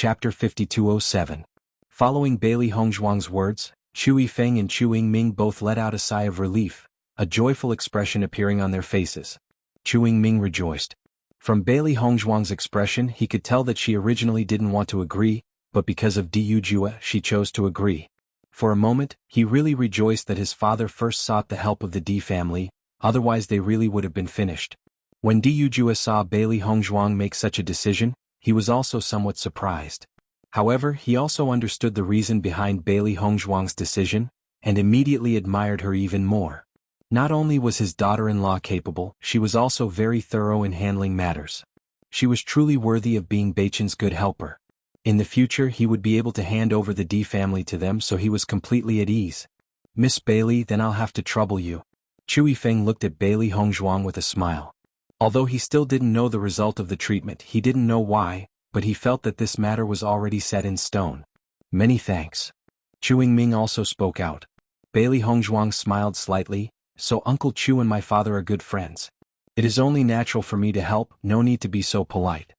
Chapter 5207. Following Bailey Hongzhuang's words, Chu Yifeng and Chu Yingming both let out a sigh of relief, a joyful expression appearing on their faces. Chu Yingming rejoiced. From Bailey Hongzhuang's expression he could tell that she originally didn't want to agree, but because of Diyu Jue she chose to agree. For a moment, he really rejoiced that his father first sought the help of the Di family, otherwise they really would have been finished. When Diyu Jue saw Bailey Hongzhuang make such a decision, he was also somewhat surprised. However, he also understood the reason behind Bailey Hongzhuang's decision, and immediately admired her even more. Not only was his daughter-in-law capable, she was also very thorough in handling matters. She was truly worthy of being Beichen's good helper. In the future he would be able to hand over the Di family to them, so he was completely at ease. "Miss Bailey, then I'll have to trouble you." Chu Yifeng looked at Bailey Hongzhuang with a smile. Although he still didn't know the result of the treatment, he didn't know why, but he felt that this matter was already set in stone. "Many thanks." Chu Yingming also spoke out. Bailey Hongzhuang smiled slightly. "So Uncle Chu and my father are good friends. It is only natural for me to help, no need to be so polite."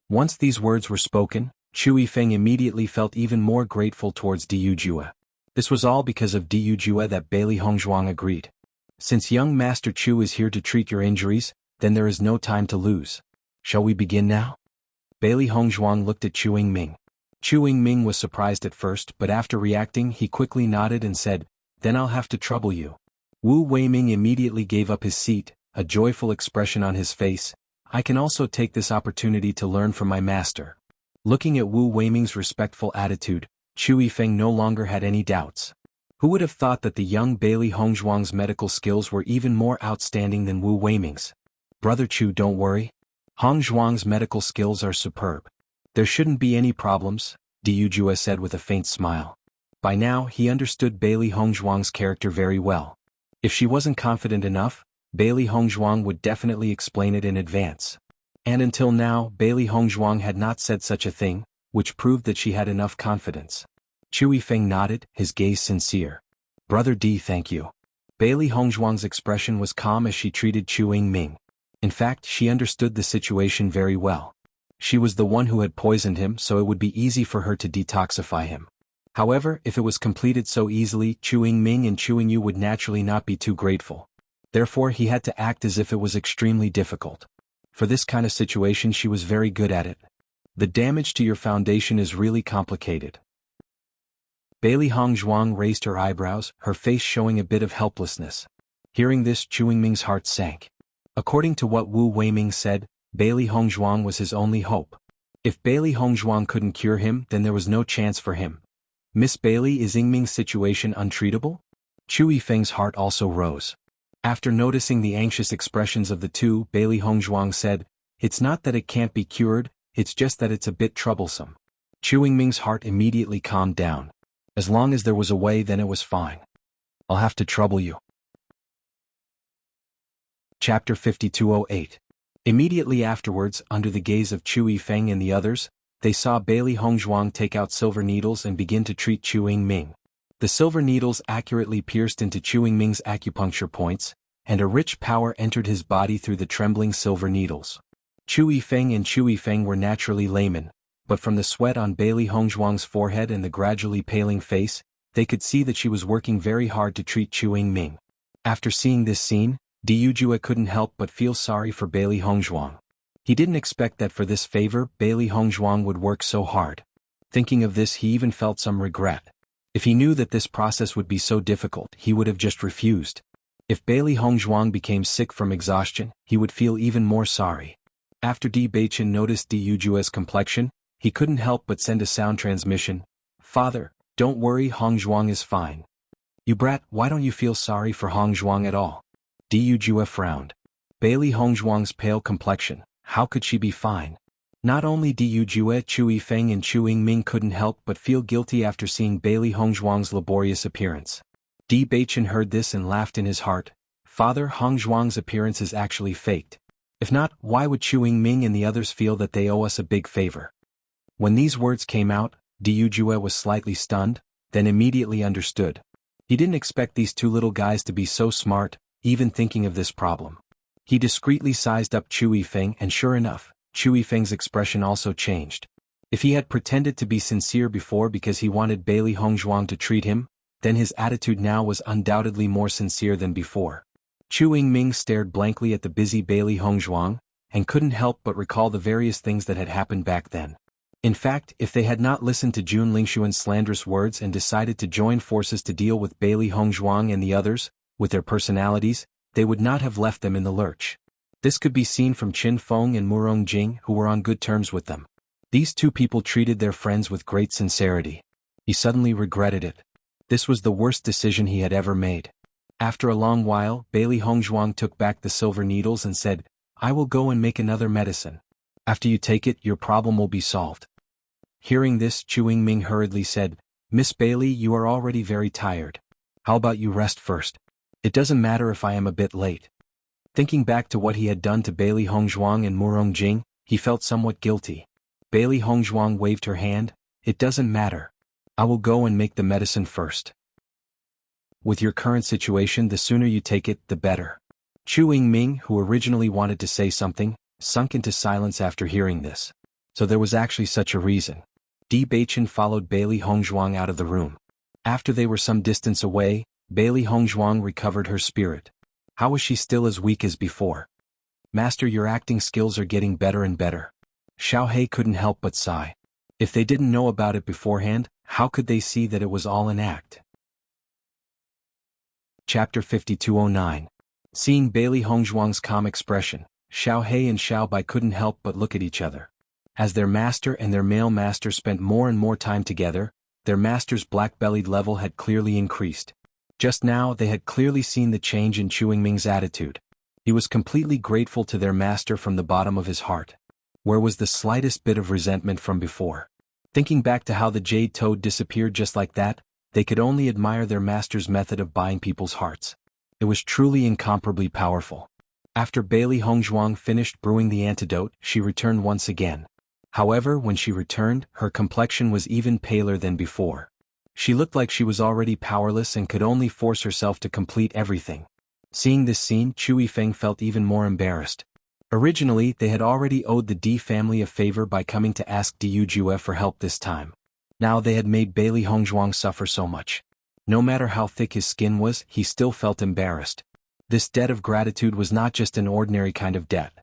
Once these words were spoken, Chu Yifeng immediately felt even more grateful towards Diyu Jue. This was all because of Diyu Jue that Bailey Hongzhuang agreed. "Since young Master Chu is here to treat your injuries, then there is no time to lose. Shall we begin now?" Bailey Hongzhuang looked at Chu Yingming. Chu Yingming was surprised at first, but after reacting he quickly nodded and said, "Then I'll have to trouble you." Wu Weiming immediately gave up his seat, a joyful expression on his face. "I can also take this opportunity to learn from my master." Looking at Wu Weiming's respectful attitude, Chu Yifeng no longer had any doubts. Who would have thought that the young Bailey Hongzhuang's medical skills were even more outstanding than Wu Weiming's? "Brother Chu, don't worry. Hongzhuang's medical skills are superb. There shouldn't be any problems," Diyu Jue said with a faint smile. By now he understood Bailey Hongzhuang's character very well. If she wasn't confident enough, Bailey Hongzhuang would definitely explain it in advance. And until now, Bailey Hongzhuang had not said such a thing, which proved that she had enough confidence. Chu Yifeng nodded, his gaze sincere. "Brother Di, thank you." Bailey Hongzhuang's expression was calm as she treated Chu Yingming. In fact, she understood the situation very well. She was the one who had poisoned him, so it would be easy for her to detoxify him. However, if it was completed so easily, Chu Yingming and Chu Yingyu would naturally not be too grateful. Therefore he had to act as if it was extremely difficult. For this kind of situation she was very good at it. "The damage to your foundation is really complicated." Bailey Hongzhuang raised her eyebrows, her face showing a bit of helplessness. Hearing this, Chu Yingming's heart sank. According to what Wu Weiming said, Bailey Hongzhuang was his only hope. If Bailey Hongzhuang couldn't cure him, then there was no chance for him. "Miss Bailey, is Yingming's situation untreatable?" Chu Yifeng's heart also rose. After noticing the anxious expressions of the two, Bailey Hongzhuang said, "It's not that it can't be cured, it's just that it's a bit troublesome." Chu Yingming's heart immediately calmed down. As long as there was a way, then it was fine. "I'll have to trouble you." Chapter 5208. Immediately afterwards, under the gaze of Chu Yifeng and the others, they saw Bailey Hongzhuang take out silver needles and begin to treat Chu Yingming. The silver needles accurately pierced into Chu Yingming's acupuncture points, and a rich power entered his body through the trembling silver needles. Chu Yifeng and Chu Yifeng were naturally laymen, but from the sweat on Bailey Hongzhuang's forehead and the gradually paling face, they could see that she was working very hard to treat Chu Yingming. After seeing this scene, Diyu Jue couldn't help but feel sorry for Bailey Hongzhuang. He didn't expect that for this favor Bailey Hongzhuang would work so hard. Thinking of this, he even felt some regret. If he knew that this process would be so difficult, he would have just refused. If Bailey Hongzhuang became sick from exhaustion, he would feel even more sorry. After Di Beichen noticed Diyu Jue's complexion, he couldn't help but send a sound transmission. "Father, don't worry, Hongzhuang is fine." "You brat, why don't you feel sorry for Hongzhuang at all?" Diyu Jue frowned. Bailey Hongzhuang's pale complexion, how could she be fine? Not only Diyu Jue, Chu Yifeng and Chu Yingming couldn't help but feel guilty after seeing Bailey Hongzhuang's laborious appearance. Di Beichen heard this and laughed in his heart. "Father, Hongzhuang's appearance is actually faked. If not, why would Chu Yingming and the others feel that they owe us a big favor?" When these words came out, Diyu Jue was slightly stunned, then immediately understood. He didn't expect these two little guys to be so smart, even thinking of this problem. He discreetly sized up Chu Yifeng, and sure enough, Chu Yifeng's expression also changed. If he had pretended to be sincere before because he wanted Bailey Hongzhuang to treat him, then his attitude now was undoubtedly more sincere than before. Chu Yingming stared blankly at the busy Bailey Hongzhuang, and couldn't help but recall the various things that had happened back then. In fact, if they had not listened to Jun Lingshuan's slanderous words and decided to join forces to deal with Bailey Hongzhuang and the others, with their personalities, they would not have left them in the lurch. This could be seen from Qin Feng and Murong Jing, who were on good terms with them. These two people treated their friends with great sincerity. He suddenly regretted it. This was the worst decision he had ever made. After a long while, Bailey Hongzhuang took back the silver needles and said, "I will go and make another medicine. After you take it, your problem will be solved." Hearing this, Chu Yingming hurriedly said, "Miss Bailey, you are already very tired. How about you rest first? It doesn't matter if I am a bit late." Thinking back to what he had done to Bailey Hongzhuang and Murong Jing, he felt somewhat guilty. Bailey Hongzhuang waved her hand. "It doesn't matter. I will go and make the medicine first. With your current situation, the sooner you take it, the better." Chu Yingming, who originally wanted to say something, sunk into silence after hearing this. So there was actually such a reason. Di Beichen followed Bailey Hongzhuang out of the room. After they were some distance away, Bailey Hongzhuang recovered her spirit. How was she still as weak as before? "Master, your acting skills are getting better and better." Xiao He couldn't help but sigh. If they didn't know about it beforehand, how could they see that it was all an act? Chapter 5209. Seeing Bailey Hongzhuang's calm expression, Xiao He and Xiao Bai couldn't help but look at each other. As their master and their male master spent more and more time together, their master's black-bellied level had clearly increased. Just now they had clearly seen the change in Chu Yingming's attitude. He was completely grateful to their master from the bottom of his heart. Where was the slightest bit of resentment from before? Thinking back to how the jade toad disappeared just like that, they could only admire their master's method of buying people's hearts. It was truly incomparably powerful. After Bailey Hongzhuang finished brewing the antidote, she returned once again. However, when she returned, her complexion was even paler than before. She looked like she was already powerless and could only force herself to complete everything. Seeing this scene, Chu Yifeng felt even more embarrassed. Originally, they had already owed the Di family a favor by coming to ask Di Yujue for help this time. Now they had made Bailey Hongzhuang suffer so much. No matter how thick his skin was, he still felt embarrassed. This debt of gratitude was not just an ordinary kind of debt.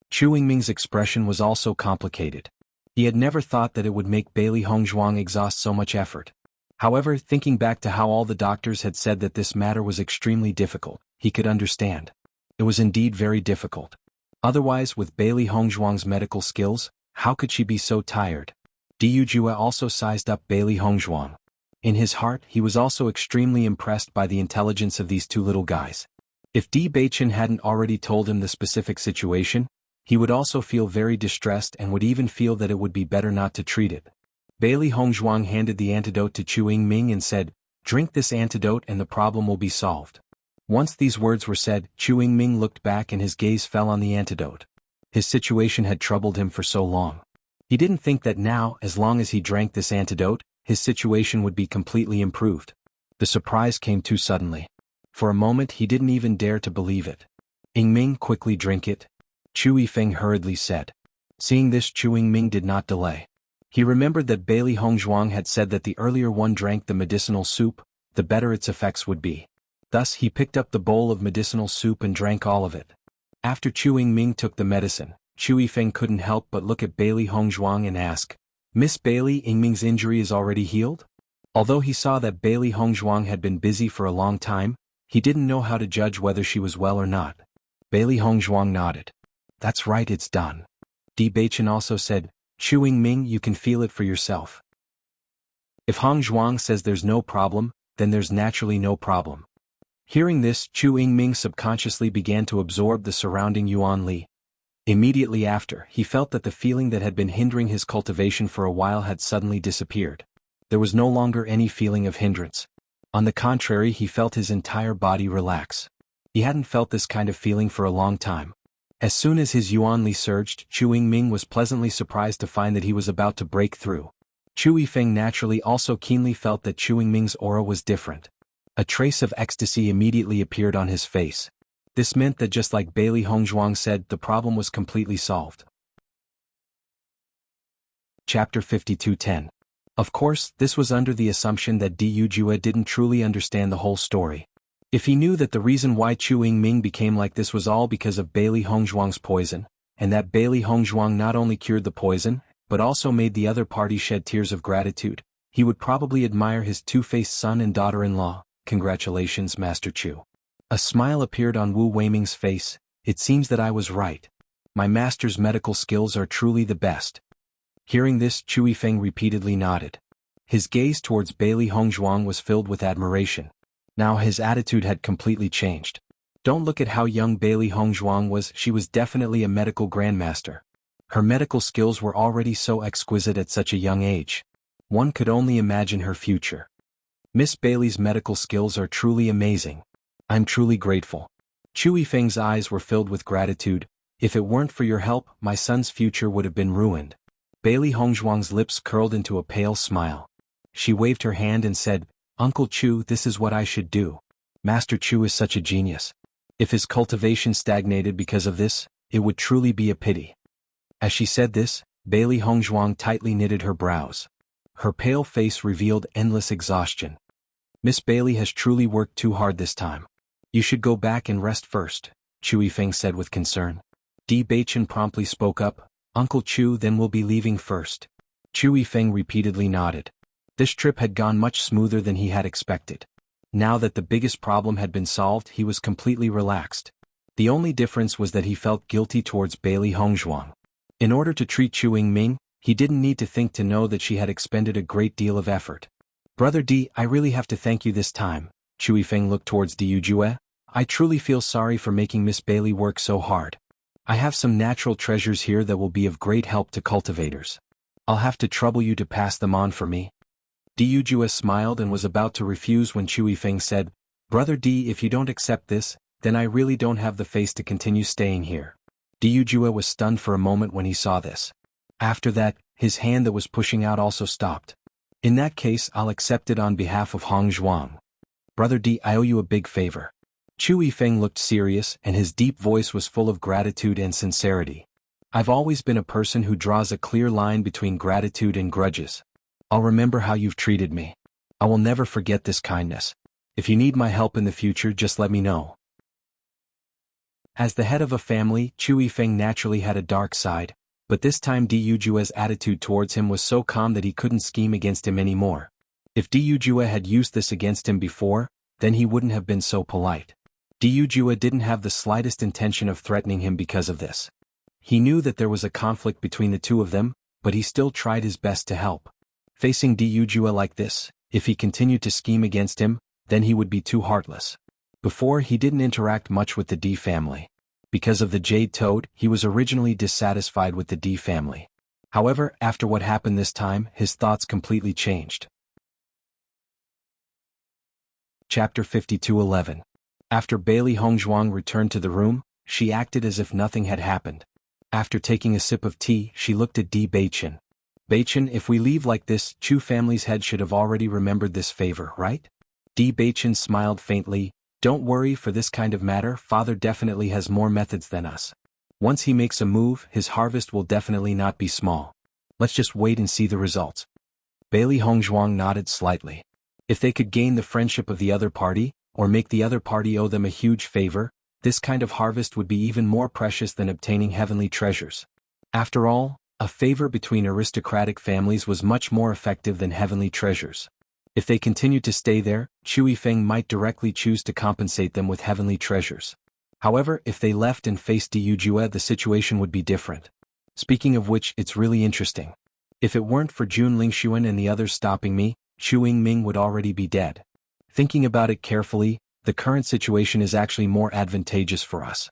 Chu Yingming's expression was also complicated. He had never thought that it would make Bailey Hongzhuang exhaust so much effort. However, thinking back to how all the doctors had said that this matter was extremely difficult, he could understand. It was indeed very difficult. Otherwise, with Bailey Hongzhuang's medical skills, how could she be so tired? Di Yujue also sized up Bailey Hongzhuang. In his heart, he was also extremely impressed by the intelligence of these two little guys. If Di Beichen hadn't already told him the specific situation, he would also feel very distressed and would even feel that it would be better not to treat it. Bailey Hongzhuang handed the antidote to Chu Yingming and said, "Drink this antidote and the problem will be solved." Once these words were said, Chu Yingming looked back and his gaze fell on the antidote. His situation had troubled him for so long. He didn't think that now, as long as he drank this antidote, his situation would be completely improved. The surprise came too suddenly. For a moment he didn't even dare to believe it. "Yingming, quickly drink it," Chu Yifeng hurriedly said. Seeing this, Chu Yingming did not delay. He remembered that Bailey Hongzhuang had said that the earlier one drank the medicinal soup, the better its effects would be. Thus he picked up the bowl of medicinal soup and drank all of it. After Chu Yingming took the medicine, Chu Yifeng couldn't help but look at Bailey Hongzhuang and ask, "Miss Bailey, Yingming's injury is already healed?" Although he saw that Bailey Hongzhuang had been busy for a long time, he didn't know how to judge whether she was well or not. Bailey Hongzhuang nodded. "That's right, it's done." Di Beichen also said, "Chu Yingming, you can feel it for yourself." If Hongzhuang says there's no problem, then there's naturally no problem. Hearing this, Chu Yingming subconsciously began to absorb the surrounding Yuan Li. Immediately after, he felt that the feeling that had been hindering his cultivation for a while had suddenly disappeared. There was no longer any feeling of hindrance. On the contrary, he felt his entire body relax. He hadn't felt this kind of feeling for a long time. As soon as his Yuan Li surged, Chu Yingming was pleasantly surprised to find that he was about to break through. Chu Yifeng naturally also keenly felt that Chu Yingming's aura was different. A trace of ecstasy immediately appeared on his face. This meant that just like Bailey Hongzhuang said, the problem was completely solved. Chapter 52:10. Of course, this was under the assumption that Diyu Jue didn't truly understand the whole story. If he knew that the reason why Chu Yingming became like this was all because of Bailey Hongzhuang's poison, and that Bailey Hongzhuang not only cured the poison, but also made the other party shed tears of gratitude, he would probably admire his two-faced son and daughter-in-law. Congratulations, Master Chu. A smile appeared on Wu Weiming's face. It seems that I was right. My master's medical skills are truly the best. Hearing this, Chu Yifeng repeatedly nodded. His gaze towards Bailey Hongzhuang was filled with admiration. Now his attitude had completely changed. Don't look at how young Bailey Hongzhuang was, she was definitely a medical grandmaster. Her medical skills were already so exquisite at such a young age. One could only imagine her future. Miss Bailey's medical skills are truly amazing. I'm truly grateful. Chu Yifeng's eyes were filled with gratitude. If it weren't for your help, my son's future would have been ruined. Bailey Hongzhuang's lips curled into a pale smile. She waved her hand and said, Uncle Chu, this is what I should do. Master Chu is such a genius. If his cultivation stagnated because of this, it would truly be a pity. As she said this, Bailey Hongzhuang tightly knitted her brows. Her pale face revealed endless exhaustion. Miss Bailey has truly worked too hard this time. You should go back and rest first, Chu Yifeng said with concern. Di Beichen promptly spoke up, Uncle Chu, then we'll be leaving first. Chu Yifeng repeatedly nodded. This trip had gone much smoother than he had expected. Now that the biggest problem had been solved, he was completely relaxed. The only difference was that he felt guilty towards Bailey Hongzhuang. In order to treat Chu Yingming, he didn't need to think to know that she had expended a great deal of effort. Brother Di, I really have to thank you this time. Chu Yifeng looked towards Diyu Jue. I truly feel sorry for making Miss Bailey work so hard. I have some natural treasures here that will be of great help to cultivators. I'll have to trouble you to pass them on for me. Diyu Jue smiled and was about to refuse when Chu Yifeng said, Brother Di, if you don't accept this, then I really don't have the face to continue staying here. Diyu Jue was stunned for a moment when he saw this. After that, his hand that was pushing out also stopped. In that case, I'll accept it on behalf of Hongzhuang. Brother Di, I owe you a big favor. Chu Yifeng looked serious and his deep voice was full of gratitude and sincerity. I've always been a person who draws a clear line between gratitude and grudges. I'll remember how you've treated me. I will never forget this kindness. If you need my help in the future, just let me know. As the head of a family, Chu Yifeng naturally had a dark side, but this time Diyu Jue's attitude towards him was so calm that he couldn't scheme against him anymore. If Diyu Jue had used this against him before, then he wouldn't have been so polite. Diyu Jue didn't have the slightest intention of threatening him because of this. He knew that there was a conflict between the two of them, but he still tried his best to help. Facing Diyu Jue like this, if he continued to scheme against him, then he would be too heartless. Before, he didn't interact much with the Di family. Because of the Jade Toad, he was originally dissatisfied with the Di family. However, after what happened this time, his thoughts completely changed. Chapter 52:11. After Bailey Hongzhuang returned to the room, she acted as if nothing had happened. After taking a sip of tea, she looked at Di Beichen. Beichen, if we leave like this, Chu family's head should have already remembered this favor, right? Di Beichen smiled faintly. Don't worry, for this kind of matter, father definitely has more methods than us. Once he makes a move, his harvest will definitely not be small. Let's just wait and see the results. Bailey Hongzhuang nodded slightly. If they could gain the friendship of the other party, or make the other party owe them a huge favor, this kind of harvest would be even more precious than obtaining heavenly treasures. After all, a favor between aristocratic families was much more effective than heavenly treasures. If they continued to stay there, Chu Yifeng might directly choose to compensate them with heavenly treasures. However, if they left and faced Diyu Jue, the situation would be different. Speaking of which, it's really interesting. If it weren't for Jun Lingxuan and the others stopping me, Chu Yingming would already be dead. Thinking about it carefully, the current situation is actually more advantageous for us.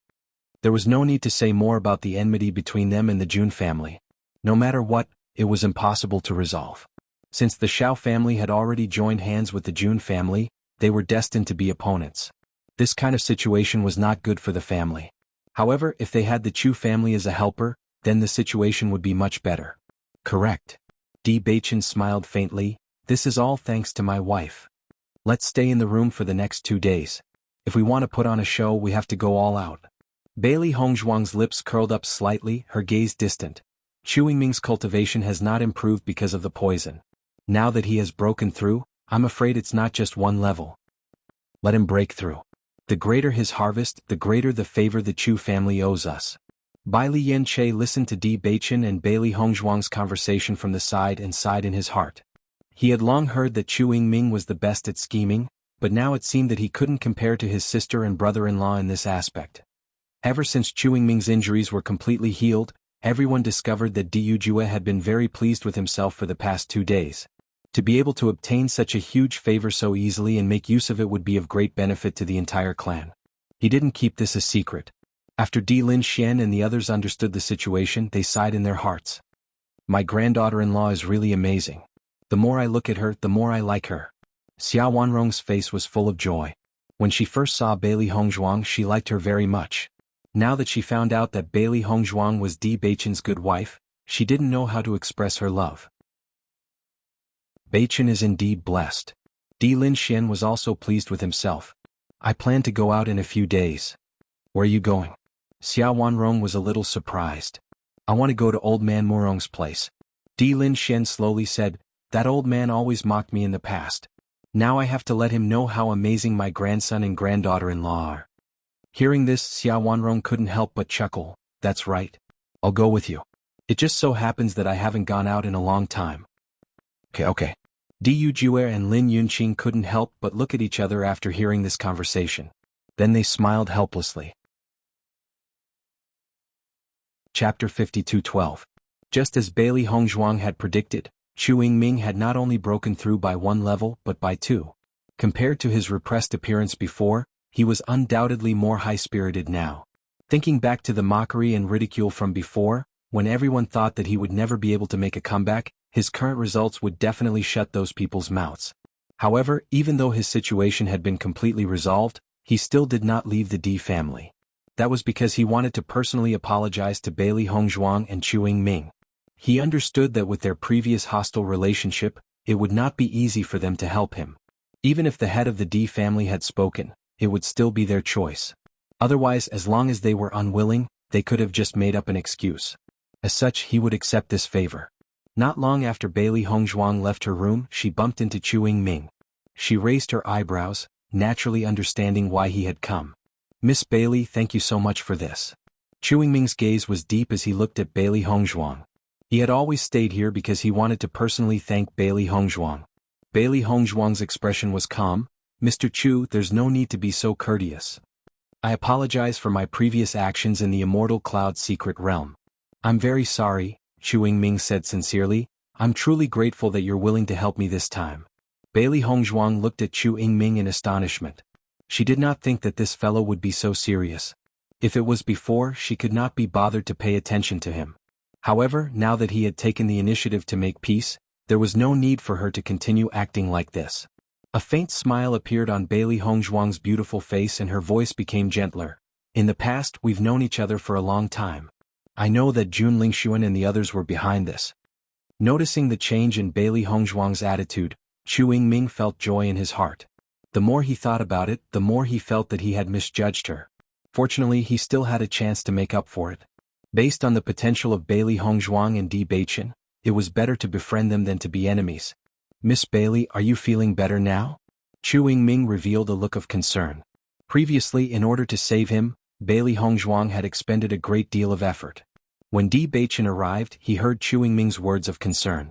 There was no need to say more about the enmity between them and the Jun family. No matter what, it was impossible to resolve. Since the Xiao family had already joined hands with the Jun family, they were destined to be opponents. This kind of situation was not good for the family. However, if they had the Chu family as a helper, then the situation would be much better. Correct. Di Beichen smiled faintly. This is all thanks to my wife. Let's stay in the room for the next 2 days. If we want to put on a show, we have to go all out. Bailey Hongzhuang's lips curled up slightly, her gaze distant. Chu Yingming's cultivation has not improved because of the poison. Now that he has broken through, I'm afraid it's not just one level. Let him break through. The greater his harvest, the greater the favor the Chu family owes us. Bai Li Yanche listened to Di Baichen and Bailey Hongzhuang's conversation from the side and sighed in his heart. He had long heard that Chu Yingming was the best at scheming, but now it seemed that he couldn't compare to his sister and brother-in-law in this aspect. Ever since Chu Yingming's injuries were completely healed, everyone discovered that Di Yujue had been very pleased with himself for the past 2 days. To be able to obtain such a huge favor so easily and make use of it would be of great benefit to the entire clan. He didn't keep this a secret. After Di Lin Xian and the others understood the situation, they sighed in their hearts. My granddaughter-in-law is really amazing. The more I look at her, the more I like her. Xia Wanrong's face was full of joy. When she first saw Bailey Hongzhuang, she liked her very much. Now that she found out that Bailey Hongzhuang was Di Baichen's good wife, she didn't know how to express her love. Baichen is indeed blessed. Di Lin Xian was also pleased with himself. I plan to go out in a few days. Where are you going? Xia Wanrong was a little surprised. I want to go to old man Murong's place. Di Lin Xian slowly said, that old man always mocked me in the past. Now I have to let him know how amazing my grandson and granddaughter-in-law are. Hearing this, Xia Wanrong couldn't help but chuckle. That's right. I'll go with you. It just so happens that I haven't gone out in a long time. Okay. Di Yujue and Lin Yunqing couldn't help but look at each other after hearing this conversation. Then they smiled helplessly. Chapter 52:12. Just as Bailey Hongzhuang had predicted, Chu Yingming had not only broken through by 1 level but by 2. Compared to his repressed appearance before, he was undoubtedly more high-spirited now. Thinking back to the mockery and ridicule from before, when everyone thought that he would never be able to make a comeback, his current results would definitely shut those people's mouths. However, even though his situation had been completely resolved, he still did not leave the Di family. That was because he wanted to personally apologize to Bailey Hongzhuang and Chu Yingming. He understood that with their previous hostile relationship, it would not be easy for them to help him. Even if the head of the Di family had spoken, it would still be their choice. Otherwise, as long as they were unwilling, they could have just made up an excuse. As such, he would accept this favor. Not long after Bailey Hongzhuang left her room, she bumped into Chu Yingming. She raised her eyebrows, naturally understanding why he had come. Miss Bailey, thank you so much for this. Chu Yingming's gaze was deep as he looked at Bailey Hongzhuang. He had always stayed here because he wanted to personally thank Bailey Hongzhuang. Bailey Hongzhuang's expression was calm. Mr. Chu, there's no need to be so courteous. I apologize for my previous actions in the Immortal Cloud secret realm. I'm very sorry, Chu Yingming said sincerely. I'm truly grateful that you're willing to help me this time. Bailey Hongzhuang looked at Chu Yingming in astonishment. She did not think that this fellow would be so serious. If it was before, she could not be bothered to pay attention to him. However, now that he had taken the initiative to make peace, there was no need for her to continue acting like this. A faint smile appeared on Bailey Hongzhuang's beautiful face and her voice became gentler. In the past, we've known each other for a long time. I know that Jun Lingxuan and the others were behind this. Noticing the change in Bailey Hongzhuang's attitude, Chu Yingming felt joy in his heart. The more he thought about it, the more he felt that he had misjudged her. Fortunately, he still had a chance to make up for it. Based on the potential of Bailey Hongzhuang and Di Baichen, it was better to befriend them than to be enemies. Miss Bailey, are you feeling better now? Chu Yingming revealed a look of concern. Previously, in order to save him, Bailey Hongzhuang had expended a great deal of effort. When Di Baichen arrived, he heard Chu Yingming's words of concern.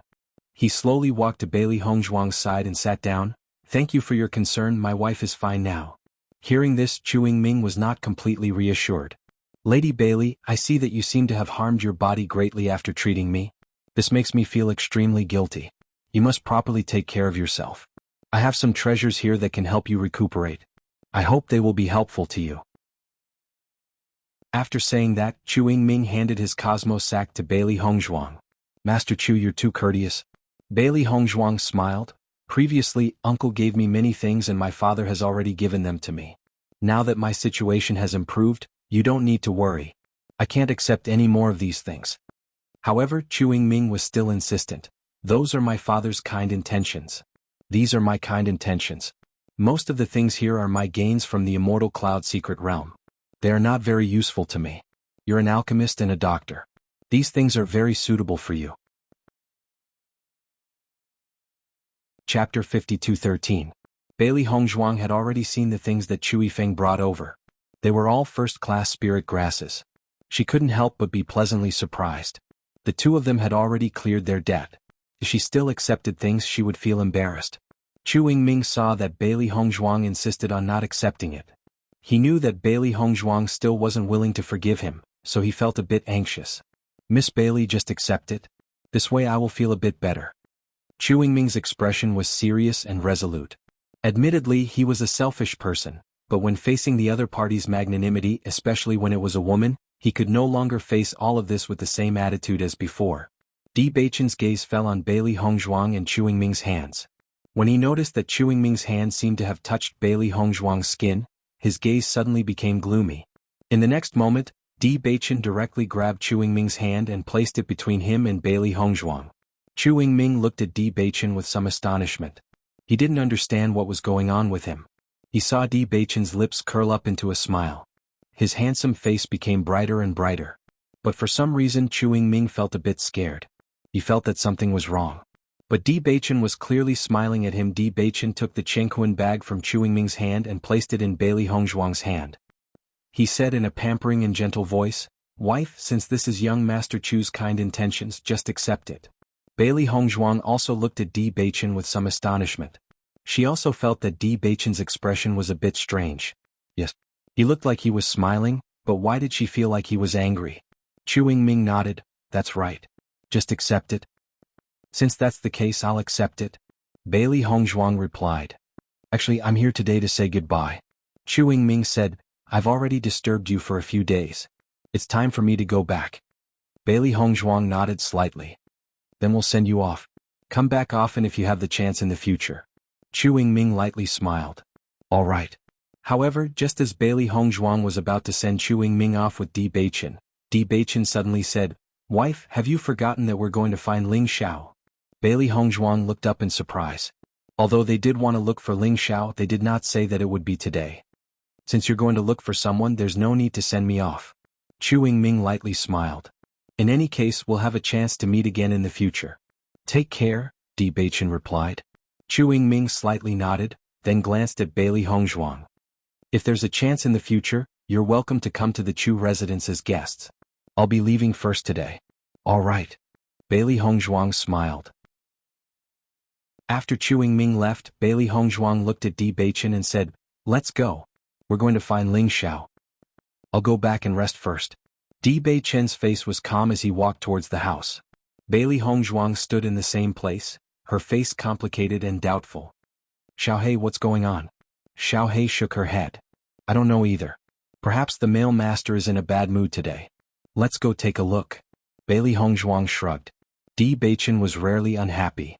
He slowly walked to Bailey Hongzhuang's side and sat down. Thank you for your concern, my wife is fine now. Hearing this, Chu Yingming was not completely reassured. Lady Bailey, I see that you seem to have harmed your body greatly after treating me. This makes me feel extremely guilty. You must properly take care of yourself. I have some treasures here that can help you recuperate. I hope they will be helpful to you. After saying that, Chu Yingming handed his Cosmo sack to Bailey Hongzhuang. Master Chu, you're too courteous. Bailey Hongzhuang smiled. Previously, Uncle gave me many things and my father has already given them to me. Now that my situation has improved, you don't need to worry. I can't accept any more of these things. However, Chu Yingming was still insistent. Those are my father's kind intentions. These are my kind intentions. Most of the things here are my gains from the Immortal Cloud secret realm. They are not very useful to me. You're an alchemist and a doctor. These things are very suitable for you. Chapter 52:13. Bailey Hongzhuang had already seen the things that Chui Feng brought over. They were all first-class spirit grasses. She couldn't help but be pleasantly surprised. The two of them had already cleared their debt. If she still accepted things, she would feel embarrassed. Chu Yingming saw that Bailey Hongzhuang insisted on not accepting it. He knew that Bailey Hongzhuang still wasn't willing to forgive him, so he felt a bit anxious. Miss Bailey, just accept it. This way I will feel a bit better. Chu Yingming's expression was serious and resolute. Admittedly, he was a selfish person, but when facing the other party's magnanimity, especially when it was a woman, he could no longer face all of this with the same attitude as before. Di Beichen's gaze fell on Bailey Hongzhuang and Chu Yingming's hands. When he noticed that Chu Yingming's hand seemed to have touched Bailey Hongzhuang's skin, his gaze suddenly became gloomy. In the next moment, Di Beichen directly grabbed Chu Yingming's hand and placed it between him and Bailey Hongzhuang. Chu Yingming looked at Di Beichen with some astonishment. He didn't understand what was going on with him. He saw Di Beichen's lips curl up into a smile. His handsome face became brighter and brighter. But for some reason Chu Yingming felt a bit scared. He felt that something was wrong. But Di Beichen was clearly smiling at him. Di Beichen took the Chenghuan bag from Chu Yingming's hand and placed it in Bailey Hongzhuang's hand. He said in a pampering and gentle voice, "Wife, since this is young Master Chu's kind intentions, just accept it." Bailey Hongzhuang also looked at Di Beichen with some astonishment. She also felt that Di Beichen's expression was a bit strange. Yes, he looked like he was smiling, but why did she feel like he was angry? Chu Yingming nodded. "That's right. Just accept it." "Since that's the case, I'll accept it," Bailey Hongzhuang replied. "Actually, I'm here today to say goodbye." Chu Yingming said, "I've already disturbed you for a few days. It's time for me to go back." Bailey Hongzhuang nodded slightly. "Then we'll send you off. Come back often if you have the chance in the future." Chu Yingming lightly smiled. "All right." However, just as Bailey Hongzhuang was about to send Chu Yingming off with Di Beichen suddenly said, "Wife, have you forgotten that we're going to find Ling Xiao?" Bailey Hongzhuang looked up in surprise. Although they did want to look for Ling Xiao, they did not say that it would be today. "Since you're going to look for someone, there's no need to send me off." Chu Yingming lightly smiled. "In any case, we'll have a chance to meet again in the future." "Take care," Di Beichen replied. Chu Yingming slightly nodded, then glanced at Bailey Hongzhuang. "If there's a chance in the future, you're welcome to come to the Chu residence as guests. I'll be leaving first today." "All right." Bailey Hongzhuang smiled. After Chu Yingming left, Bailey Hongzhuang looked at Di Beichen and said, "Let's go. We're going to find Ling Xiao." "I'll go back and rest first." Di Beichen's face was calm as he walked towards the house. Bailey Hongzhuang stood in the same place, her face complicated and doubtful. "Xiaohei, what's going on?" Xiaohei shook her head. "I don't know either. Perhaps the male master is in a bad mood today. Let's go take a look." Bailey Hongzhuang shrugged. Di Beichen was rarely unhappy.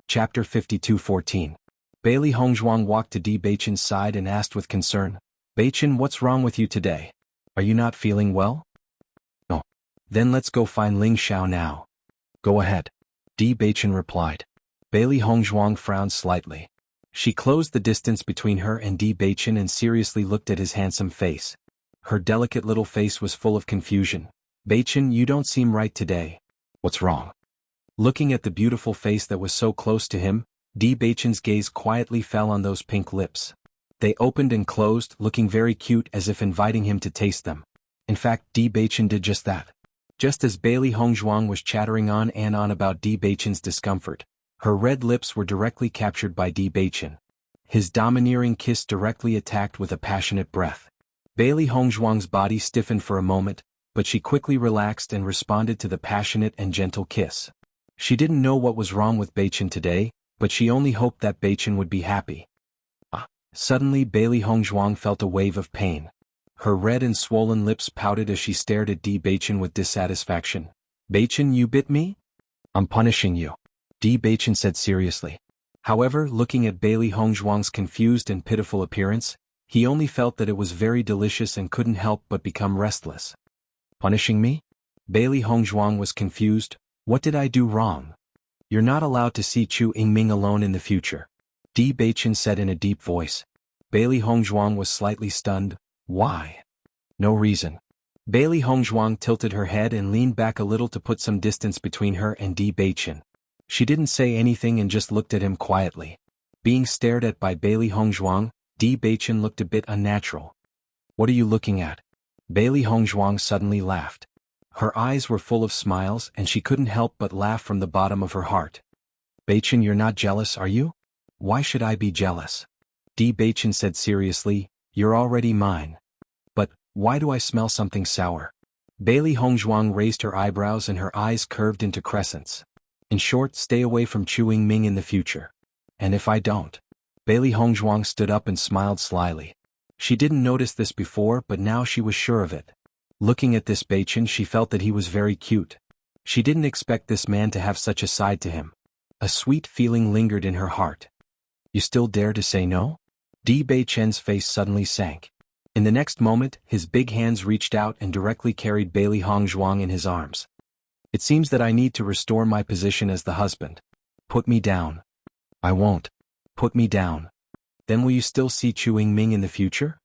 Chapter 52:14. Bailey Hongzhuang walked to Di Beichen's side and asked with concern, "Beichen, what's wrong with you today? Are you not feeling well?" "No." "Then let's go find Ling Xiao now." "Go ahead," Di Beichen replied. Bailey Hongzhuang frowned slightly. She closed the distance between her and Di Beichen and seriously looked at his handsome face. Her delicate little face was full of confusion. "Beichen, you don't seem right today. What's wrong?" Looking at the beautiful face that was so close to him, Di Beichen's gaze quietly fell on those pink lips. They opened and closed, looking very cute, as if inviting him to taste them. In fact, Di Beichen did just that. Just as Bailey Hongzhuang was chattering on and on about Di Beichen's discomfort, her red lips were directly captured by Di Beichen. His domineering kiss directly attacked with a passionate breath. Bailey Hongzhuang's body stiffened for a moment, but she quickly relaxed and responded to the passionate and gentle kiss. She didn't know what was wrong with Beichen today, but she only hoped that Beichen would be happy. Suddenly Bailey Hongzhuang felt a wave of pain. Her red and swollen lips pouted as she stared at Di Beichen with dissatisfaction. "Beichen, you bit me?" "I'm punishing you," Di Beichen said seriously. However, looking at Bailey Hongzhuang's confused and pitiful appearance, he only felt that it was very delicious and couldn't help but become restless. "Punishing me?" Bailey Hongzhuang was confused. "What did I do wrong?" "You're not allowed to see Chu Yingming alone in the future," Di Beichen said in a deep voice. Bailey Hongzhuang was slightly stunned. "Why?" "No reason. Bailey Hongzhuang tilted her head and leaned back a little to put some distance between her and Di Beichen. She didn't say anything and just looked at him quietly. Being stared at by Bailey Hongzhuang, Di Beichen looked a bit unnatural. "What are you looking at?" Bailey Hongzhuang suddenly laughed. Her eyes were full of smiles and she couldn't help but laugh from the bottom of her heart. "Beichen, you're not jealous, are you?" "Why should I be jealous?" Di Beichen said seriously, "You're already mine." "But, why do I smell something sour?" Bailey Hongzhuang raised her eyebrows and her eyes curved into crescents. "In short, stay away from Chu Yingming in the future." "And if I don't?" Bailey Hongzhuang stood up and smiled slyly. She didn't notice this before, but now she was sure of it. Looking at this Beichen, she felt that he was very cute. She didn't expect this man to have such a side to him. A sweet feeling lingered in her heart. "You still dare to say no?" Di Beichen's face suddenly sank. In the next moment, his big hands reached out and directly carried Bailey Hongzhuang in his arms. "It seems that I need to restore my position as the husband. Put me down." "I won't." "Put me down." "Then will you still see Chu Yingming in the future?"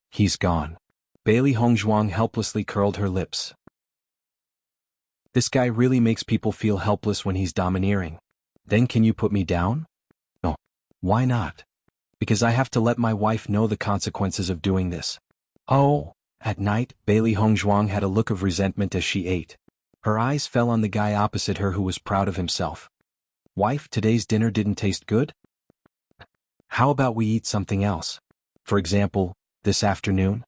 "He's gone." Bailey Hongzhuang helplessly curled her lips. "This guy really makes people feel helpless when he's domineering. Then can you put me down?" "No." "Why not?" "Because I have to let my wife know the consequences of doing this." "Oh." At night, Bailey Hongzhuang had a look of resentment as she ate. Her eyes fell on the guy opposite her who was proud of himself. "Wife, today's dinner didn't taste good? How about we eat something else? For example, this afternoon?"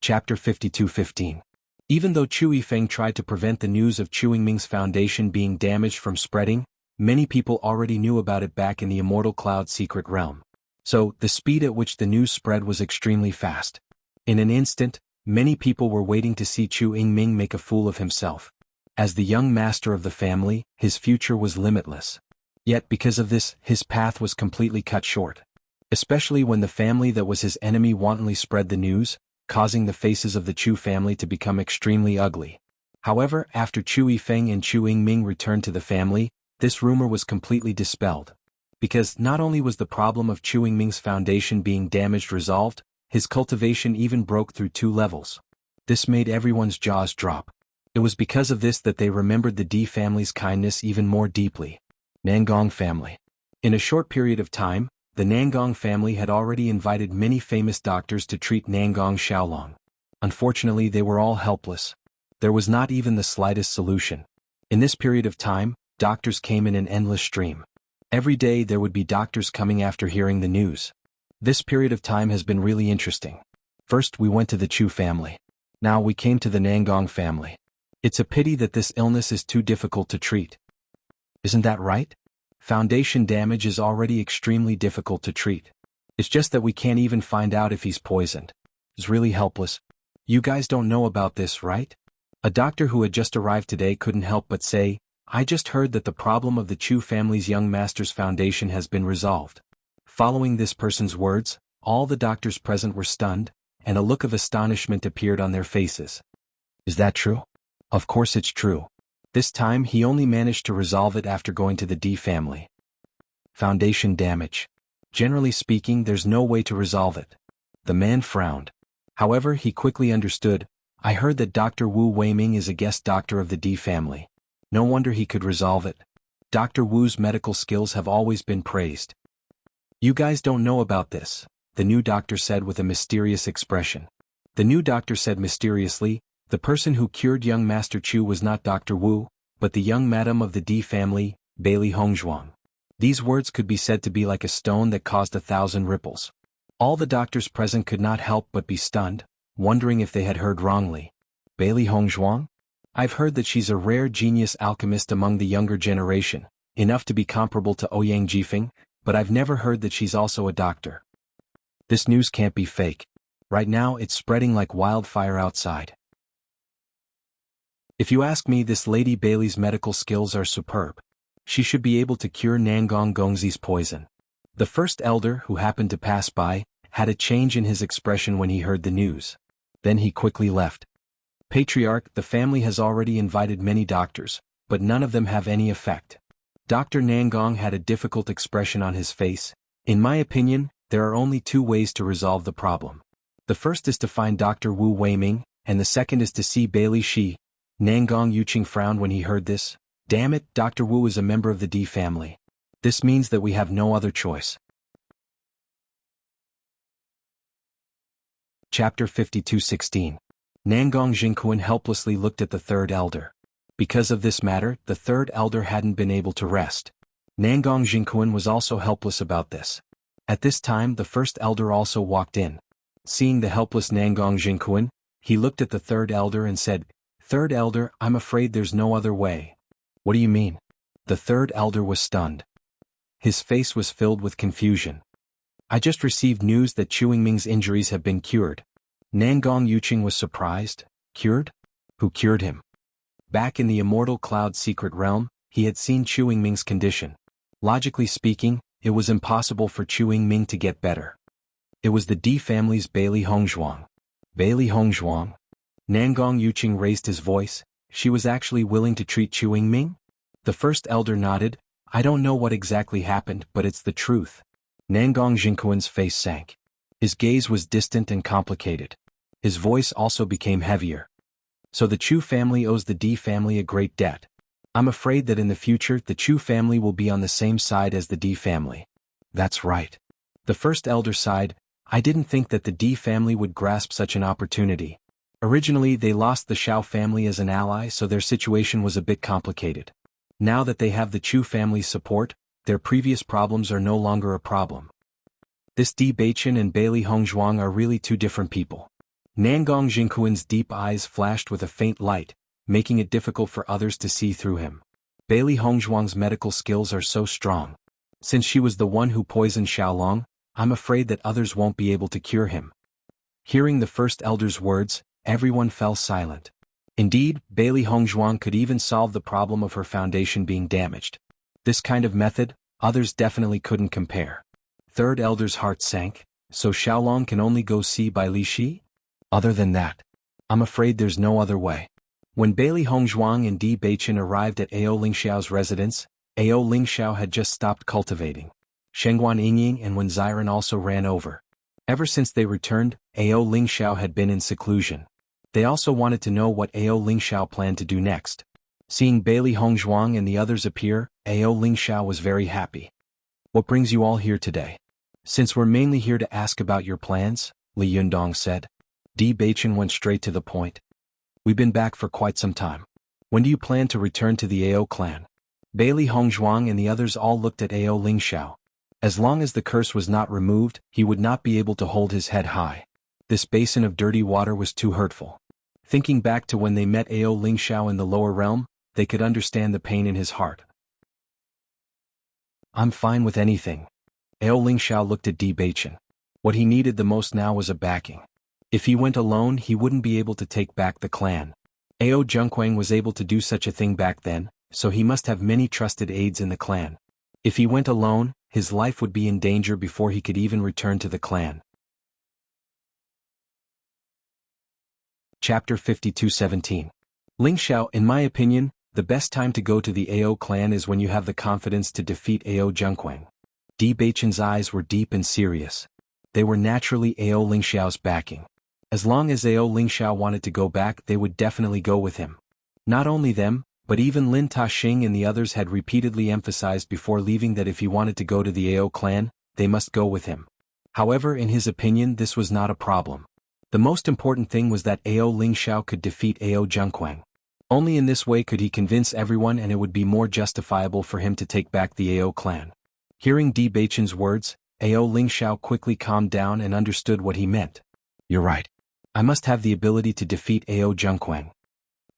Chapter 52:15. Even though Chu Yifeng tried to prevent the news of Chu Yingming's foundation being damaged from spreading, many people already knew about it back in the Immortal Cloud secret realm. So, the speed at which the news spread was extremely fast. In an instant, many people were waiting to see Chu Yingming make a fool of himself. As the young master of the family, his future was limitless. Yet because of this, his path was completely cut short. Especially when the family that was his enemy wantonly spread the news, causing the faces of the Chu family to become extremely ugly. However, after Chu Yifeng and Chu Yingming returned to the family, this rumor was completely dispelled. Because not only was the problem of Chu Yingming's foundation being damaged resolved, his cultivation even broke through 2 levels. This made everyone's jaws drop. It was because of this that they remembered the Di family's kindness even more deeply. Nangong family. In a short period of time, the Nangong family had already invited many famous doctors to treat Nangong Xiaolong. Unfortunately, they were all helpless. There was not even the slightest solution. In this period of time, doctors came in an endless stream. Every day there would be doctors coming after hearing the news. This period of time has been really interesting. First we went to the Chu family. Now we came to the Nangong family. It's a pity that this illness is too difficult to treat. Isn't that right? Foundation damage is already extremely difficult to treat. It's just that we can't even find out if he's poisoned. He's really helpless. You guys don't know about this, right? A doctor who had just arrived today couldn't help but say, "I just heard that the problem of the Chu family's young master's foundation has been resolved." Following this person's words, all the doctors present were stunned, and a look of astonishment appeared on their faces. "Is that true?" "Of course it's true. This time he only managed to resolve it after going to the Di family." Foundation damage. Generally speaking, there's no way to resolve it. The man frowned. However, he quickly understood. "I heard that Dr. Wu Weiming is a guest doctor of the Di family. No wonder he could resolve it. Dr. Wu's medical skills have always been praised." "You guys don't know about this," the new doctor said with a mysterious expression. The new doctor said mysteriously, "The person who cured young Master Chu was not Dr. Wu, but the young madam of the Di family, Bailey Hongzhuang." These words could be said to be like a stone that caused 1,000 ripples. All the doctors present could not help but be stunned, wondering if they had heard wrongly. "Bailey Hongzhuang? I've heard that she's a rare genius alchemist among the younger generation, enough to be comparable to Ouyang Jifeng, but I've never heard that she's also a doctor. This news can't be fake. Right now it's spreading like wildfire outside. If you ask me, this Lady Bailey's medical skills are superb. She should be able to cure Nangong Gongzi's poison." The first elder, who happened to pass by, had a change in his expression when he heard the news. Then he quickly left. "Patriarch, the family has already invited many doctors, but none of them have any effect." Dr. Nangong had a difficult expression on his face. "In my opinion, there are only 2 ways to resolve the problem. The first is to find Dr. Wu Weiming, and the second is to see Bailey Shi. Nangong Yuqing frowned when he heard this. Damn it, Dr. Wu is a member of the D family. This means that we have no other choice. Chapter 52:16. Nangong Jingquan helplessly looked at the third elder. Because of this matter, the third elder hadn't been able to rest. Nangong Jingquan was also helpless about this. At this time, the first elder also walked in. Seeing the helpless Nangong Jingquan, he looked at the third elder and said, "Third elder, I'm afraid there's no other way." "What do you mean?" The third elder was stunned. His face was filled with confusion. "I just received news that Chu Yingming's injuries have been cured." Nangong Yuqing was surprised. Cured? Who cured him? Back in the Immortal Cloud secret realm, he had seen Chu Yingming's condition. Logically speaking, it was impossible for Chu Yingming to get better. It was the D family's Bailey Hongzhuang. Bailey Hongzhuang? Nangong Yuqing raised his voice. She was actually willing to treat Chu Yingming? The first elder nodded. "I don't know what exactly happened, but it's the truth." Nangong Jingquan's face sank. His gaze was distant and complicated. His voice also became heavier. "So the Chu family owes the D family a great debt. I'm afraid that in the future the Chu family will be on the same side as the D family." "That's right." The first elder sighed. "I didn't think that the D family would grasp such an opportunity. Originally they lost the Shao family as an ally, so their situation was a bit complicated. Now that they have the Chu family's support, their previous problems are no longer a problem. This D Baichen and Bailey Hongzhuang are really two different people." Nangong Jingquan's deep eyes flashed with a faint light, making it difficult for others to see through him. Bailey Hongzhuang's medical skills are so strong. Since she was the one who poisoned Xiaolong, I'm afraid that others won't be able to cure him. Hearing the first elder's words, everyone fell silent. Indeed, Bailey Hongzhuang could even solve the problem of her foundation being damaged. This kind of method, others definitely couldn't compare. Third elder's heart sank. So Xiaolong can only go see by Li Shi? Other than that, I'm afraid there's no other way. When Bailey Hongzhuang and Di Baichen arrived at Ao Lingxiao's residence, Ao Lingxiao had just stopped cultivating. Shengguan Yingying and Wen Ziren also ran over. Ever since they returned, Ao Lingxiao had been in seclusion. They also wanted to know what Ao Lingxiao planned to do next. Seeing Bailey Hongzhuang and the others appear, Ao Lingxiao was very happy. "What brings you all here today?" "Since we're mainly here to ask about your plans," Li Yundong said. Di Baichen went straight to the point. "We've been back for quite some time. When do you plan to return to the Ao clan?" Bailey Hongzhuang and the others all looked at Ao Lingxiao. As long as the curse was not removed, he would not be able to hold his head high. This basin of dirty water was too hurtful. Thinking back to when they met Ao Lingxiao in the lower realm, they could understand the pain in his heart. "I'm fine with anything." Ao Lingxiao looked at Di Baichen. What he needed the most now was a backing. If he went alone, he wouldn't be able to take back the clan. Ao Zhengquang was able to do such a thing back then, so he must have many trusted aides in the clan. If he went alone, his life would be in danger before he could even return to the clan. Chapter 52:17. Lingxiao, in my opinion, the best time to go to the Ao clan is when you have the confidence to defeat Ao Zhengquang. Di Baichen's eyes were deep and serious. They were naturally Ao Lingxiao's backing. As long as Ao Lingxiao wanted to go back, they would definitely go with him. Not only them, but even Lin Taxing and the others had repeatedly emphasized before leaving that if he wanted to go to the Ao clan, they must go with him. However, in his opinion, this was not a problem. The most important thing was that Ao Lingxiao could defeat Ao Zhengquang. Only in this way could he convince everyone, and it would be more justifiable for him to take back the Ao clan. Hearing Di Baichen's words, Ao Lingxiao quickly calmed down and understood what he meant. "You're right. I must have the ability to defeat Ao Zhengquang."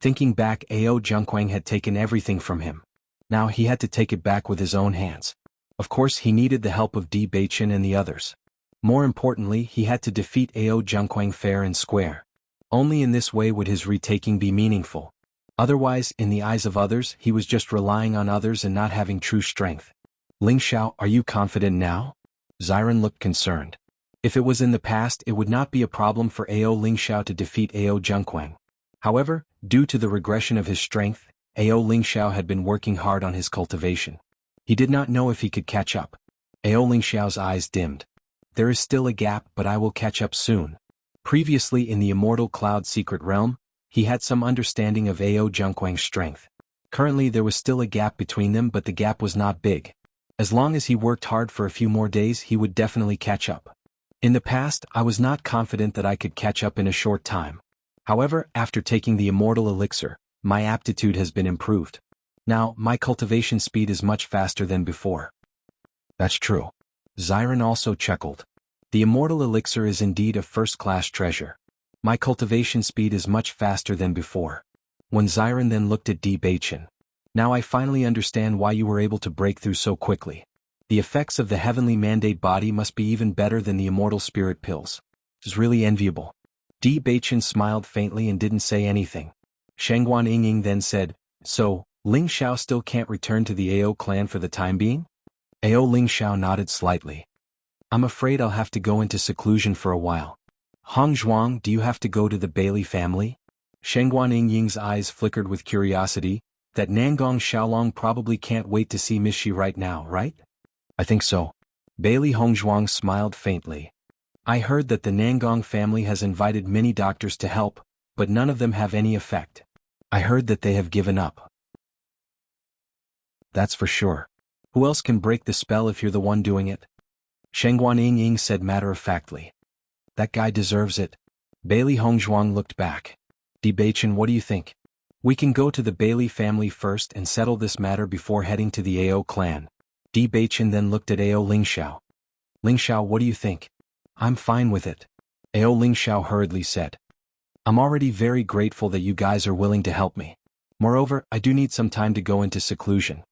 Thinking back, Ao Zhengquang had taken everything from him. Now he had to take it back with his own hands. Of course, he needed the help of Di Baichen and the others. More importantly, he had to defeat Ao Zhengquang fair and square. Only in this way would his retaking be meaningful. Otherwise, in the eyes of others, he was just relying on others and not having true strength. "Lingxiao, are you confident now?" Ziren looked concerned. If it was in the past, it would not be a problem for Ao Lingxiao to defeat Ao Zhengquang. However, due to the regression of his strength, Ao Lingxiao had been working hard on his cultivation. He did not know if he could catch up. Ao Lingxiao's eyes dimmed. "There is still a gap, but I will catch up soon." Previously in the Immortal Cloud Secret Realm, he had some understanding of Ao Zhengquang's strength. Currently there was still a gap between them, but the gap was not big. As long as he worked hard for a few more days, he would definitely catch up. In the past, I was not confident that I could catch up in a short time. However, after taking the Immortal Elixir, my aptitude has been improved. Now, my cultivation speed is much faster than before. That's true. Xiren also chuckled. The Immortal Elixir is indeed a first-class treasure. My cultivation speed is much faster than before. When Xiren then looked at Di Baichen. Now I finally understand why you were able to break through so quickly. The effects of the heavenly mandate body must be even better than the immortal spirit pills. It's really enviable. Di Baichen smiled faintly and didn't say anything. Shengguan Yingying then said, "So, Ling Xiao still can't return to the Ao clan for the time being?" Ao Ling Xiao nodded slightly. "I'm afraid I'll have to go into seclusion for a while." "Hong Zhuang, do you have to go to the Bailey family?" Shengguan Yingying's eyes flickered with curiosity. "That Nangong Xiaolong probably can't wait to see Miss Shi right now, right?" "I think so." Bailey Hongzhuang smiled faintly. "I heard that the Nangong family has invited many doctors to help, but none of them have any effect. I heard that they have given up." "That's for sure. Who else can break the spell if you're the one doing it?" Shengguan Yingying said matter-of-factly. "That guy deserves it." Bailey Hongzhuang looked back. "Di Baichen, what do you think? We can go to the Bailey family first and settle this matter before heading to the Ao clan." Di Baichen then looked at Ao Lingxiao. "Lingxiao, what do you think?" "I'm fine with it." Ao Lingxiao hurriedly said. "I'm already very grateful that you guys are willing to help me. Moreover, I do need some time to go into seclusion."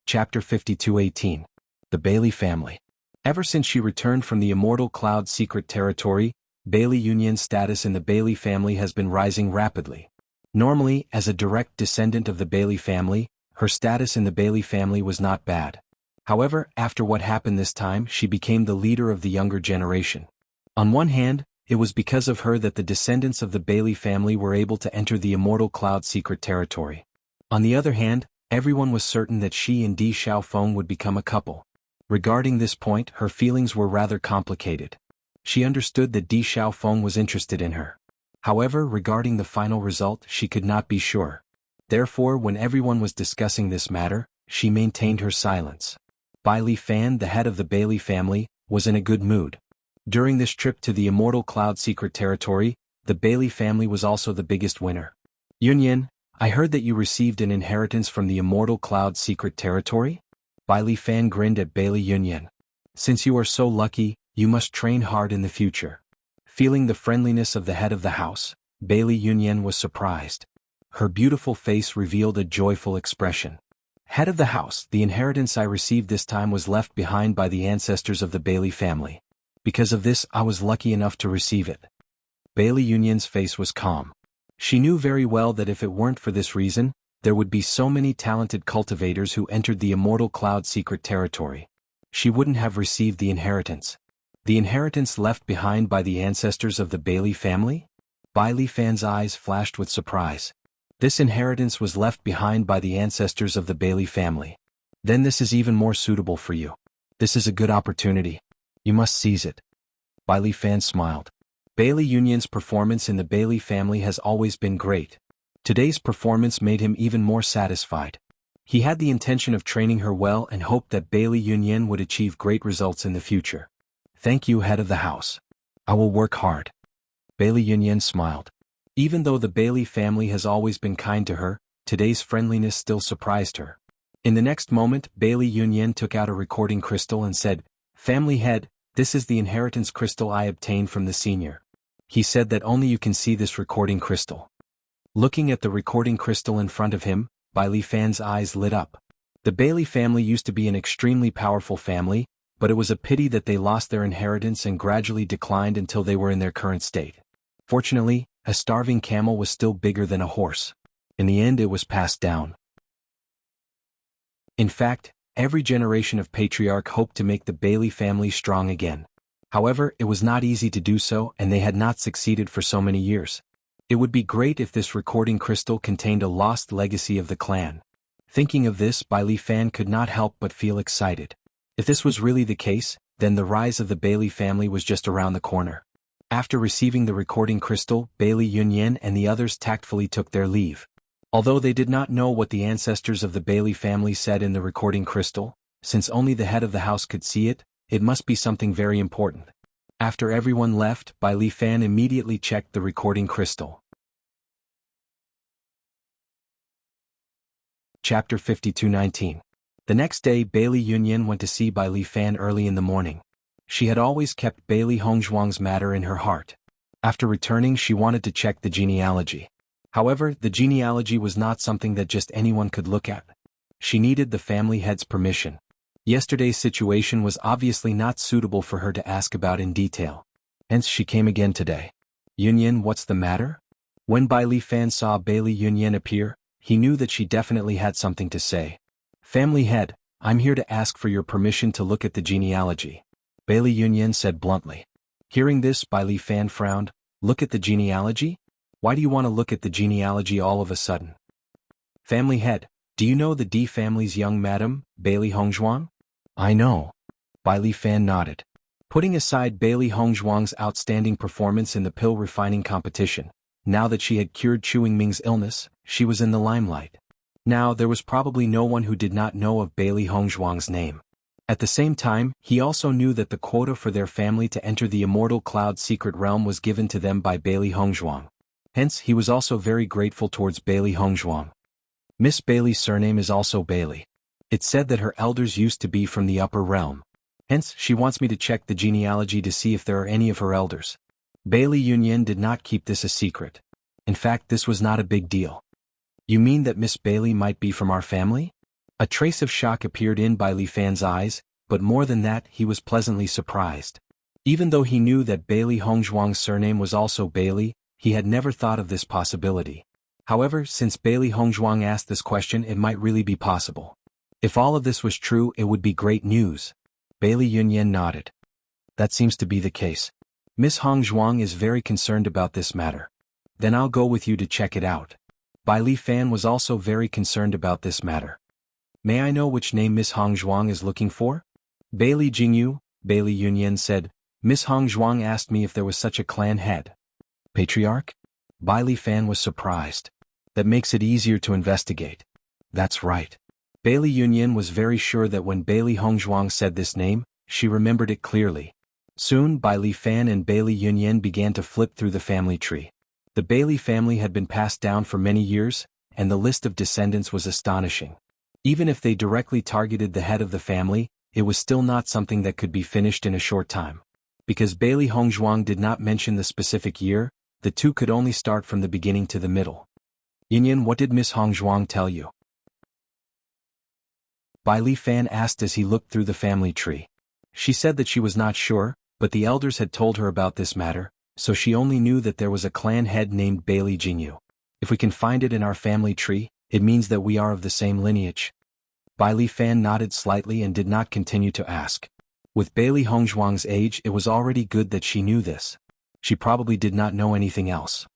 Chapter 52:18. The Bailey Family. Ever since she returned from the Immortal Cloud Secret Territory, Bailey Yunyan's status in the Bailey family has been rising rapidly. Normally, as a direct descendant of the Bailey family, her status in the Bailey family was not bad. However, after what happened this time, she became the leader of the younger generation. On one hand, it was because of her that the descendants of the Bailey family were able to enter the Immortal Cloud Secret Territory. On the other hand, everyone was certain that she and Di Xiaofeng would become a couple. Regarding this point, her feelings were rather complicated. She understood that Di Xiaofeng was interested in her. However, regarding the final result, she could not be sure. Therefore, when everyone was discussing this matter, she maintained her silence. Bai Li Fan, the head of the Bailey family, was in a good mood. During this trip to the Immortal Cloud Secret Territory, the Bailey family was also the biggest winner. "Yunyan, I heard that you received an inheritance from the Immortal Cloud Secret Territory?" Bai Li Fan grinned at Bailey Yunyan. "Since you are so lucky, you must train hard in the future." Feeling the friendliness of the head of the house, Bailey Yunyan was surprised. Her beautiful face revealed a joyful expression. "Head of the house, the inheritance I received this time was left behind by the ancestors of the Bailey family. Because of this, I was lucky enough to receive it." Bailey Yunyan's face was calm. She knew very well that if it weren't for this reason, there would be so many talented cultivators who entered the Immortal Cloud Secret Territory. She wouldn't have received the inheritance. The inheritance left behind by the ancestors of the Bailey family? Bai Li Fan's eyes flashed with surprise. This inheritance was left behind by the ancestors of the Bailey family. Then this is even more suitable for you. This is a good opportunity. You must seize it. Bai Li Fan smiled. Bailey Yunyan's performance in the Bailey family has always been great. Today's performance made him even more satisfied. He had the intention of training her well and hoped that Bailey Yunyan would achieve great results in the future. "Thank you, head of the house. I will work hard." Bailey Yunyan smiled. Even though the Bailey family has always been kind to her, today's friendliness still surprised her. In the next moment, Bailey Yunyan took out a recording crystal and said, "Family head, this is the inheritance crystal I obtained from the senior. He said that only you can see this recording crystal." Looking at the recording crystal in front of him, Bai Li Fan's eyes lit up. The Bailey family used to be an extremely powerful family, but it was a pity that they lost their inheritance and gradually declined until they were in their current state. Fortunately, a starving camel was still bigger than a horse. In the end, it was passed down. In fact, every generation of patriarch hoped to make the Bailey family strong again. However, it was not easy to do so, and they had not succeeded for so many years. It would be great if this recording crystal contained a lost legacy of the clan. Thinking of this, Bai Li Fan could not help but feel excited. If this was really the case, then the rise of the Bailey family was just around the corner. After receiving the recording crystal, Bailey Yunyan and the others tactfully took their leave. Although they did not know what the ancestors of the Bailey family said in the recording crystal, since only the head of the house could see it, it must be something very important. After everyone left, Bai Li Fan immediately checked the recording crystal. Chapter 52:19. The next day Bailey Yunyan went to see Bai Li Fan early in the morning. She had always kept Bailey Hongzhuang's matter in her heart. After returning she wanted to check the genealogy. However, the genealogy was not something that just anyone could look at. She needed the family head's permission. Yesterday's situation was obviously not suitable for her to ask about in detail. Hence she came again today. Yunyan, what's the matter? When Bai Li Fan saw Bailey Yunyan appear, he knew that she definitely had something to say. Family head, I'm here to ask for your permission to look at the genealogy. Bailey Yunyan said bluntly. Hearing this, Bai Li Fan frowned. Look at the genealogy? Why do you want to look at the genealogy all of a sudden? Family head, do you know the D family's young madam, Bailey Hongzhuang? I know. Bai Li Fan nodded. Putting aside Bailey Hongzhuang's outstanding performance in the pill refining competition, now that she had cured Chu Yingming's illness, she was in the limelight. Now there was probably no one who did not know of Bailey Hongzhuang's name. At the same time, he also knew that the quota for their family to enter the Immortal Cloud secret realm was given to them by Bailey Hongzhuang. Hence, he was also very grateful towards Bailey Hongzhuang. Miss Bailey's surname is also Bailey. It's said that her elders used to be from the upper realm. Hence, she wants me to check the genealogy to see if there are any of her elders. Bailey Yunyan did not keep this a secret. In fact, this was not a big deal. You mean that Miss Bailey might be from our family? A trace of shock appeared in Bai Li Fan's eyes, but more than that, he was pleasantly surprised. Even though he knew that Bailey Hongzhuang's surname was also Bailey, he had never thought of this possibility. However, since Bailey Hongzhuang asked this question, it might really be possible. If all of this was true, it would be great news. Bailey Yunyan nodded. That seems to be the case. Miss Hongzhuang is very concerned about this matter. Then I'll go with you to check it out. Bai Li Fan was also very concerned about this matter. May I know which name Miss Hongzhuang is looking for? Bailey Jianghu, Bailey Yunyan said. Miss Hongzhuang asked me if there was such a clan head. Patriarch? Bai Li Fan was surprised. That makes it easier to investigate. That's right. Bailey Yunyan was very sure that when Bailey Hongzhuang said this name, she remembered it clearly. Soon Bai Li Fan and Bailey Yunyan began to flip through the family tree. The Bailey family had been passed down for many years, and the list of descendants was astonishing. Even if they directly targeted the head of the family, it was still not something that could be finished in a short time. Because Bailey Hongzhuang did not mention the specific year, the two could only start from the beginning to the middle. Yunyan, what did Miss Hongzhuang tell you? Bai Li Fan asked as he looked through the family tree. She said that she was not sure, but the elders had told her about this matter, so she only knew that there was a clan head named Bailey Jianghu. If we can find it in our family tree, it means that we are of the same lineage. Bai Li Fan nodded slightly and did not continue to ask. With Bailey Hongzhuang's age, it was already good that she knew this. She probably did not know anything else.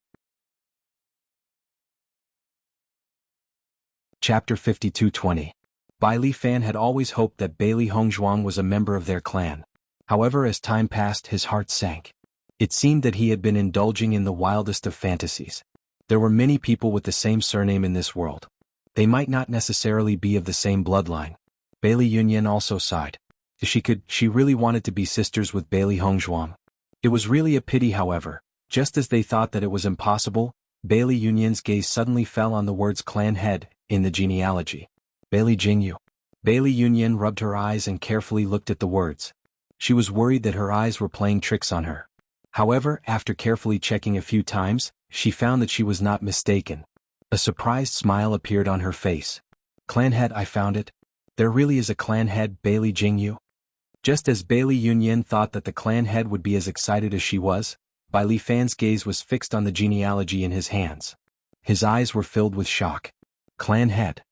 Chapter 52:20. Bai Li Fan had always hoped that Bailey Hongzhuang was a member of their clan. However, as time passed, his heart sank. It seemed that he had been indulging in the wildest of fantasies. There were many people with the same surname in this world. They might not necessarily be of the same bloodline. Bailey Yunyan also sighed. She really wanted to be sisters with Bailey Hongzhuang. It was really a pity, however. Just as they thought that it was impossible, Bailey Yunyan's gaze suddenly fell on the words clan head in the genealogy. Bailey Jianghu. Bailey Yunyan rubbed her eyes and carefully looked at the words. She was worried that her eyes were playing tricks on her. However, after carefully checking a few times, she found that she was not mistaken. A surprised smile appeared on her face. Clan head, I found it. There really is a clan head, Bailey Jianghu. Just as Bailey Yunyan thought that the clan head would be as excited as she was, Bai Li Fan's gaze was fixed on the genealogy in his hands. His eyes were filled with shock. Clan head.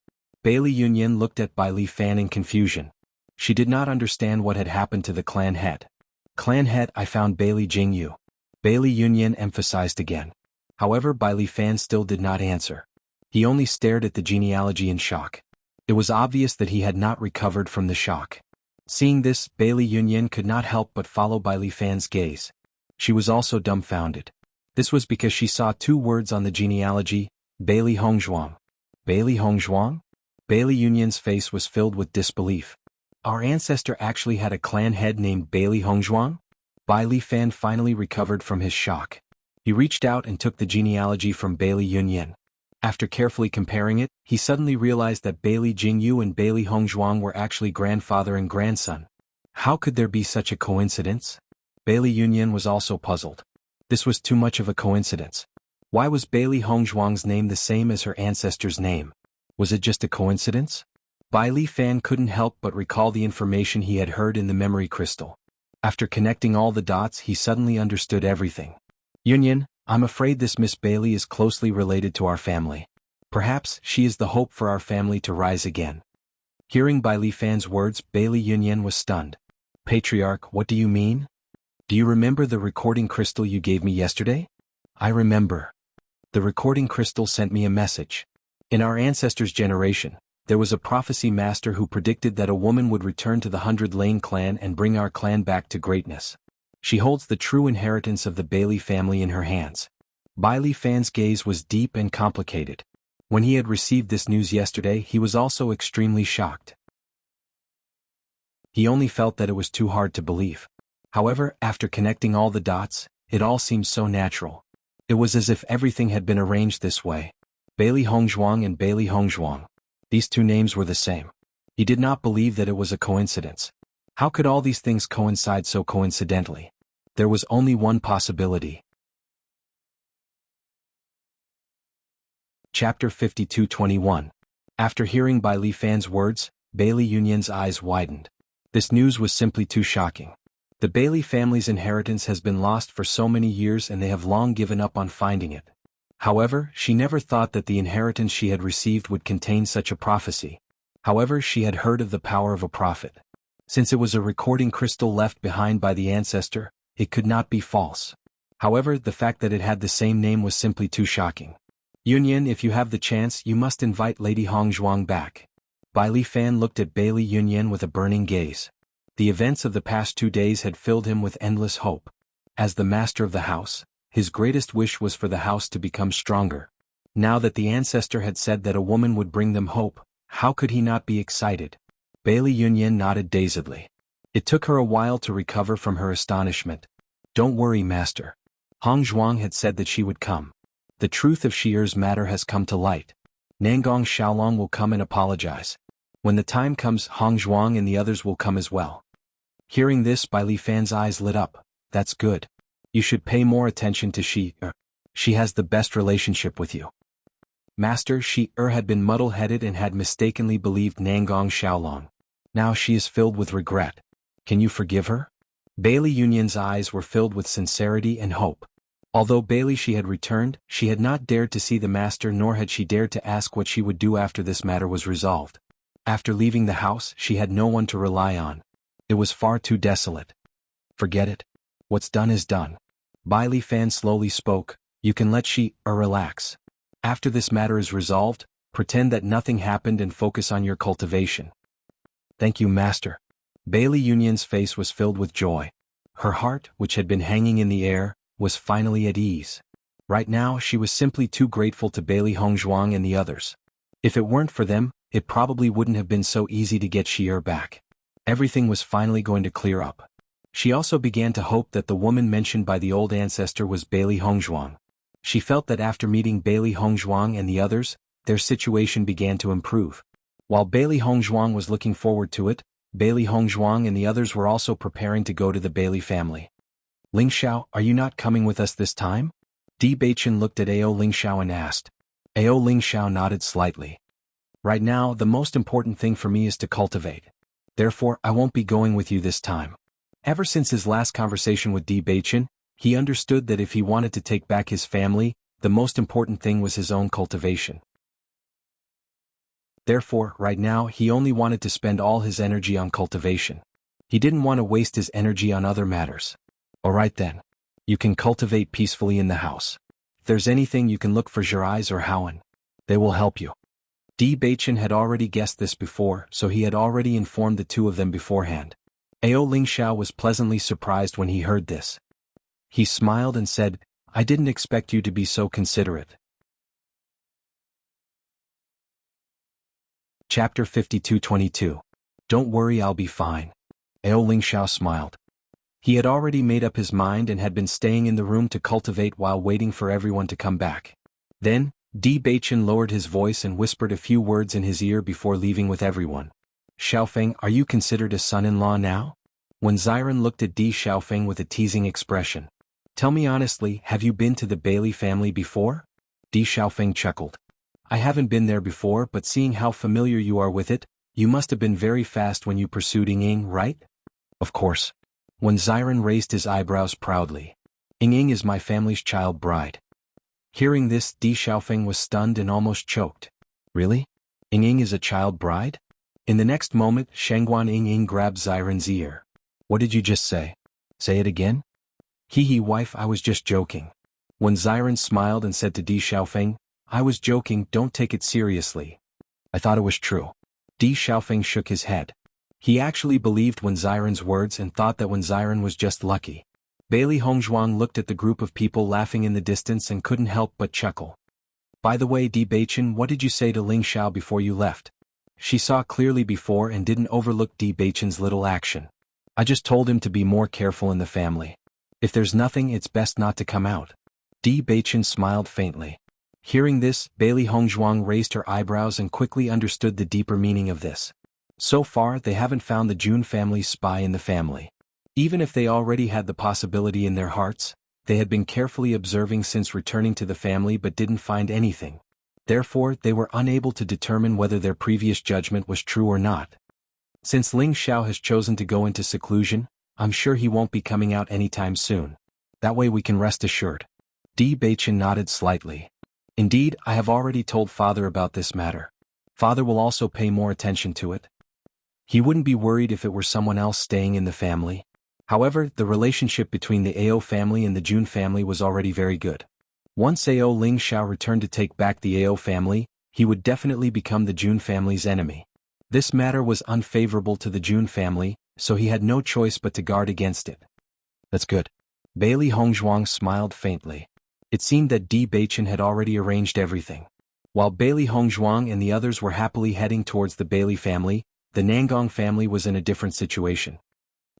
Bailey Yunyan looked at Bai Li Fan in confusion. She did not understand what had happened to the clan head. Clan head, I found Bailey Jianghu. Bailey Yunyan emphasized again. However, Bai Li Fan still did not answer. He only stared at the genealogy in shock. It was obvious that he had not recovered from the shock. Seeing this, Bailey Yunyan could not help but follow Bai Li Fan's gaze. She was also dumbfounded. This was because she saw two words on the genealogy, Bailey Hongzhuang. Bailey Hongzhuang? Bailey Yunyan's face was filled with disbelief. Our ancestor actually had a clan head named Bailey Hongzhuang? Bai Li Fan finally recovered from his shock. He reached out and took the genealogy from Bailey Yunyan. After carefully comparing it, he suddenly realized that Bailey Jianghu and Bailey Hongzhuang were actually grandfather and grandson. How could there be such a coincidence? Bailey Yunyan was also puzzled. This was too much of a coincidence. Why was Bailey Hongzhuang's name the same as her ancestor's name? Was it just a coincidence? Bai Li Fan couldn't help but recall the information he had heard in the memory crystal. After connecting all the dots, he suddenly understood everything. Yunyan, I'm afraid this Miss Bailey is closely related to our family. Perhaps she is the hope for our family to rise again. Hearing Bai Li Fan's words, Bailey Yunyan was stunned. Patriarch, what do you mean? Do you remember the recording crystal you gave me yesterday? I remember. The recording crystal sent me a message. In our ancestors' generation, there was a prophecy master who predicted that a woman would return to the 100 Lane clan and bring our clan back to greatness. She holds the true inheritance of the Bailey family in her hands. Bai Li Fan's gaze was deep and complicated. When he had received this news yesterday, he was also extremely shocked. He only felt that it was too hard to believe. However, after connecting all the dots, it all seemed so natural. It was as if everything had been arranged this way. Bailey Hongzhuang and Bailey Hongzhuang. These two names were the same. He did not believe that it was a coincidence. How could all these things coincide so coincidentally? There was only one possibility. Chapter 52:21. After hearing Bai Li Fan's words, Bailey Yunyan's eyes widened. This news was simply too shocking. The Bailey family's inheritance has been lost for so many years and they have long given up on finding it. However, she never thought that the inheritance she had received would contain such a prophecy. However, she had heard of the power of a prophet. Since it was a recording crystal left behind by the ancestor, it could not be false. However, the fact that it had the same name was simply too shocking. Yunyan, if you have the chance, you must invite Lady Hongzhuang back. Bai Li Fan looked at Bailey Yunyan with a burning gaze. The events of the past 2 days had filled him with endless hope. As the master of the house, his greatest wish was for the house to become stronger. Now that the ancestor had said that a woman would bring them hope, how could he not be excited? Bailey Yunyan nodded dazedly. It took her a while to recover from her astonishment. Don't worry, master. Hongzhuang had said that she would come. The truth of Shi'er's matter has come to light. Nangong Xiaolong will come and apologize. When the time comes, Hongzhuang and the others will come as well. Hearing this, Bai Li Fan's eyes lit up. That's good. You should pay more attention to Shi'er. She has the best relationship with you. Master, Shi'er had been muddle-headed and had mistakenly believed Nangong Xiaolong. Now she is filled with regret. Can you forgive her? Bailey Yunyan's eyes were filled with sincerity and hope. Although Bailey she had returned, she had not dared to see the master nor had she dared to ask what she would do after this matter was resolved. After leaving the house, she had no one to rely on. It was far too desolate. Forget it. What's done is done. Bai Li Fan slowly spoke, you can let Shi'er relax. After this matter is resolved, pretend that nothing happened and focus on your cultivation. Thank you, master. Bailey Yunyan's face was filled with joy. Her heart, which had been hanging in the air, was finally at ease. Right now, she was simply too grateful to Bailey Hongzhuang and the others. If it weren't for them, it probably wouldn't have been so easy to get Shi'er back. Everything was finally going to clear up. She also began to hope that the woman mentioned by the old ancestor was Bailey Hongzhuang. She felt that after meeting Bailey Hongzhuang and the others, their situation began to improve. While Bailey Hongzhuang was looking forward to it, Bailey Hongzhuang and the others were also preparing to go to the Bailey family. Lingxiao, are you not coming with us this time? Di Baichen looked at Ao Lingxiao and asked. Ao Lingxiao nodded slightly. Right now, the most important thing for me is to cultivate. Therefore, I won't be going with you this time. Ever since his last conversation with Di Baichen, he understood that if he wanted to take back his family, the most important thing was his own cultivation. Therefore, right now, he only wanted to spend all his energy on cultivation. He didn't want to waste his energy on other matters. Alright then. You can cultivate peacefully in the house. If there's anything you can look for Jirais or Howen. They will help you. Di Beichen had already guessed this before, so he had already informed the two of them beforehand. Ao Lingxiao was pleasantly surprised when he heard this. He smiled and said, "I didn't expect you to be so considerate." Chapter 52-22. Don't worry, I'll be fine. Ao Lingxiao smiled. He had already made up his mind and had been staying in the room to cultivate while waiting for everyone to come back. Then, Di Beichen lowered his voice and whispered a few words in his ear before leaving with everyone. "Xiaofeng, are you considered a son-in-law now?" When Ziren looked at Di Xiaofeng with a teasing expression. "Tell me honestly, have you been to the Bailey family before?" Di Xiaofeng chuckled. "I haven't been there before, but seeing how familiar you are with it, you must have been very fast when you pursued Ying, right?" "Of course." When Ziren raised his eyebrows proudly. "Ying is my family's child bride." Hearing this, Di Xiaofeng was stunned and almost choked. "Really? Ying is a child bride?" In the next moment, Shengguan Ying grabbed Ziren's ear. "What did you just say? Say it again?" "Hee wife, I was just joking." When Ziren smiled and said to Di Xiaofeng, "I was joking, don't take it seriously." "I thought it was true." Di Xiaofeng shook his head. He actually believed when Ziren's words and thought that when Ziren was just lucky. Bailey Hongzhuang looked at the group of people laughing in the distance and couldn't help but chuckle. "By the way, Di Beichen, what did you say to Ling Xiao before you left?" She saw clearly before and didn't overlook Di Beichen's little action. "I just told him to be more careful in the family. If there's nothing, it's best not to come out." Di Beichen smiled faintly. Hearing this, Bailey Hongzhuang raised her eyebrows and quickly understood the deeper meaning of this. So far, they haven't found the Jun family's spy in the family. Even if they already had the possibility in their hearts, they had been carefully observing since returning to the family but didn't find anything. Therefore, they were unable to determine whether their previous judgment was true or not. Since Ling Xiao has chosen to go into seclusion, I'm sure he won't be coming out anytime soon. That way we can rest assured. Di Beichen nodded slightly. "Indeed, I have already told Father about this matter. Father will also pay more attention to it. He wouldn't be worried if it were someone else staying in the family." However, the relationship between the Ao family and the Jun family was already very good. Once Ao Ling Xiao returned to take back the Ao family, he would definitely become the Jun family's enemy. This matter was unfavorable to the Jun family, so he had no choice but to guard against it. "That's good." Bailey Hongzhuang smiled faintly. It seemed that Di Beichen had already arranged everything. While Bailey Hongzhuang and the others were happily heading towards the Bailey family, the Nangong family was in a different situation.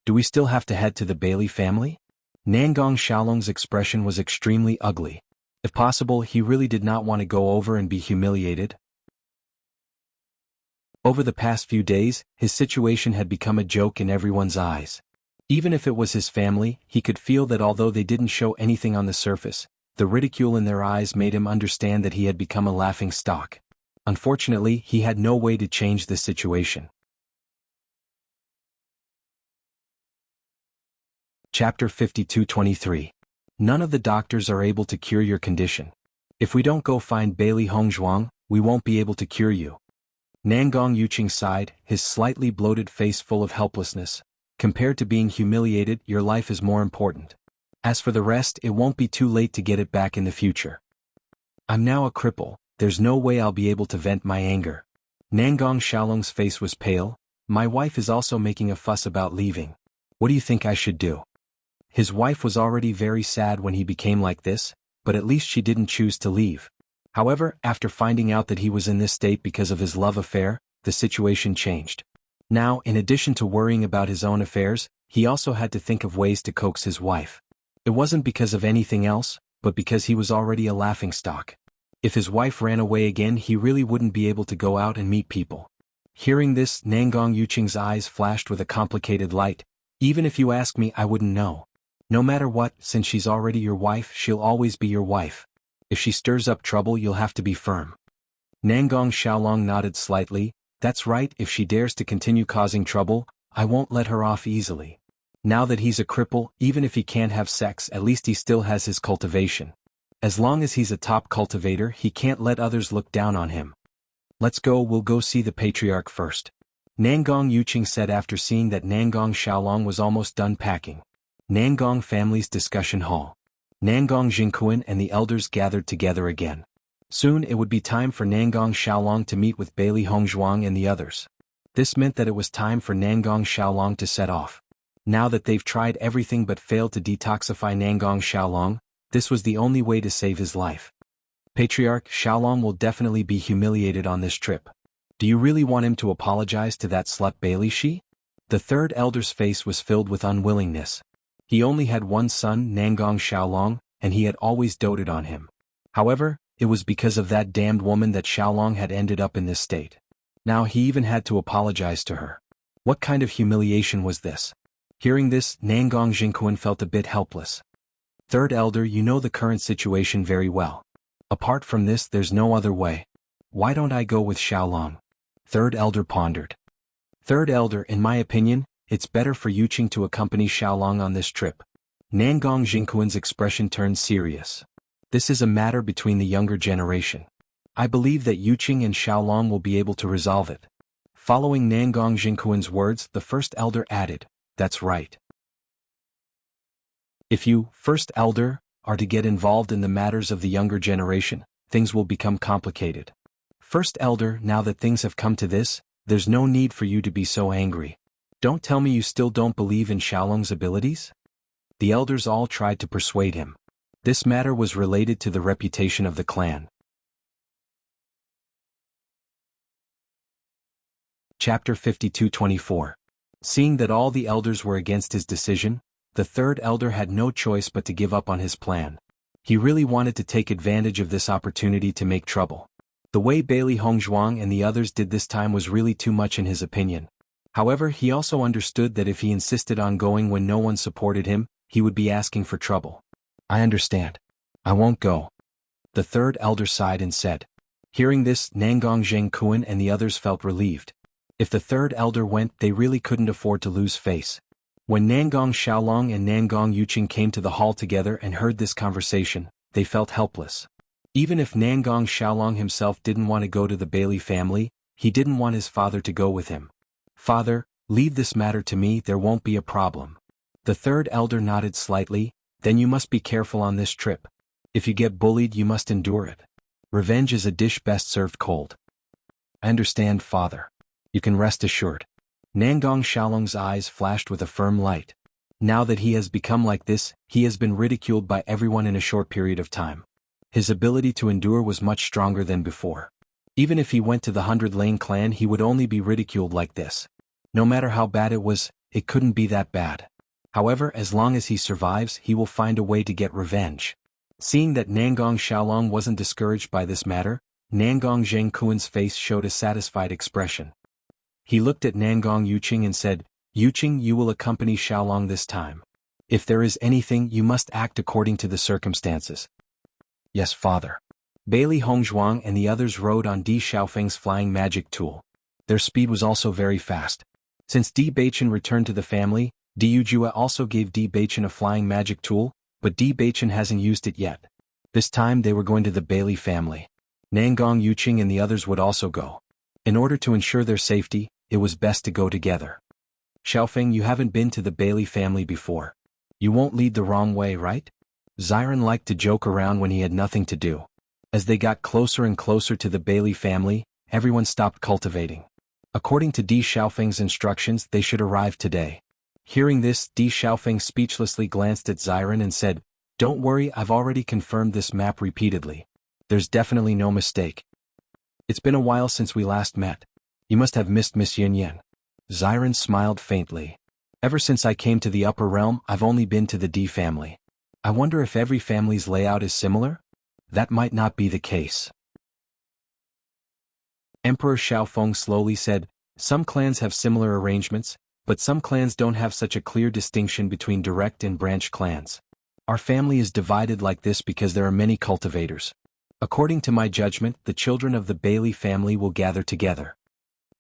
"Do we still have to head to the Bailey family?" Nangong Xiaolong's expression was extremely ugly. If possible, he really did not want to go over and be humiliated. Over the past few days, his situation had become a joke in everyone's eyes. Even if it was his family, he could feel that although they didn't show anything on the surface, the ridicule in their eyes made him understand that he had become a laughing stock. Unfortunately, he had no way to change this situation. Chapter 52-23. None of the doctors are able to cure your condition. If we don't go find Bailey Hongzhuang, we won't be able to cure you. Nangong Yuqing sighed, his slightly bloated face full of helplessness. Compared to being humiliated, your life is more important. As for the rest, it won't be too late to get it back in the future. I'm now a cripple, there's no way I'll be able to vent my anger. Nangong Xiaolong's face was pale. My wife is also making a fuss about leaving. What do you think I should do? His wife was already very sad when he became like this, but at least she didn't choose to leave. However, after finding out that he was in this state because of his love affair, the situation changed. Now, in addition to worrying about his own affairs, he also had to think of ways to coax his wife. It wasn't because of anything else, but because he was already a laughingstock. If his wife ran away again, he really wouldn't be able to go out and meet people. Hearing this, Nangong Yuqing's eyes flashed with a complicated light. "Even if you ask me, I wouldn't know. No matter what, since she's already your wife, she'll always be your wife. If she stirs up trouble, you'll have to be firm." Nangong Xiaolong nodded slightly. "That's right, if she dares to continue causing trouble, I won't let her off easily. Now that he's a cripple, even if he can't have sex, at least he still has his cultivation. As long as he's a top cultivator, he can't let others look down on him. Let's go, we'll go see the patriarch first." Nangong Yuqing said after seeing that Nangong Xiaolong was almost done packing. Nangong family's discussion hall. Nangong Jingquan and the elders gathered together again. Soon it would be time for Nangong Xiaolong to meet with Bailey Hongzhuang and the others. This meant that it was time for Nangong Xiaolong to set off. Now that they've tried everything but failed to detoxify Nangong Xiaolong, this was the only way to save his life. Patriarch Xiaolong will definitely be humiliated on this trip. Do you really want him to apologize to that slut Bailey Shi? The third elder's face was filled with unwillingness. He only had one son, Nangong Xiaolong, and he had always doted on him. However, it was because of that damned woman that Xiaolong had ended up in this state. Now he even had to apologize to her. What kind of humiliation was this? Hearing this, Nangong Jingquan felt a bit helpless. Third elder, you know the current situation very well. Apart from this, there's no other way. Why don't I go with Xiaolong? Third elder pondered. Third elder, in my opinion, it's better for Yuqing to accompany Xiaolong on this trip. Nangong Jingquan's expression turned serious. This is a matter between the younger generation. I believe that Yuqing and Xiaolong will be able to resolve it. Following Nangong Jingquan's words, the first elder added, that's right. If you, first elder, are to get involved in the matters of the younger generation, things will become complicated. First elder, now that things have come to this, there's no need for you to be so angry. Don't tell me you still don't believe in Xiaolong's abilities? The elders all tried to persuade him. This matter was related to the reputation of the clan. Chapter 52-24. Seeing that all the elders were against his decision, the third elder had no choice but to give up on his plan. He really wanted to take advantage of this opportunity to make trouble. The way Bailey Hongzhuang and the others did this time was really too much in his opinion. However, he also understood that if he insisted on going when no one supported him, he would be asking for trouble. I understand. I won't go. The third elder sighed and said. Hearing this, Nangong Zhengquan and the others felt relieved. If the third elder went, they really couldn't afford to lose face. When Nangong Xiaolong and Nangong Yuqing came to the hall together and heard this conversation, they felt helpless. Even if Nangong Xiaolong himself didn't want to go to the Bailey family, he didn't want his father to go with him. Father, leave this matter to me, there won't be a problem. The third elder nodded slightly. Then you must be careful on this trip. If you get bullied, you must endure it. Revenge is a dish best served cold. I understand, father. You can rest assured. Nangong Xiaolong's eyes flashed with a firm light. Now that he has become like this, he has been ridiculed by everyone in a short period of time. His ability to endure was much stronger than before. Even if he went to the 100 Lane clan, he would only be ridiculed like this. No matter how bad it was, it couldn't be that bad. However, as long as he survives, he will find a way to get revenge. Seeing that Nangong Xiaolong wasn't discouraged by this matter, Nangong Zhengquan's face showed a satisfied expression. He looked at Nangong Yuqing and said, Yuqing, you will accompany Xiaolong this time. If there is anything, you must act according to the circumstances. Yes, father. Bailey Hongzhuang and the others rode on Di Xiaofeng's flying magic tool. Their speed was also very fast. Since Di Beichen returned to the family, Di Yujua also gave Di Beichen a flying magic tool, but Di Beichen hasn't used it yet. This time they were going to the Bailey family. Nangong Yuqing and the others would also go. In order to ensure their safety, it was best to go together. Xiaofeng, you haven't been to the Bailey family before. You won't lead the wrong way, right? Ziran liked to joke around when he had nothing to do. As they got closer and closer to the Bailey family, everyone stopped cultivating. According to Di Xiaofeng's instructions, they should arrive today. Hearing this, Di Xiaofeng speechlessly glanced at Ziran and said, Don't worry, I've already confirmed this map repeatedly. There's definitely no mistake. It's been a while since we last met. You must have missed Miss Yin Yan. Ziran smiled faintly. Ever since I came to the upper realm, I've only been to the Di family. I wonder if every family's layout is similar? That might not be the case. Emperor Xiaofeng slowly said, Some clans have similar arrangements, but some clans don't have such a clear distinction between direct and branch clans. Our family is divided like this because there are many cultivators. According to my judgment, the children of the Bailey family will gather together.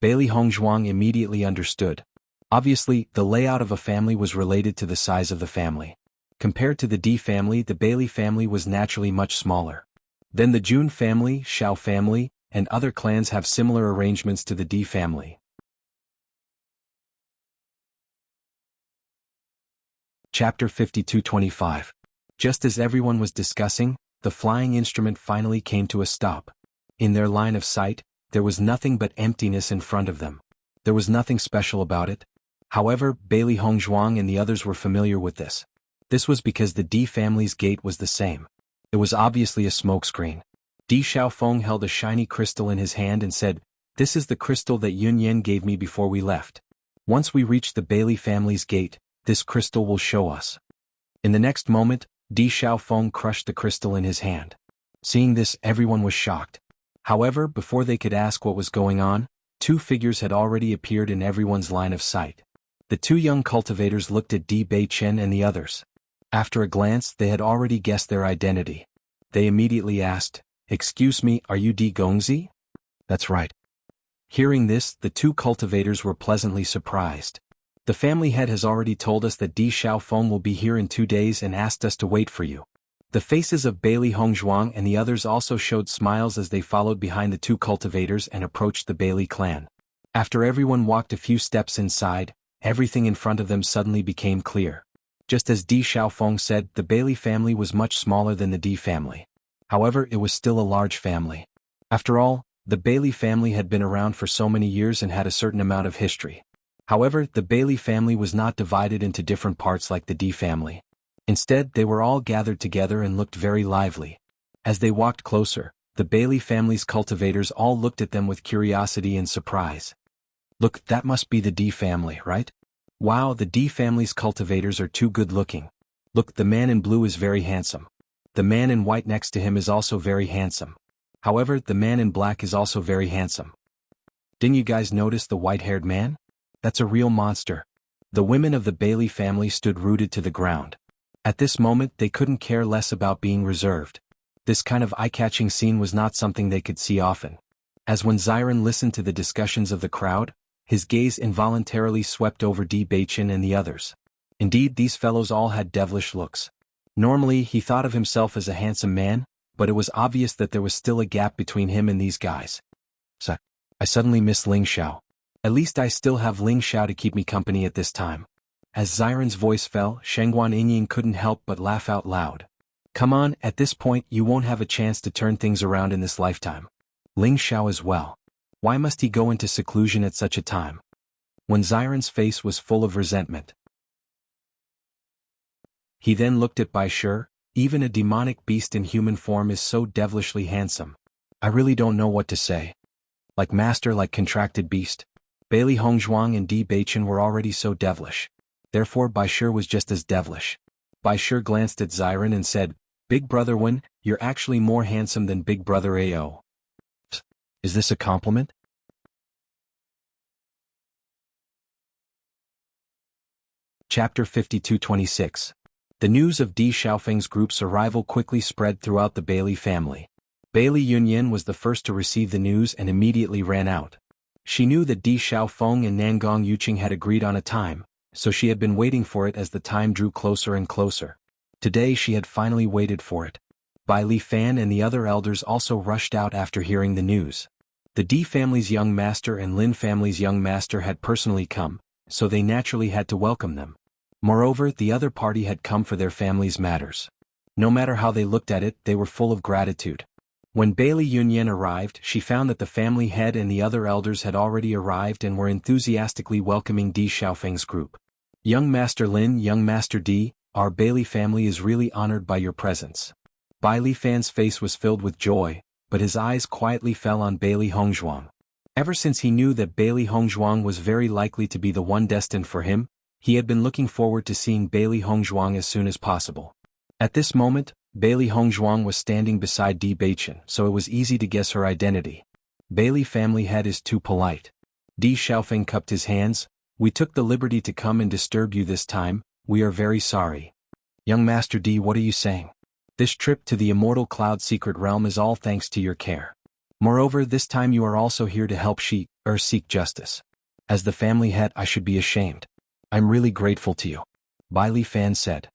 Bailey Hongzhuang immediately understood. Obviously, the layout of a family was related to the size of the family. Compared to the Di family, the Bailey family was naturally much smaller. Then the Jun family, Xiao family, and other clans have similar arrangements to the Di family. Chapter 52-25. Just as everyone was discussing, the flying instrument finally came to a stop. In their line of sight, there was nothing but emptiness in front of them. There was nothing special about it. However, Bailey Hongzhuang and the others were familiar with this. This was because the D family's gate was the same. It was obviously a smokescreen. Di Xiaofeng held a shiny crystal in his hand and said, "This is the crystal that Yun Yan gave me before we left. Once we reach the Bailey family's gate, this crystal will show us." In the next moment, Di Xiaofeng crushed the crystal in his hand. Seeing this, everyone was shocked. However, before they could ask what was going on, two figures had already appeared in everyone's line of sight. The two young cultivators looked at Di Beichen and the others. After a glance, they had already guessed their identity. They immediately asked, "Excuse me, are you Di Gongzi?" "That's right." Hearing this, the two cultivators were pleasantly surprised. "The family head has already told us that Di Xiaofeng will be here in 2 days and asked us to wait for you." The faces of Bailey Hongzhuang and the others also showed smiles as they followed behind the two cultivators and approached the Bailey clan. After everyone walked a few steps inside, everything in front of them suddenly became clear. Just as Di Xiaofeng said, the Bailey family was much smaller than the Di family. However, it was still a large family. After all, the Bailey family had been around for so many years and had a certain amount of history. However, the Bailey family was not divided into different parts like the Di family. Instead, they were all gathered together and looked very lively. As they walked closer, the Bailey family's cultivators all looked at them with curiosity and surprise. "Look, that must be the Di family, right? Wow, the Di family's cultivators are too good-looking. Look, the man in blue is very handsome. The man in white next to him is also very handsome. However, the man in black is also very handsome. Didn't you guys notice the white-haired man? That's a real monster." The women of the Bailey family stood rooted to the ground. At this moment, they couldn't care less about being reserved. This kind of eye-catching scene was not something they could see often. As when Xiren listened to the discussions of the crowd, his gaze involuntarily swept over Di Beichen and the others. Indeed, these fellows all had devilish looks. Normally, he thought of himself as a handsome man, but it was obvious that there was still a gap between him and these guys. So, I suddenly miss Ling Xiao. At least I still have Ling Xiao to keep me company at this time. As Xiren's voice fell, Shengguan Yingying couldn't help but laugh out loud. "Come on, at this point you won't have a chance to turn things around in this lifetime. Ling Xiao as well. Why must he go into seclusion at such a time?" When Xiren's face was full of resentment. He then looked at Bai Shi. "Even a demonic beast in human form is so devilishly handsome. I really don't know what to say. Like master, like contracted beast." Bailey Hongzhuang and Di Beichen were already so devilish. Therefore Bai Shi was just as devilish. Bai Shi glanced at Xiren and said, "Big Brother Wen, you're actually more handsome than Big Brother Ao." Is this a compliment? Chapter 52-26. The news of Di Xiaofeng's group's arrival quickly spread throughout the Bailey family. Bailey Yunyan was the first to receive the news and immediately ran out. She knew that Di Xiaofeng and Nangong Yuqing had agreed on a time, so she had been waiting for it as the time drew closer and closer. Today she had finally waited for it. Bai Li Fan and the other elders also rushed out after hearing the news. The Di family's young master and Lin family's young master had personally come, so they naturally had to welcome them. Moreover, the other party had come for their family's matters. No matter how they looked at it, they were full of gratitude. When Bailey Yunyan arrived, she found that the family head and the other elders had already arrived and were enthusiastically welcoming Di Xiaofeng's group. "Young Master Lin, young Master Di, our Bailey family is really honored by your presence." Bai Li Fan's face was filled with joy, but his eyes quietly fell on Bailey Hongzhuang. Ever since he knew that Bailey Hongzhuang was very likely to be the one destined for him, he had been looking forward to seeing Bailey Hongzhuang as soon as possible. At this moment, Bailey Hongzhuang was standing beside Di Beichen, so it was easy to guess her identity. Bailey family head is too polite. Di Xiaofeng cupped his hands. "We took the liberty to come and disturb you this time, we are very sorry." "Young Master Di, what are you saying? This trip to the Immortal Cloud Secret Realm is all thanks to your care. Moreover, this time you are also here to help seek justice. As the family head, I should be ashamed. I'm really grateful to you." Bai Li Fan said.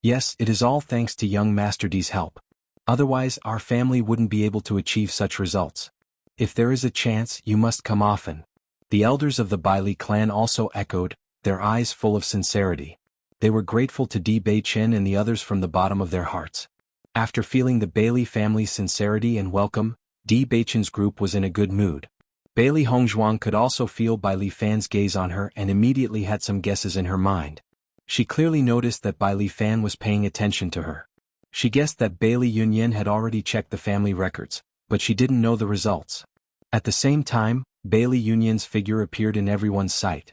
"Yes, it is all thanks to young Master Di's help. Otherwise, our family wouldn't be able to achieve such results. If there is a chance, you must come often." The elders of the Bai Li clan also echoed, their eyes full of sincerity. They were grateful to Di Beichen and the others from the bottom of their hearts. After feeling the Bailey family's sincerity and welcome, Di Beichen's group was in a good mood. Bailey Hongzhuang could also feel Bai Li Fan's gaze on her and immediately had some guesses in her mind. She clearly noticed that Bai Li Fan was paying attention to her. She guessed that Bailey Yunyan had already checked the family records, but she didn't know the results. At the same time, Bailey Yunyan's figure appeared in everyone's sight.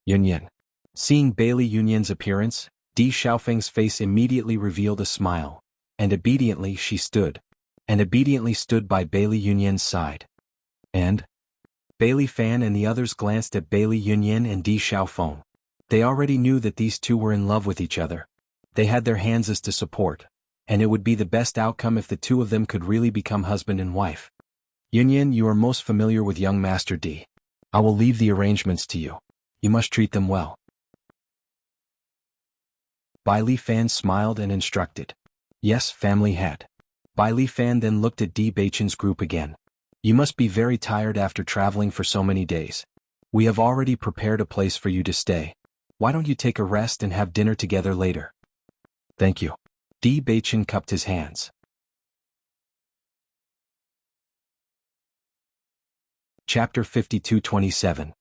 Yunyan. Seeing Bailey Yunyan's appearance, Di Xiaofeng's face immediately revealed a smile, and obediently she stood. And obediently stood by Bailey Yunyan's side. And? Bailey Fan and the others glanced at Bailey Yunyan and Di Xiaofeng. They already knew that these two were in love with each other. They had their hands as to support, and it would be the best outcome if the two of them could really become husband and wife. Yunyan, you are most familiar with young Master Di. I will leave the arrangements to you. You must treat them well. Bai Li Fan smiled and instructed. Yes, family head. Bai Li Fan then looked at Di Beichen's group again. You must be very tired after traveling for so many days. We have already prepared a place for you to stay. Why don't you take a rest and have dinner together later? Thank you. Di Beichen cupped his hands. Chapter 52-27.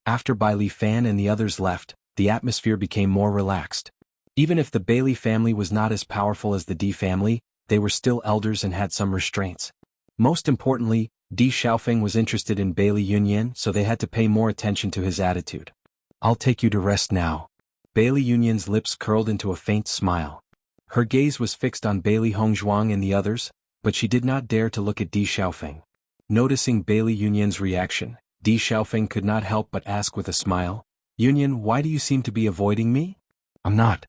After Bai Li Fan and the others left, the atmosphere became more relaxed. Even if the Bailey family was not as powerful as the Di family, they were still elders and had some restraints. Most importantly, Di Xiaofeng was interested in Bailey Yunyan, so they had to pay more attention to his attitude. I'll take you to rest now. Bailey Yunyan's lips curled into a faint smile. Her gaze was fixed on Bailey Hongzhuang and the others, but she did not dare to look at Di Xiaofeng. Noticing Bailey Yunyan's reaction, Di Xiaofeng could not help but ask with a smile, Yunyan, why do you seem to be avoiding me? I'm not.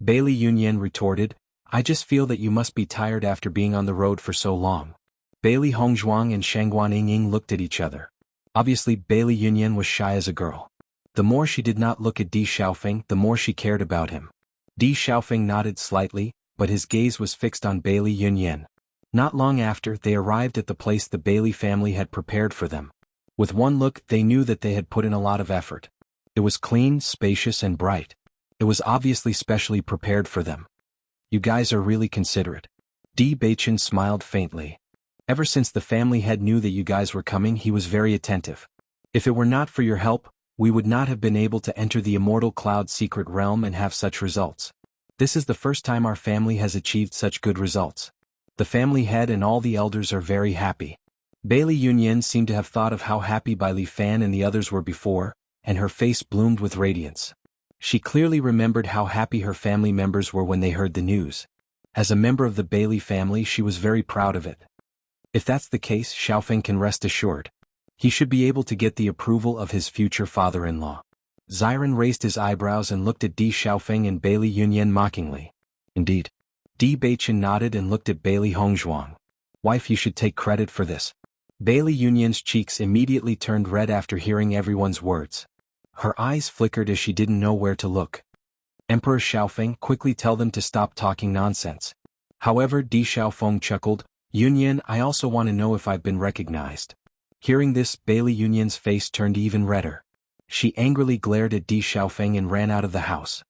Bailey Yunyan retorted, I just feel that you must be tired after being on the road for so long. Bailey Hongzhuang and Shangguan Yingying looked at each other. Obviously Bailey Yunyan was shy as a girl. The more she did not look at Di Xiaofeng, the more she cared about him. Di Xiaofeng nodded slightly, but his gaze was fixed on Bailey Yunyan. Not long after, they arrived at the place the Bailey family had prepared for them. With one look, they knew that they had put in a lot of effort. It was clean, spacious and bright. It was obviously specially prepared for them. You guys are really considerate. Di Beichen smiled faintly. Ever since the family head knew that you guys were coming, he was very attentive. If it were not for your help, we would not have been able to enter the Immortal Cloud secret realm and have such results. This is the first time our family has achieved such good results. The family head and all the elders are very happy. Bailey Yunyan seemed to have thought of how happy Bai Li Fan and the others were before, and her face bloomed with radiance. She clearly remembered how happy her family members were when they heard the news. As a member of the Bailey family, she was very proud of it. If that's the case, Xiaofeng can rest assured. He should be able to get the approval of his future father-in-law. Ziran raised his eyebrows and looked at Di Xiaofeng and Bailey Yunyan mockingly. Indeed. Di Beichen nodded and looked at Bailey Hongzhuang. Wife, you should take credit for this. Bailey Yunyan's cheeks immediately turned red after hearing everyone's words. Her eyes flickered as she didn't know where to look. Emperor Xiaofeng, quickly tell them to stop talking nonsense. However, Di Xiaofeng chuckled, Yunyan, I also want to know if I've been recognized. Hearing this, Bailey Yunyan's face turned even redder. She angrily glared at Di Xiaofeng and ran out of the house.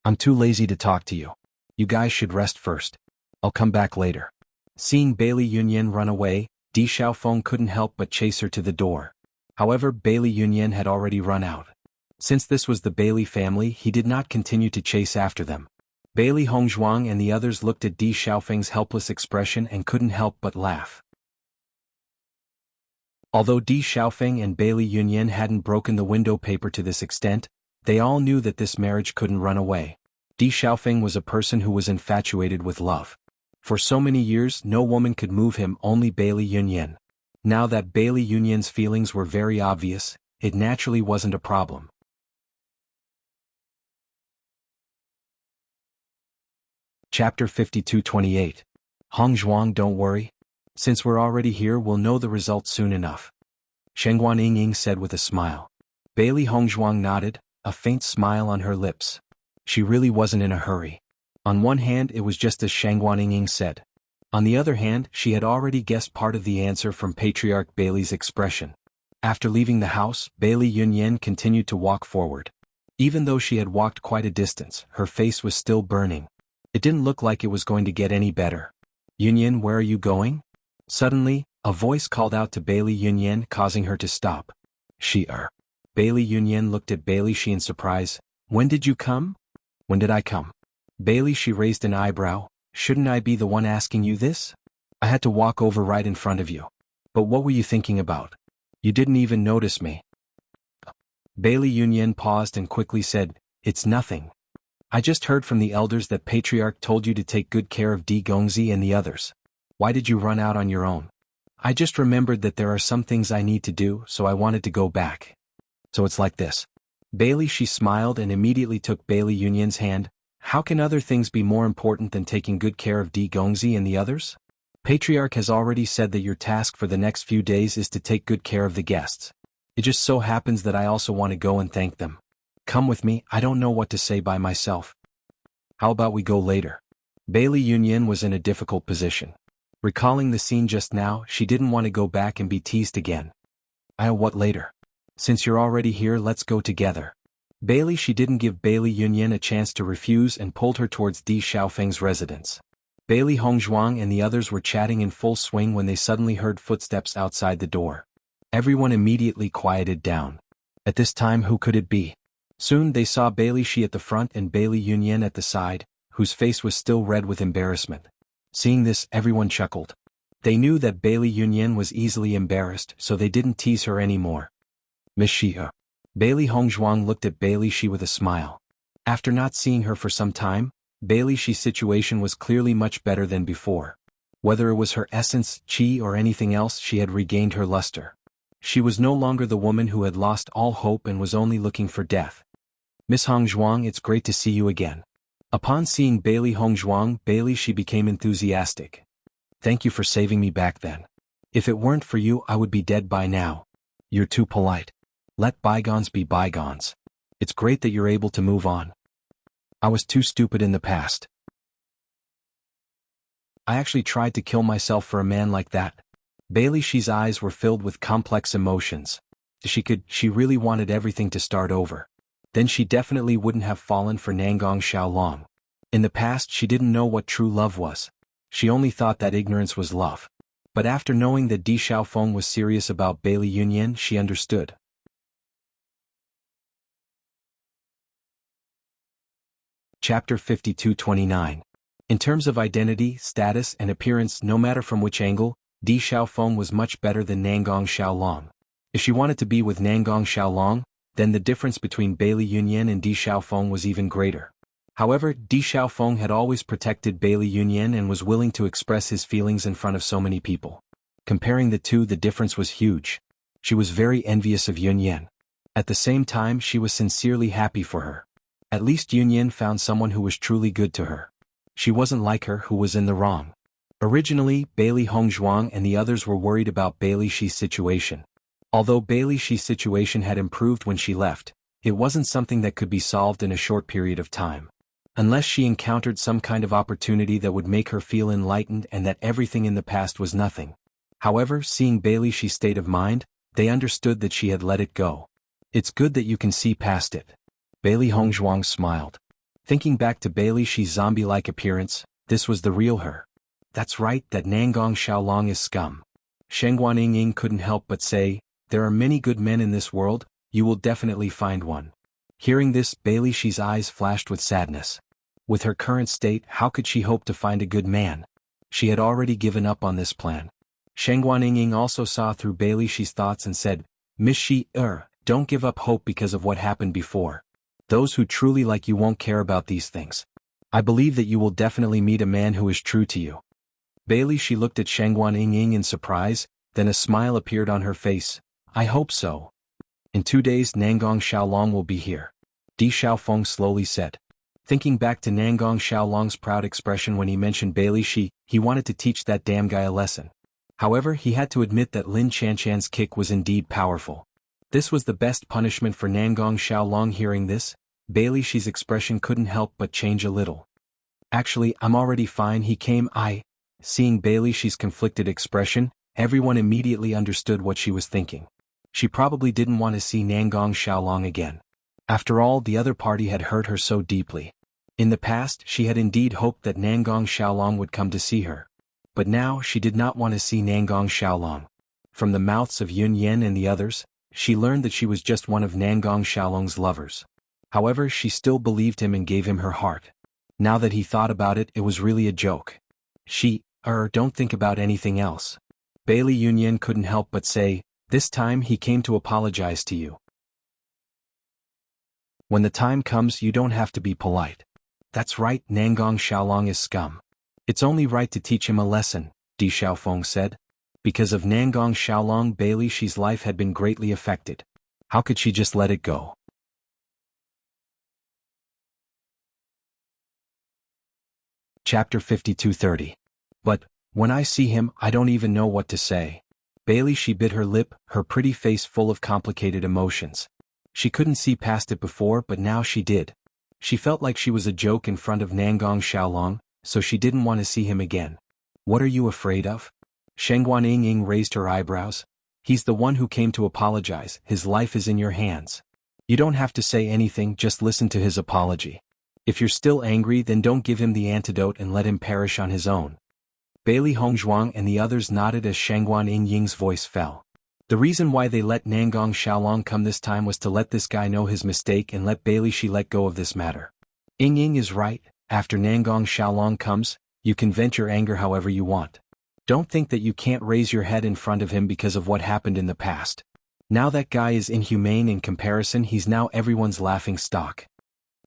I'm too lazy to talk to you. You guys should rest first. I'll come back later. Seeing Bailey Yunyan run away, Di Xiaofeng couldn't help but chase her to the door. However, Bailey Yunyan had already run out. Since this was the Bailey family, he did not continue to chase after them. Bailey Hongzhuang and the others looked at Di Xiaofeng's helpless expression and couldn't help but laugh. Although Di Xiaofeng and Bailey Yunyan hadn't broken the window paper to this extent, they all knew that this marriage couldn't run away. Di Xiaofeng was a person who was infatuated with love. For so many years, no woman could move him, only Bailey Yunyan. Now that Bailey Yunyan's feelings were very obvious, it naturally wasn't a problem. Chapter 52-28. Hongzhuang, don't worry. Since we're already here, we'll know the results soon enough. Shangguan Yingying said with a smile. Bailey Hongzhuang nodded, a faint smile on her lips. She really wasn't in a hurry. On one hand, it was just as Shangguan Yingying said. On the other hand, she had already guessed part of the answer from Patriarch Bailey's expression. After leaving the house, Bailey Yunyan continued to walk forward. Even though she had walked quite a distance, her face was still burning. It didn't look like it was going to get any better. Yunyan, where are you going? Suddenly, a voice called out to Bailey Yunyan, causing her to stop. Bailey Yunyan looked at Bailey Shi in surprise. When did you come? When did I come? Bailey Shi raised an eyebrow. Shouldn't I be the one asking you this? I had to walk over right in front of you. But what were you thinking about? You didn't even notice me. Bailey Yunyan paused and quickly said, It's nothing. I just heard from the elders that Patriarch told you to take good care of Di Gongzi and the others. Why did you run out on your own? I just remembered that there are some things I need to do, so I wanted to go back. So it's like this. Bailey Shi smiled and immediately took Bailey Yunyan's hand. How can other things be more important than taking good care of Di Gongzi and the others? Patriarch has already said that your task for the next few days is to take good care of the guests. It just so happens that I also want to go and thank them. Come with me, I don't know what to say by myself. How about we go later? Bailey Yunyan was in a difficult position. Recalling the scene just now, she didn't want to go back and be teased again. What later? Since you're already here, let's go together. Bailey Shi didn't give Bailey Yunyan a chance to refuse and pulled her towards Di Xiaofeng's residence. Bailey Hongzhuang and the others were chatting in full swing when they suddenly heard footsteps outside the door. Everyone immediately quieted down. At this time, who could it be? Soon they saw Bailey Shi at the front and Bailey Yunyan at the side, whose face was still red with embarrassment. Seeing this, everyone chuckled. They knew that Bailey Yunyan was easily embarrassed, so they didn't tease her anymore. Miss Shi. Bailey Hongzhuang looked at Bailey Shi with a smile. After not seeing her for some time, Bailey Shi's situation was clearly much better than before. Whether it was her essence, qi or anything else, she had regained her luster. She was no longer the woman who had lost all hope and was only looking for death. Miss Hongzhuang, it's great to see you again. Upon seeing Bailey Hongzhuang, Bailey Shi became enthusiastic. Thank you for saving me back then. If it weren't for you, I would be dead by now. You're too polite. Let bygones be bygones. It's great that you're able to move on. I was too stupid in the past. I actually tried to kill myself for a man like that. Bailey Shi's eyes were filled with complex emotions. She really wanted everything to start over. Then she definitely wouldn't have fallen for Nangong Xiaolong. In the past, she didn't know what true love was. She only thought that ignorance was love. But after knowing that Di Xiaofeng was serious about Bailey Yunyan, she understood. Chapter 52-29. In terms of identity, status, and appearance, no matter from which angle, Di Xiaofeng was much better than Nangong Xiaolong. If she wanted to be with Nangong Xiaolong, then the difference between Bailey Yunyan and Di Xiaofeng was even greater. However, Di Xiaofeng had always protected Bailey Yunyan and was willing to express his feelings in front of so many people. Comparing the two, the difference was huge. She was very envious of Yunyan. At the same time, she was sincerely happy for her. At least Yunyan found someone who was truly good to her. She wasn't like her who was in the wrong. Originally, Bailey Hongzhuang and the others were worried about Bailey Shi's situation. Although Bailey Shi's situation had improved when she left, it wasn't something that could be solved in a short period of time. Unless she encountered some kind of opportunity that would make her feel enlightened and that everything in the past was nothing. However, seeing Bailey Shi's state of mind, they understood that she had let it go. It's good that you can see past it. Bailey Hongzhuang smiled. Thinking back to Bailey Shi's zombie-like appearance, this was the real her. That's right, that Nangong Xiaolong is scum. Shengguan Ying couldn't help but say, there are many good men in this world, you will definitely find one. Hearing this, Bailey Shi's eyes flashed with sadness. With her current state, how could she hope to find a good man? She had already given up on this plan. Shengguan Ying also saw through Bailey Shi's thoughts and said, Miss Shi, don't give up hope because of what happened before. Those who truly like you won't care about these things. I believe that you will definitely meet a man who is true to you. Bailey Shi looked at Shengguan Ying in surprise, then a smile appeared on her face. I hope so. In 2 days Nangong Xiaolong will be here. Di Xiaofeng slowly said. Thinking back to Nangong Xiaolong's proud expression when he mentioned Bailey Shi, he wanted to teach that damn guy a lesson. However, he had to admit that Lin Chanchan's kick was indeed powerful. This was the best punishment for Nangong Xiaolong. Hearing this, Bailey Shi's expression couldn't help but change a little. Actually, I'm already fine, he came. Seeing Bailey Shi's conflicted expression, everyone immediately understood what she was thinking. She probably didn't want to see Nangong Xiaolong again. After all, the other party had hurt her so deeply. In the past, she had indeed hoped that Nangong Xiaolong would come to see her. But now she did not want to see Nangong Xiaolong. From the mouths of Yun Yen and the others, she learned that she was just one of Nangong Xiaolong's lovers. However, she still believed him and gave him her heart. Now that he thought about it, it was really a joke. Don't think about anything else. Bailey Yun Yen couldn't help but say, this time he came to apologize to you. When the time comes, you don't have to be polite. That's right, Nangong Xiaolong is scum. It's only right to teach him a lesson, Di Xiaofeng said. Because of Nangong Xiaolong, Bailey Shi's life had been greatly affected. How could she just let it go? Chapter 52:30. But, when I see him, I don't even know what to say. Bailey Shi bit her lip, her pretty face full of complicated emotions. She couldn't see past it before, but now she did. She felt like she was a joke in front of Nangong Xiaolong, so she didn't want to see him again. What are you afraid of? Shengguan Ying raised her eyebrows. He's the one who came to apologize, his life is in your hands. You don't have to say anything, just listen to his apology. If you're still angry, then don't give him the antidote and let him perish on his own. Bailey Hongzhuang and the others nodded as Shengguan Ying's voice fell. The reason why they let Nangong Xiaolong come this time was to let this guy know his mistake and let Bailey Shi let go of this matter. Ying is right, after Nangong Xiaolong comes, you can vent your anger however you want. Don't think that you can't raise your head in front of him because of what happened in the past. Now that guy is inhumane in comparison, he's now everyone's laughing stock.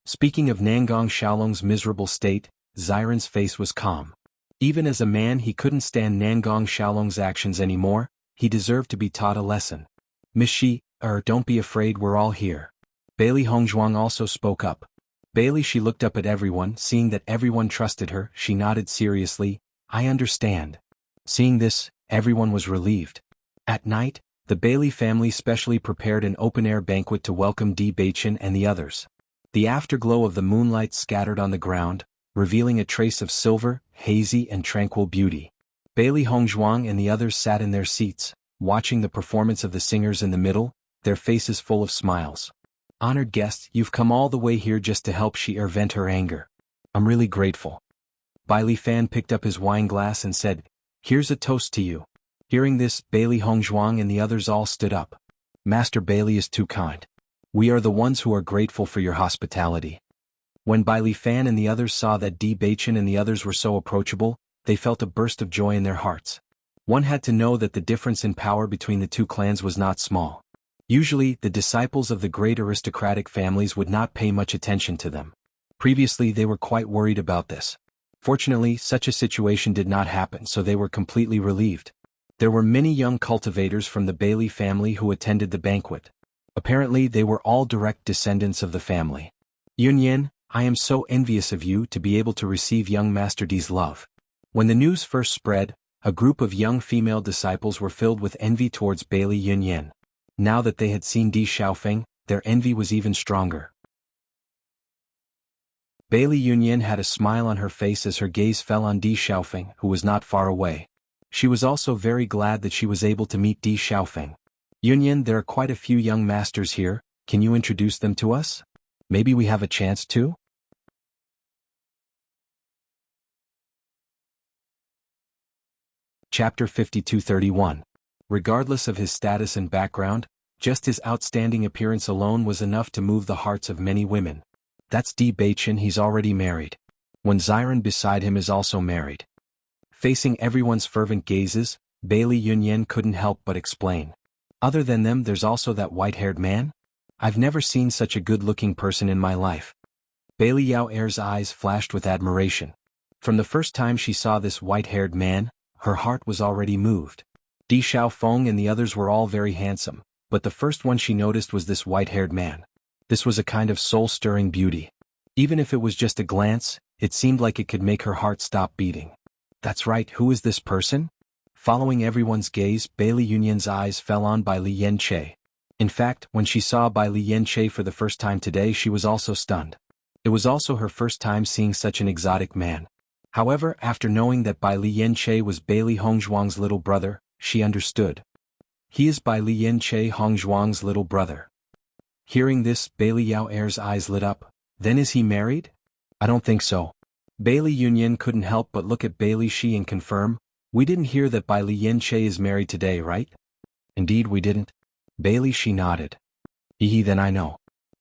Speaking of Nangong Xiaolong's miserable state, Xiren's face was calm. Even as a man, he couldn't stand Nangong Xiaolong's actions anymore. He deserved to be taught a lesson. Miss Shi, don't be afraid, we're all here. Bailey Hongzhuang also spoke up. Bailey Shi looked up at everyone, seeing that everyone trusted her, she nodded seriously, I understand. Seeing this, everyone was relieved. At night, the Bailey family specially prepared an open-air banquet to welcome Di Baichen and the others. The afterglow of the moonlight scattered on the ground, revealing a trace of silver, hazy and tranquil beauty. Bailey Hongzhuang and the others sat in their seats, watching the performance of the singers in the middle, their faces full of smiles. Honored guests, you've come all the way here just to help Shi vent her anger. I'm really grateful. Bailey Fan picked up his wine glass and said, here's a toast to you. Hearing this, Bailey Hongzhuang and the others all stood up. Master Bailey is too kind. We are the ones who are grateful for your hospitality. When Bailey Fan and the others saw that Di Baichen and the others were so approachable, they felt a burst of joy in their hearts. One had to know that the difference in power between the two clans was not small. Usually, the disciples of the great aristocratic families would not pay much attention to them. Previously, they were quite worried about this. Fortunately, such a situation did not happen, so they were completely relieved. There were many young cultivators from the Bailey family who attended the banquet. Apparently, they were all direct descendants of the family. Yun Yen, I am so envious of you to be able to receive young Master Di's love. When the news first spread, a group of young female disciples were filled with envy towards Bailey Yun Yen. Now that they had seen Di Xiaofeng, their envy was even stronger. Bailey Yun Yen had a smile on her face as her gaze fell on Di Xiaofeng, who was not far away. She was also very glad that she was able to meet Di Xiaofeng. Yun Yen, there are quite a few young masters here, can you introduce them to us? Maybe we have a chance to? Chapter 52:31. Regardless of his status and background, just his outstanding appearance alone was enough to move the hearts of many women. That's Di Baichen, he's already married. When Xiren beside him is also married. Facing everyone's fervent gazes, Bailey Yun Yen couldn't help but explain. Other than them, there's also that white-haired man? I've never seen such a good-looking person in my life. Bailey Yao Er's eyes flashed with admiration. From the first time she saw this white-haired man, her heart was already moved. Di Xiaofeng and the others were all very handsome, but the first one she noticed was this white-haired man. This was a kind of soul-stirring beauty. Even if it was just a glance, it seemed like it could make her heart stop beating. That's right, who is this person? Following everyone's gaze, Bailey Yun Yen's eyes fell on Bai Li Yen Che. In fact, when she saw Bai Li Yen Che for the first time today, she was also stunned. It was also her first time seeing such an exotic man. However, after knowing that Bai Li Yen Che was Bailey Hongzhuang's little brother, she understood. He is Bai Li Yen Che, Hongzhuang's little brother. Hearing this, Bailey Yao Er's eyes lit up. Then is he married? I don't think so. Bailey Yun Yen couldn't help but look at Bailey Shi and confirm, We didn't hear that Bai Li Yen-che is married today, right? Indeed we didn't. Bailey, she nodded. Then I know.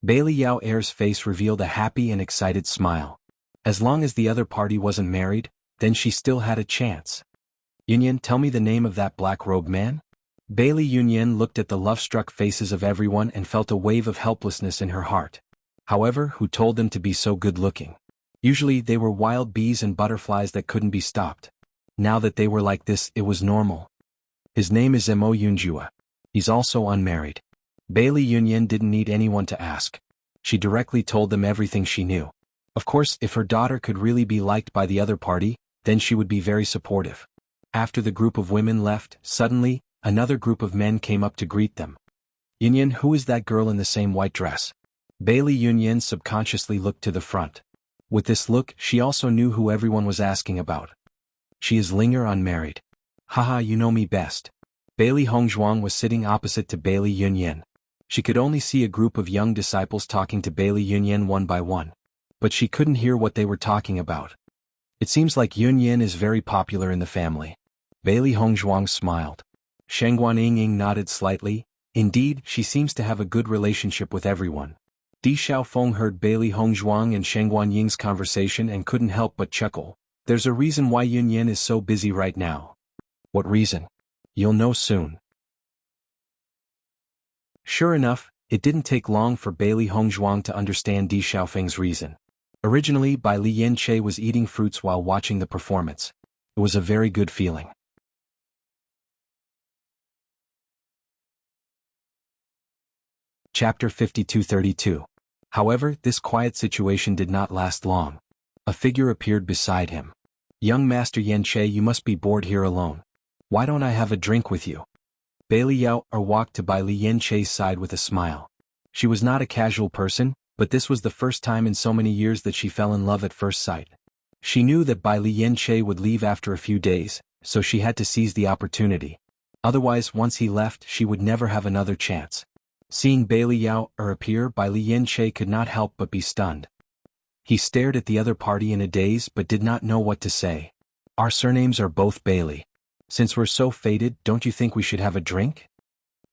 Bailey Yao Air's face revealed a happy and excited smile. As long as the other party wasn't married, then she still had a chance. Yunyan, tell me the name of that black-robed man? Bailey Yunyan looked at the love-struck faces of everyone and felt a wave of helplessness in her heart. However, who told them to be so good-looking? Usually they were wild bees and butterflies that couldn't be stopped. Now that they were like this, it was normal. His name is Mo Yunjua. He's also unmarried. Bailey Yunyan didn't need anyone to ask. She directly told them everything she knew. Of course, if her daughter could really be liked by the other party, then she would be very supportive. After the group of women left, suddenly, another group of men came up to greet them. Yunyan, who is that girl in the same white dress? Bailey Yunyan subconsciously looked to the front. With this look, she also knew who everyone was asking about. She is Linger, unmarried. Haha, you know me best. Bailey Hongzhuang was sitting opposite to Bailey Yunyan. She could only see a group of young disciples talking to Bailey Yunyan one by one. But she couldn't hear what they were talking about. It seems like Yunyan is very popular in the family. Bailey Hongzhuang smiled. Shengguan Ying nodded slightly. Indeed, she seems to have a good relationship with everyone. Di Xiaofeng heard Bailey Hongzhuang and Shengguan Ying's conversation and couldn't help but chuckle. There's a reason why Yunyan is so busy right now. What reason? You'll know soon. Sure enough, it didn't take long for Bailey Hongzhuang to understand Di Xiaofeng's reason. Originally, Bai Li Yen-che was eating fruits while watching the performance. It was a very good feeling. Chapter 52-32. However, this quiet situation did not last long. A figure appeared beside him. Young Master Yen-che, you must be bored here alone. Why don't I have a drink with you? Bailey Yao walked to Bai Li Yen-che's side with a smile. She was not a casual person, but this was the first time in so many years that she fell in love at first sight. She knew that Bai Li Yen-che would leave after a few days, so she had to seize the opportunity. Otherwise, once he left, she would never have another chance. Seeing Bailey Yao appear, Bai Li Yen-che could not help but be stunned. He stared at the other party in a daze but did not know what to say. Our surnames are both Bailey. Since we're so fated, don't you think we should have a drink?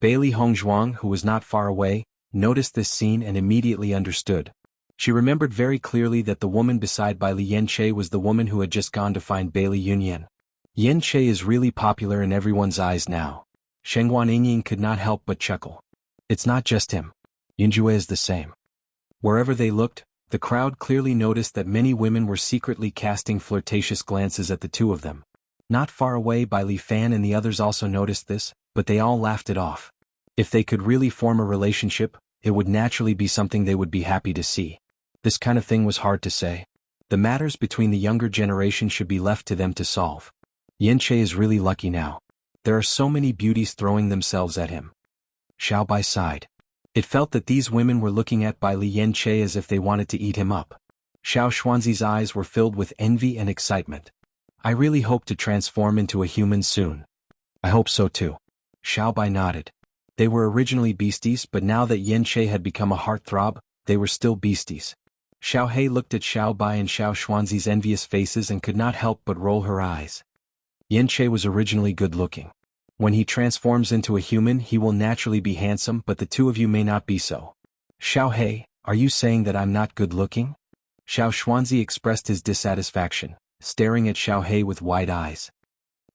Bailey Hongzhuang, who was not far away, noticed this scene and immediately understood. She remembered very clearly that the woman beside Bai Li Yen-che was the woman who had just gone to find Bailey Yunyan. Yen-che is really popular in everyone's eyes now. Shengguan Ying could not help but chuckle. It's not just him. Yunjue is the same. Wherever they looked, the crowd clearly noticed that many women were secretly casting flirtatious glances at the two of them. Not far away, Bai Li Fan and the others also noticed this, but they all laughed it off. If they could really form a relationship, it would naturally be something they would be happy to see. This kind of thing was hard to say. The matters between the younger generation should be left to them to solve. Yen-che is really lucky now. There are so many beauties throwing themselves at him. Xiao Bai sighed. It felt that these women were looking at Bai Li Yen-che as if they wanted to eat him up. Xiao Xuanzi's eyes were filled with envy and excitement. I really hope to transform into a human soon. I hope so too. Xiao Bai nodded. They were originally beasties, but now that Yen-che had become a heartthrob, they were still beasties. Xiao He looked at Xiao Bai and Xiao Xuanzi's envious faces and could not help but roll her eyes. Yen-che was originally good-looking. When he transforms into a human, he will naturally be handsome, but the two of you may not be so. Xiao He, are you saying that I'm not good-looking? Xiao Xuanzi expressed his dissatisfaction, staring at Xiao He with wide eyes.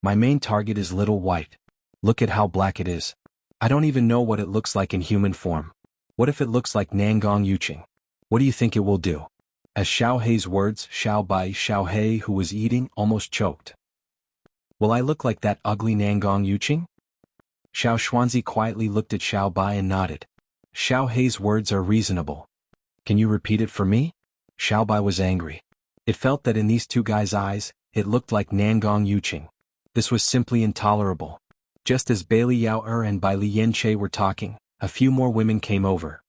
My main target is Little White. Look at how black it is. I don't even know what it looks like in human form. What if it looks like Nangong Yuqing? What do you think it will do? As Xiao He's words, Xiao He, who was eating, almost choked. Will I look like that ugly Nangong Yuqing? Xiao Xuanzi quietly looked at Xiao Bai and nodded. Xiao He's words are reasonable. Can you repeat it for me? Xiao Bai was angry. It felt that in these two guys' eyes, it looked like Nangong Yuqing. This was simply intolerable. Just as Bailey Yao and Bai Li Yen-che were talking, a few more women came over.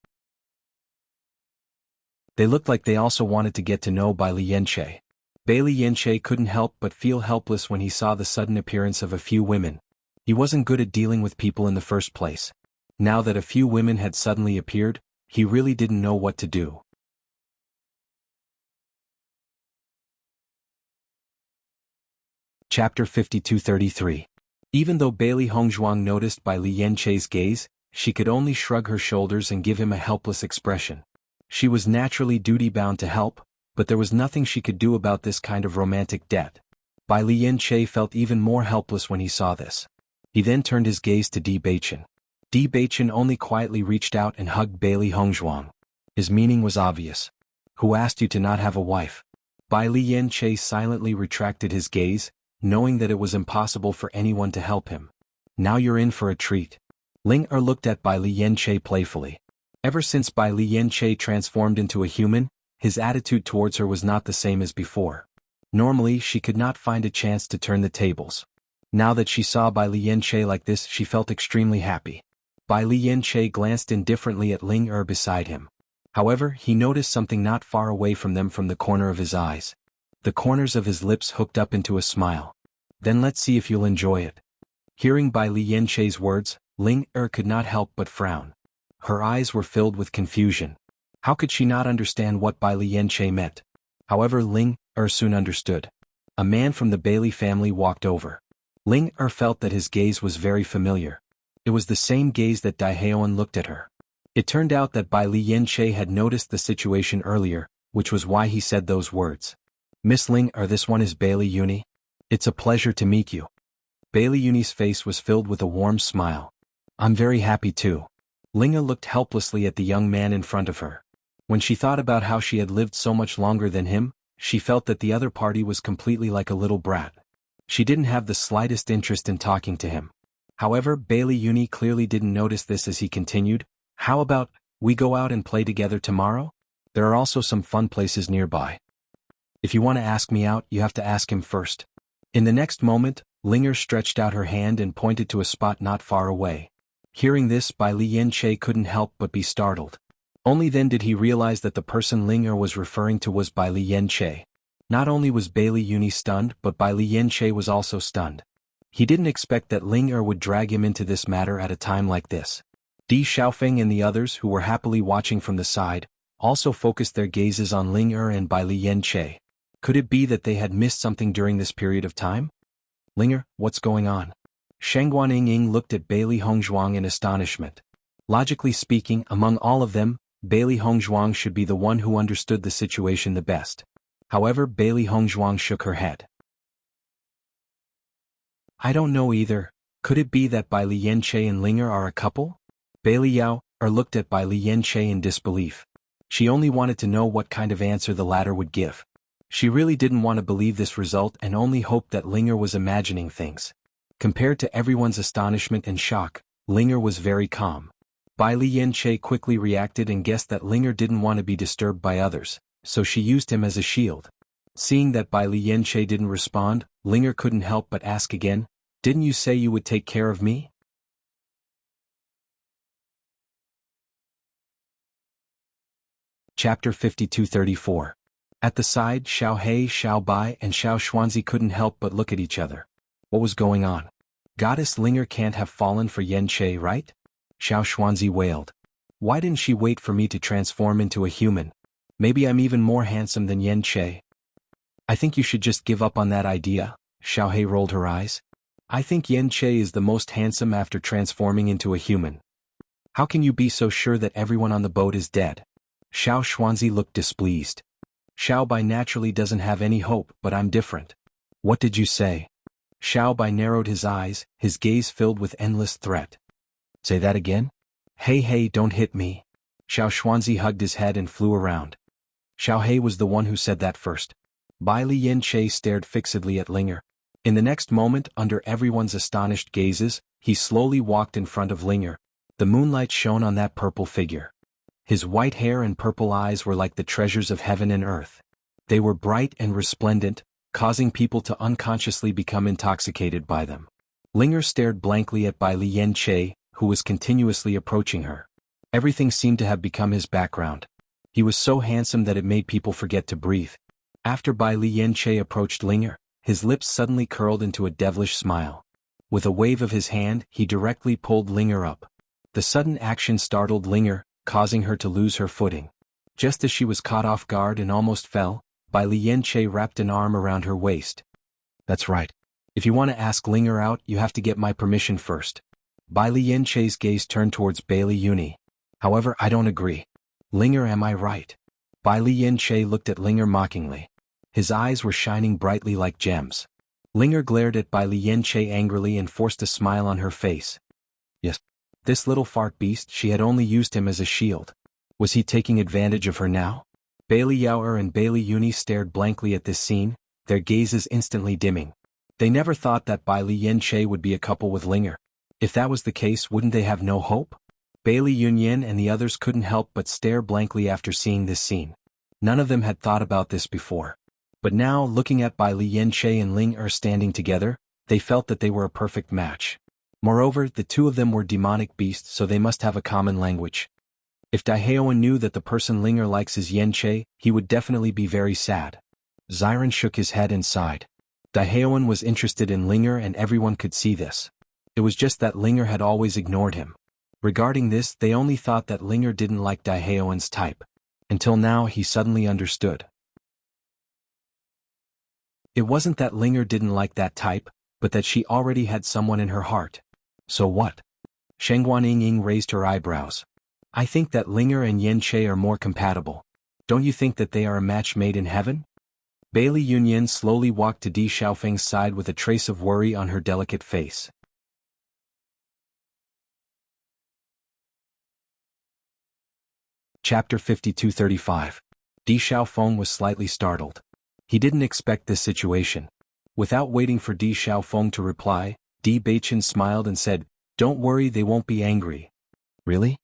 They looked like they also wanted to get to know Bai Li Yen-che. Bailey Yen-che couldn't help but feel helpless when he saw the sudden appearance of a few women. He wasn't good at dealing with people in the first place. Now that a few women had suddenly appeared, he really didn't know what to do. Chapter 5233. Even though Bailey Hongzhuang noticed Bai Li Yanche's gaze, she could only shrug her shoulders and give him a helpless expression. She was naturally duty-bound to help, but there was nothing she could do about this kind of romantic debt. Bai Li Yanche felt even more helpless when he saw this. He then turned his gaze to Di Baichen. Di Baichen only quietly reached out and hugged Bailey Hongzhuang. His meaning was obvious. Who asked you to not have a wife? Bai Li Yanche silently retracted his gaze, knowing that it was impossible for anyone to help him. Now you're in for a treat. Ling Er looked at Bai Li Yanche playfully. Ever since Bai Li Yanche transformed into a human, his attitude towards her was not the same as before. Normally she could not find a chance to turn the tables. Now that she saw Bai Li Yanche like this, she felt extremely happy. Bai Li Yanche glanced indifferently at Ling Er beside him. However, he noticed something not far away from them from the corner of his eyes. The corners of his lips hooked up into a smile. Then let's see if you'll enjoy it. Hearing Bai Li Yanche's words, Ling Er could not help but frown. Her eyes were filled with confusion. How could she not understand what Bai Li Yanche meant? However, Ling Er soon understood. A man from the Bailey family walked over. Ling Er felt that his gaze was very familiar. It was the same gaze that Dai Heoan looked at her. It turned out that Bai Li Yanche had noticed the situation earlier, which was why he said those words. Miss Ling Er, this one is Bailey Uni. It's a pleasure to meet you. Bailey Uni's face was filled with a warm smile. I'm very happy too. Ling Er looked helplessly at the young man in front of her. When she thought about how she had lived so much longer than him, she felt that the other party was completely like a little brat. She didn't have the slightest interest in talking to him. However, Bailey Uni clearly didn't notice this as he continued. How about, we go out and play together tomorrow? There are also some fun places nearby. If you want to ask me out, you have to ask him first. In the next moment, Ling Er stretched out her hand and pointed to a spot not far away. Hearing this, Bai Li Yanche couldn't help but be startled. Only then did he realize that the person Ling Er was referring to was Bai Li Yanche. Not only was Bailey Uni stunned, but Bai Li Yanche was also stunned. He didn't expect that Ling Er would drag him into this matter at a time like this. Di Xiaofeng and the others, who were happily watching from the side, also focused their gazes on Ling Er and Bai Li Yanche. Could it be that they had missed something during this period of time? Ling Er, what's going on? Shangguan Ying looked at Bailey Hongzhuang in astonishment. Logically speaking, among all of them, Bailey Hongzhuang should be the one who understood the situation the best. However, Bailey Hongzhuang shook her head. I don't know either. Could it be that Bai Li Yanche and Ling Er are a couple? Bailey Yao looked at Bai Li Yanche in disbelief. She only wanted to know what kind of answer the latter would give. She really didn't want to believe this result and only hoped that Ling Er was imagining things. Compared to everyone's astonishment and shock, Ling Er was very calm. Bai Li Yanche quickly reacted and guessed that Ling Er didn't want to be disturbed by others, so she used him as a shield. Seeing that Bai Li Yanche didn't respond, Ling Er couldn't help but ask again, didn't you say you would take care of me? Chapter 5234. At the side, Xiao He, Xiao Bai and Xiao Xuanzi couldn't help but look at each other. What was going on? Goddess Ling Er can't have fallen for Yanche, right? Xiao Xuanzi wailed. Why didn't she wait for me to transform into a human? Maybe I'm even more handsome than Yanche. I think you should just give up on that idea. Xiao He rolled her eyes. I think Yanche is the most handsome after transforming into a human. How can you be so sure that everyone on the boat is dead? Xiao Xuanzi looked displeased. Xiao Bai naturally doesn't have any hope, but I'm different. What did you say? Xiao Bai narrowed his eyes, his gaze filled with endless threat. Say that again? Hey, don't hit me. Xiao Xuanzi hugged his head and flew around. Xiao He was the one who said that first. Bai Li Yanche stared fixedly at Ling Er. In the next moment, under everyone's astonished gazes, he slowly walked in front of Ling Er. The moonlight shone on that purple figure. His white hair and purple eyes were like the treasures of heaven and earth. They were bright and resplendent, causing people to unconsciously become intoxicated by them. Ling Er stared blankly at Bai Li Yanche, who was continuously approaching her. Everything seemed to have become his background. He was so handsome that it made people forget to breathe. After Bai Li Yanche approached Ling Er, his lips suddenly curled into a devilish smile. With a wave of his hand, he directly pulled Ling Er up. The sudden action startled Ling Er, causing her to lose her footing. Just as she was caught off guard and almost fell, Bai Li Yanche wrapped an arm around her waist. That's right. If you want to ask Linger out, you have to get my permission first. Bai Li Yanche's gaze turned towards Bailey Uni. However, I don't agree. Linger, am I right? Bai Li Yanche looked at Linger mockingly. His eyes were shining brightly like gems. Linger glared at Bai Li Yanche angrily and forced a smile on her face. Yes. This little fart beast, she had only used him as a shield. Was he taking advantage of her now? Bailey Yao and Bailey Uni stared blankly at this scene, their gazes instantly dimming. They never thought that Bai Li Yanche would be a couple with Linger. If that was the case, wouldn't they have no hope? Bailey Yunyan and the others couldn't help but stare blankly after seeing this scene. None of them had thought about this before. But now, looking at Bai Li Yanche and Ling standing together, they felt that they were a perfect match. Moreover, the two of them were demonic beasts, so they must have a common language. If Daiheoan knew that the person Linger likes is Yanche, he would definitely be very sad. Xiren shook his head and sighed. Daiheoan was interested in Linger and everyone could see this. It was just that Linger had always ignored him. Regarding this, they only thought that Linger didn't like Daiheoan's type. Until now, he suddenly understood. It wasn't that Linger didn't like that type, but that she already had someone in her heart. So what? Shengguan Ying raised her eyebrows. I think that Linger and Yanche are more compatible. Don't you think that they are a match made in heaven? Bailey Yunyan slowly walked to Di Xiaofeng's side with a trace of worry on her delicate face. Chapter 52-35. Di Xiaofeng was slightly startled. He didn't expect this situation. Without waiting for Di Xiaofeng to reply, Di Beichen smiled and said, "Don't worry, they won't be angry." Really?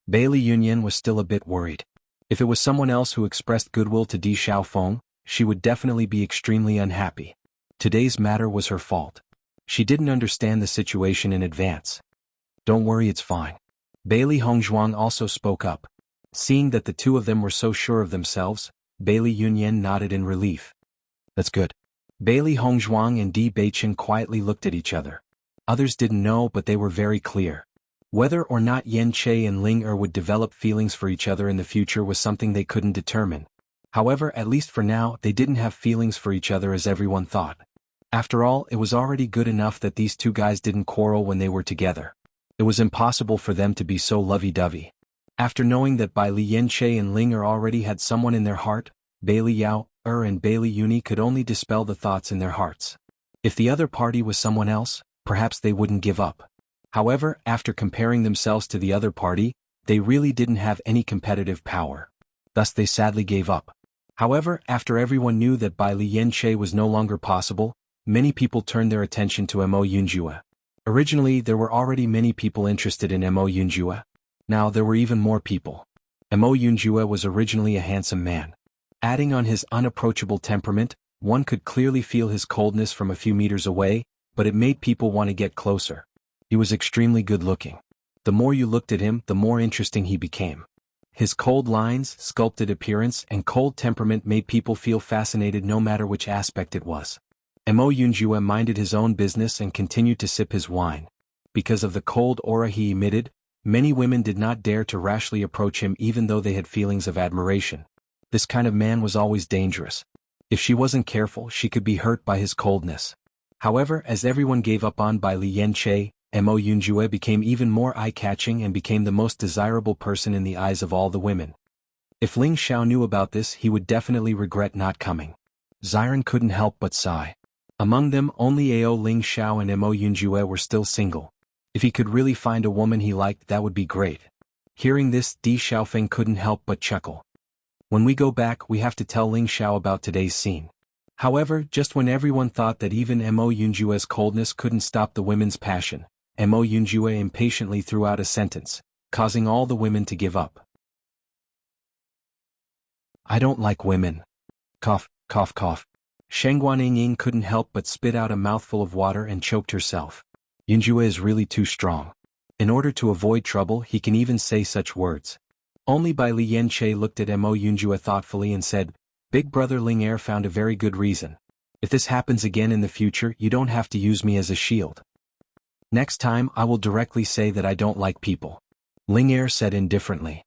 Bailey Yunyan was still a bit worried. If it was someone else who expressed goodwill to Di Xiaofeng, she would definitely be extremely unhappy. Today's matter was her fault. She didn't understand the situation in advance. Don't worry, it's fine. Bailey Hongzhuang also spoke up. Seeing that the two of them were so sure of themselves, Bailey Yunyan nodded in relief. That's good. Bailey Hongzhuang and Di Beichen quietly looked at each other. Others didn't know, but they were very clear. Whether or not Yanche and Ling would develop feelings for each other in the future was something they couldn't determine. However, at least for now, they didn't have feelings for each other as everyone thought. After all, it was already good enough that these two guys didn't quarrel when they were together. It was impossible for them to be so lovey-dovey. After knowing that Bai Li Yanche and Ling already had someone in their heart, Bailey Yao and Bailey Uni could only dispel the thoughts in their hearts. If the other party was someone else, perhaps they wouldn't give up. However, after comparing themselves to the other party, they really didn't have any competitive power. Thus they sadly gave up. However, after everyone knew that Bai Li Yanche was no longer possible, many people turned their attention to Mo Yunjue. Originally, there were already many people interested in Mo Yunjue. Now there were even more people. Mo Yunjue was originally a handsome man. Adding on his unapproachable temperament, one could clearly feel his coldness from a few meters away, but it made people want to get closer. He was extremely good-looking. The more you looked at him, the more interesting he became. His cold lines, sculpted appearance, and cold temperament made people feel fascinated no matter which aspect it was. Mo Yunjue minded his own business and continued to sip his wine. Because of the cold aura he emitted, many women did not dare to rashly approach him even though they had feelings of admiration. This kind of man was always dangerous. If she wasn't careful, she could be hurt by his coldness. However, as everyone gave up on Bai Li Yanche, Mo Yunjue became even more eye-catching and became the most desirable person in the eyes of all the women. If Ling Xiao knew about this, he would definitely regret not coming. Xiren couldn't help but sigh. Among them, only Ao Ling Xiao and Mo Yunjue were still single. If he could really find a woman he liked, that would be great. Hearing this, Di Xiaofeng couldn't help but chuckle. When we go back, we have to tell Ling Xiao about today's scene. However, just when everyone thought that even Mo Yunjue's coldness couldn't stop the women's passion, Mo Yunjue impatiently threw out a sentence, causing all the women to give up. I don't like women. Cough, cough, cough. Shengguan Ying couldn't help but spit out a mouthful of water and choked herself. Yunjue is really too strong. In order to avoid trouble, he can even say such words. Only Bai Li Yanche looked at Mo Yunjue thoughtfully and said, Big brother Ling found a very good reason. If this happens again in the future, you don't have to use me as a shield. Next time I will directly say that I don't like people. Ling said indifferently.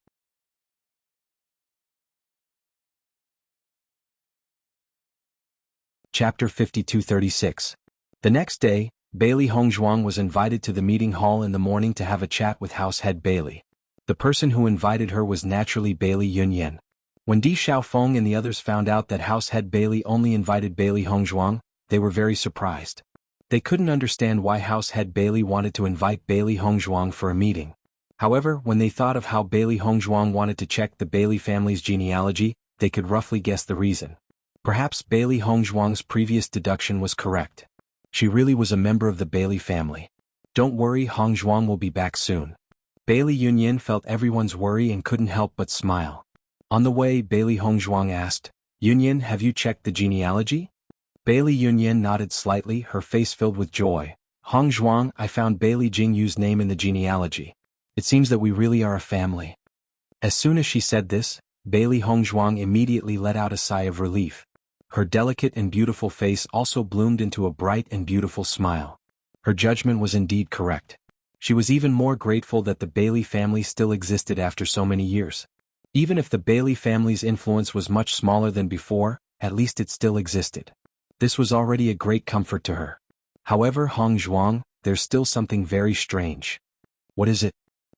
Chapter 52-36. The next day, Bailey Hongzhuang was invited to the meeting hall in the morning to have a chat with house head Bailey. The person who invited her was naturally Bailey Yunyan. When Di Xiaofeng and the others found out that house head Bailey only invited Bailey Hongzhuang, they were very surprised. They couldn't understand why house head Bailey wanted to invite Bailey Hongzhuang for a meeting. However, when they thought of how Bailey Hongzhuang wanted to check the Bailey family's genealogy, they could roughly guess the reason. Perhaps Bailey Hongzhuang's previous deduction was correct. She really was a member of the Bailey family. Don't worry, Hongzhuang will be back soon. Bailey Yunyan felt everyone's worry and couldn't help but smile. On the way, Bailey Hongzhuang asked, Yunyan, have you checked the genealogy? Bailey Yunyan nodded slightly, her face filled with joy. Hongzhuang, I found Bailey Jingyu's name in the genealogy. It seems that we really are a family. As soon as she said this, Bailey Hongzhuang immediately let out a sigh of relief. Her delicate and beautiful face also bloomed into a bright and beautiful smile. Her judgment was indeed correct. She was even more grateful that the Bailey family still existed after so many years. Even if the Bailey family's influence was much smaller than before, at least it still existed. This was already a great comfort to her. However, Hongzhuang, there's still something very strange. What is it?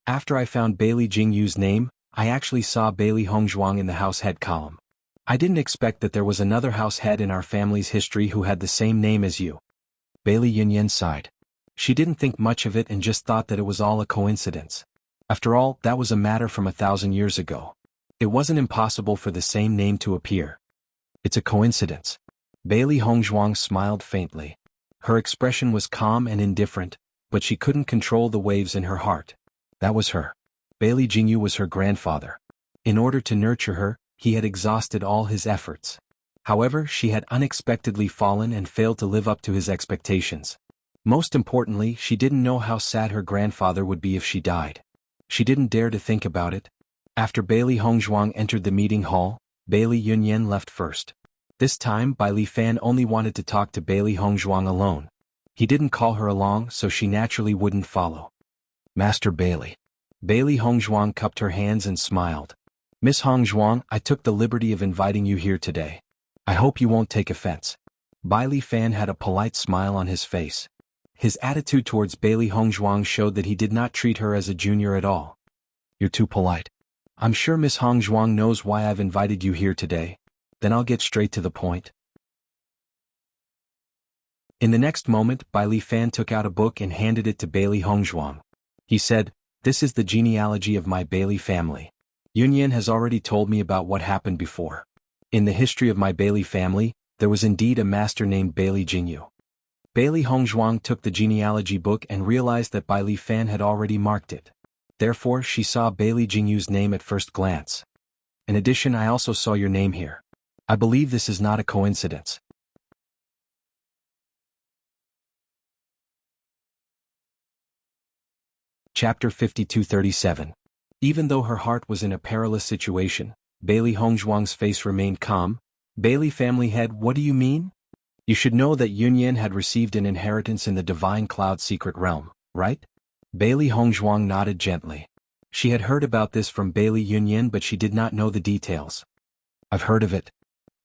After I found Bailey Jingyu's name, I actually saw Bailey Hongzhuang in the house head column. I didn't expect that there was another house head in our family's history who had the same name as you. Bailey Yunyan sighed. She didn't think much of it and just thought that it was all a coincidence. After all, that was a matter from 1,000 years ago. It wasn't impossible for the same name to appear. It's a coincidence. Bailey Hongzhuang smiled faintly. Her expression was calm and indifferent, but she couldn't control the waves in her heart. That was her. Bailey Jingyu was her grandfather. In order to nurture her, he had exhausted all his efforts. However, she had unexpectedly fallen and failed to live up to his expectations. Most importantly, she didn't know how sad her grandfather would be if she died. She didn't dare to think about it. After Bailey Hongzhuang entered the meeting hall, Bailey Yunyan left first. This time, Bai Li Fan only wanted to talk to Bailey Hongzhuang alone. He didn't call her along, so she naturally wouldn't follow. Master Bailey. Bailey Hongzhuang cupped her hands and smiled. Miss Hongzhuang, I took the liberty of inviting you here today. I hope you won't take offense. Bai Li Fan had a polite smile on his face. His attitude towards Bailey Hongzhuang showed that he did not treat her as a junior at all. You're too polite. I'm sure Miss Hongzhuang knows why I've invited you here today. Then I'll get straight to the point. In the next moment, Bai Li Fan took out a book and handed it to Bailey Hongzhuang. He said, This is the genealogy of my Bailey family. Yunyan has already told me about what happened before. In the history of my Bailey family, there was indeed a master named Bailey Jingyu. Bailey Hongzhuang took the genealogy book and realized that Bai Li Fan had already marked it. Therefore, she saw Bailey Jingyu's name at first glance. In addition, I also saw your name here. I believe this is not a coincidence. Chapter 5237. Even though her heart was in a perilous situation, Bailey Hongzhuang's face remained calm. Bailey family head, what do you mean? You should know that Yunyan had received an inheritance in the Divine Cloud secret realm, right? Bailey Hongzhuang nodded gently. She had heard about this from Bailey Yunyan, but she did not know the details. I've heard of it.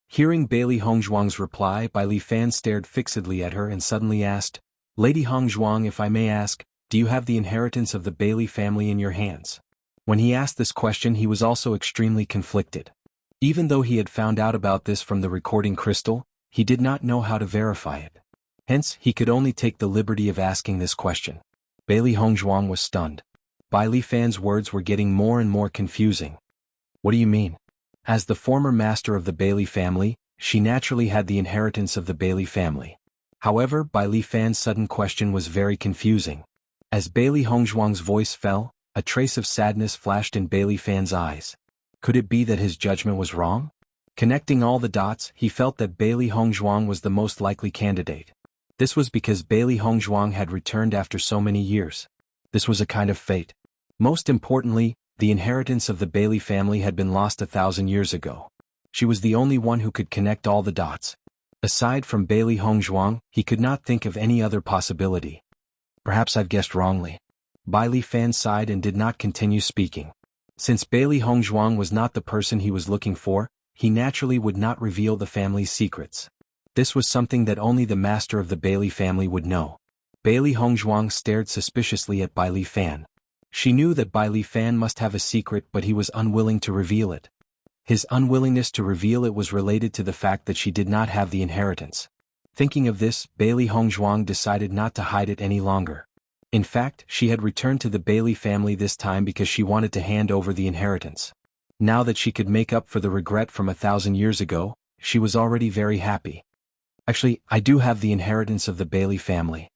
Hearing Bailey Hongzhuang's reply, Bai Li Fan stared fixedly at her and suddenly asked, Lady Hongzhuang, if I may ask, do you have the inheritance of the Bailey family in your hands? When he asked this question, he was also extremely conflicted. Even though he had found out about this from the recording crystal, he did not know how to verify it. Hence, he could only take the liberty of asking this question. Bailey Hongzhuang was stunned. Bai Li Fan's words were getting more and more confusing. What do you mean? As the former master of the Bailey family, she naturally had the inheritance of the Bailey family. However, Bai Li Fan's sudden question was very confusing. As Bailey Hongzhuang's voice fell, a trace of sadness flashed in Bailey Fan's eyes. Could it be that his judgment was wrong? Connecting all the dots, he felt that Bailey Hongzhuang was the most likely candidate. This was because Bailey Hongzhuang had returned after so many years. This was a kind of fate. Most importantly, the inheritance of the Bailey family had been lost 1,000 years ago. She was the only one who could connect all the dots. Aside from Bailey Hongzhuang, he could not think of any other possibility. Perhaps I've guessed wrongly. Bai Li Fan sighed and did not continue speaking. Since Bailey Hongzhuang was not the person he was looking for, he naturally would not reveal the family's secrets. This was something that only the master of the Bailey family would know. Bailey Hongzhuang stared suspiciously at Bai Li Fan. She knew that Bai Li Fan must have a secret, but he was unwilling to reveal it. His unwillingness to reveal it was related to the fact that she did not have the inheritance. Thinking of this, Bailey Hongzhuang decided not to hide it any longer. In fact, she had returned to the Bailey family this time because she wanted to hand over the inheritance. Now that she could make up for the regret from 1,000 years ago, she was already very happy. Actually, I do have the inheritance of the Bailey family,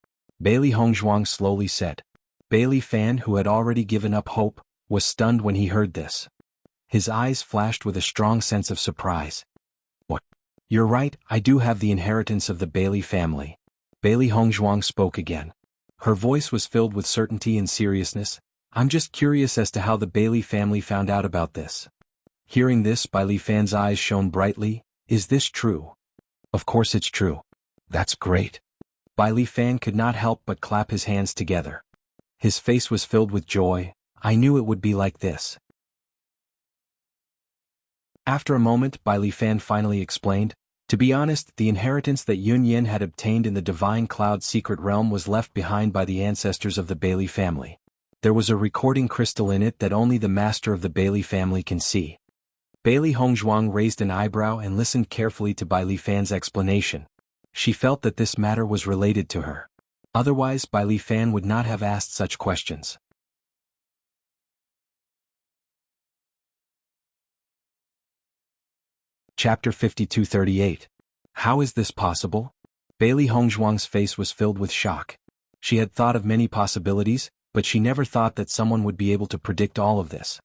Bailey Hongzhuang slowly said. Bailey Fan, who had already given up hope, was stunned when he heard this. His eyes flashed with a strong sense of surprise. What? You're right, I do have the inheritance of the Bailey family. Bailey Hongzhuang spoke again. Her voice was filled with certainty and seriousness. I'm just curious as to how the Bailey family found out about this. Hearing this, Bai Li Fan's eyes shone brightly. Is this true? Of course it's true. That's great. Bai Li Fan could not help but clap his hands together. His face was filled with joy. I knew it would be like this. After a moment, Bai Li Fan finally explained, to be honest, the inheritance that Yun Yin had obtained in the Divine Cloud secret realm was left behind by the ancestors of the Bailey family. There was a recording crystal in it that only the master of the Bailey family can see. Bailey Hongzhuang raised an eyebrow and listened carefully to Bai Li Fan's explanation. She felt that this matter was related to her. Otherwise, Bai Li Fan would not have asked such questions. Chapter 5238. How is this possible? Bailey Hongzhuang's face was filled with shock. She had thought of many possibilities, but she never thought that someone would be able to predict all of this.